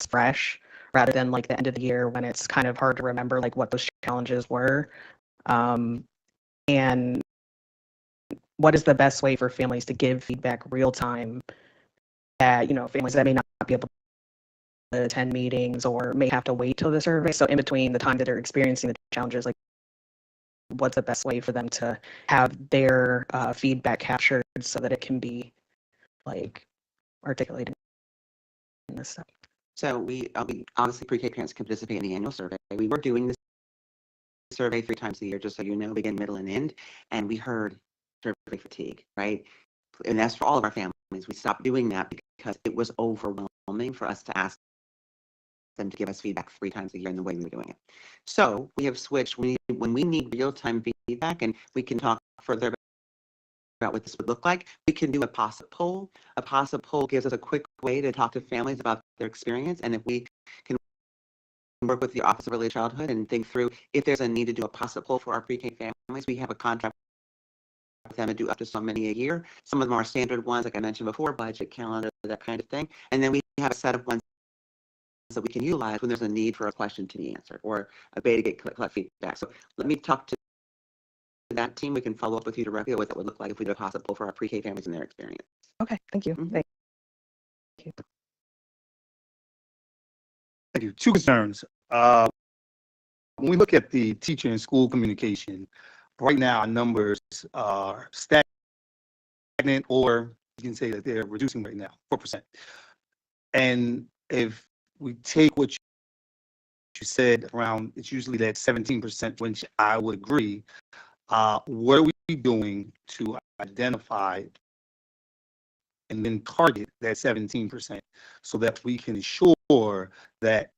Speaker 17: fresh, rather than like the end of the year when it's kind of hard to remember like what those challenges were, and what is the best way for families to give feedback real time that, you know, families that may not be able to attend meetings or may have to wait till the survey. So in between the time that they're experiencing the challenges, like what's the best way for them to have their feedback captured so that it can be like articulated in this stuff.
Speaker 20: So we obviously pre-K parents can participate in the annual survey. We were doing this survey 3 times a year, just so you know, begin, middle, and end. And we heard survey fatigue, right? And that's for all of our families. We stopped doing that because it was overwhelming for us to ask them to give us feedback 3 times a year in the way we were doing it. So we have switched when we need real-time feedback, and we can talk further about what this would look like. We can do a POSIT poll. A POSIT poll gives us a quick way to talk to families about their experience, and if we can work with the Office of Early Childhood and think through if there's a need to do a POSIT poll for our pre-K families, we have a contract with them to do up to so many a year. Some of them are standard ones, like I mentioned before, budget, calendar, that kind of thing. And then we have a set of ones that we can utilize when there's a need for a question to be answered or a way to get collect feedback. So let me talk to that team. We can follow up with you directly what that would look like if we do a POSIT poll for our pre-K families and their experience.
Speaker 17: Okay, thank you. Thank you.
Speaker 18: Thank you. 2 concerns. When we look at the teacher and school communication, right now our numbers are stagnant, or you can say that they're reducing right now, 4%. And if we take what you said around, it's usually that 17%, which I would agree. What are we doing to identify and then target that 17% so that we can ensure that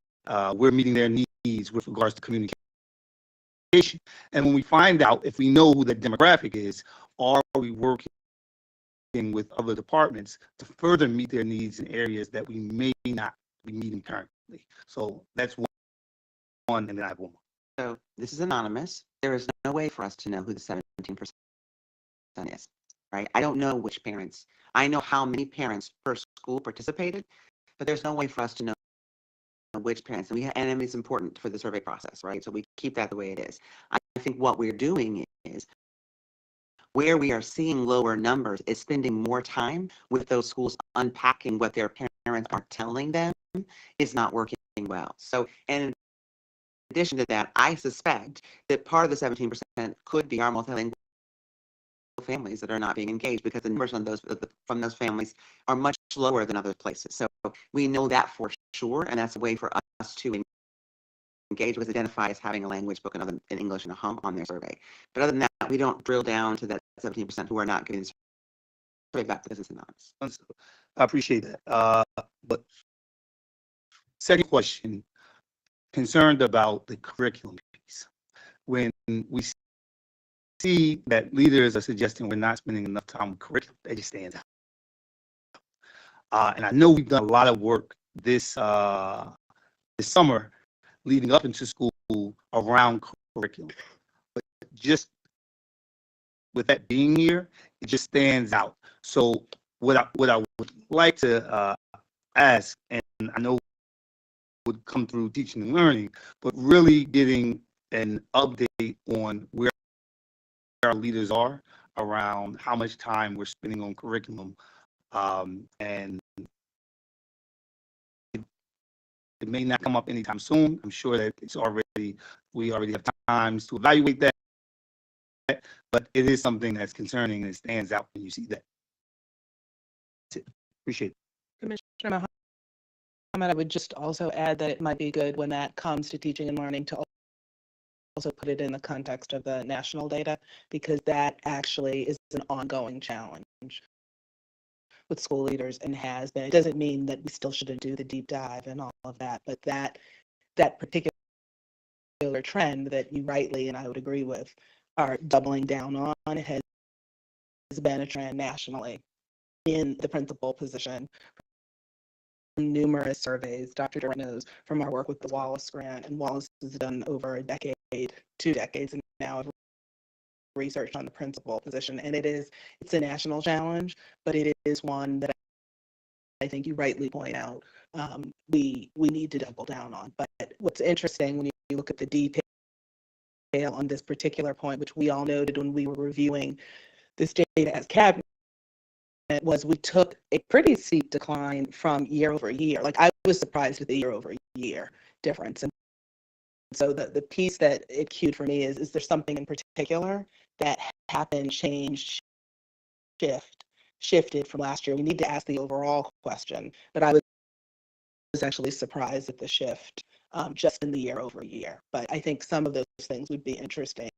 Speaker 18: we're meeting their needs with regards to communication? And when we find out, if we know who the demographic is, are we working with other departments to further meet their needs in areas that we may not be meeting currently. So that's one, and then I have one more.
Speaker 20: So this is anonymous. There is no way for us to know who the 17% is, right? I don't know which parents. I know how many parents per school participated, but there's no way for us to know which parents. And it's important for the survey process, right? So we keep that the way it is. I think what we're doing is where we are seeing lower numbers is spending more time with those schools unpacking what their parents are telling them is not working well. So, and in addition to that, I suspect that part of the 17% could be our multilingual families that are not being engaged, because the numbers on those from those families are much lower than other places. So we know that for sure, and that's a way for us to engage with, identify as having a language book in English and a hum on their survey. But other than that, we don't drill down to that 17% who are not giving the survey back because it's anonymous.
Speaker 18: I appreciate that. But second question, concerned about the curriculum piece. When we see that leaders are suggesting we're not spending enough time with curriculum, that just stands out. And I know we've done a lot of work this summer leading up into school around curriculum. But just with that being here, it just stands out. So what I would like to ask, and I know would come through teaching and learning, but really getting an update on where our leaders are around how much time we're spending on curriculum. And it may not come up anytime soon. I'm sure that we already have times to evaluate that, but it is something that's concerning and it stands out when you see that. That's it. Appreciate it.
Speaker 4: Commissioner Muhammad, I would just also add that it might be good when that comes to teaching and learning to also put it in the context of the national data, because that actually is an ongoing challenge with school leaders and has been. It doesn't mean that we still shouldn't do the deep dive and all of that, but that particular trend that you rightly, and I would agree with, are doubling down on has been a trend nationally in the principal position. From numerous surveys, Dr. Durant knows from our work with the Wallace Grant, and Wallace has done over a decade, 2 decades now of research on the principal position, and it's a national challenge, but it is one that I think you rightly point out we need to double down on. But what's interesting when you look at the detail on this particular point, which we all noted when we were reviewing this data as cabinet, was we took a pretty steep decline from year over year. Like, I was surprised at the year over year difference. And so the piece that it cued for me is there something in particular that happened, changed, shifted from last year? We need to ask the overall question, but I was actually surprised at the shift just in the year over year. But I think some of those things would be interesting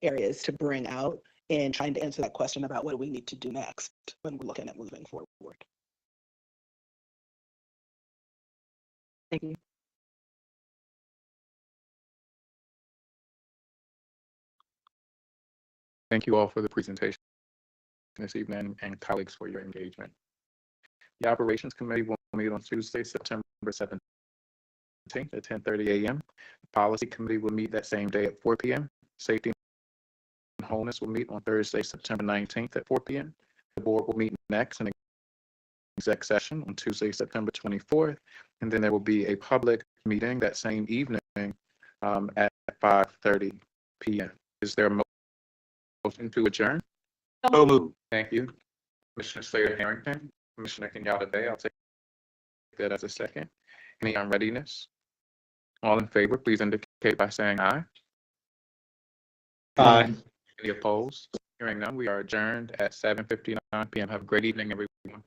Speaker 4: areas to bring out in trying to answer that question about what do we need to do next when we're looking at moving forward.
Speaker 21: Thank you.
Speaker 1: Thank you all for the presentation this evening, and colleagues for your engagement. The Operations Committee will meet on Tuesday, September 17th at 10:30 a.m. The Policy Committee will meet that same day at 4 p.m. Safety and Wholeness will meet on Thursday, September 19th at 4 p.m. The board will meet next in exec session on Tuesday, September 24th, and then there will be a public meeting that same evening at 5:30 p.m. Is there a motion to adjourn?
Speaker 18: So moved.
Speaker 1: Thank you. Commissioner Slater Harrington, Commissioner Kenyatta Bay, I'll take that as a second. Any on readiness? All in favor, please indicate by saying aye.
Speaker 18: Aye.
Speaker 1: Any opposed? Hearing none, we are adjourned at 7:59 p.m. Have a great evening, everyone.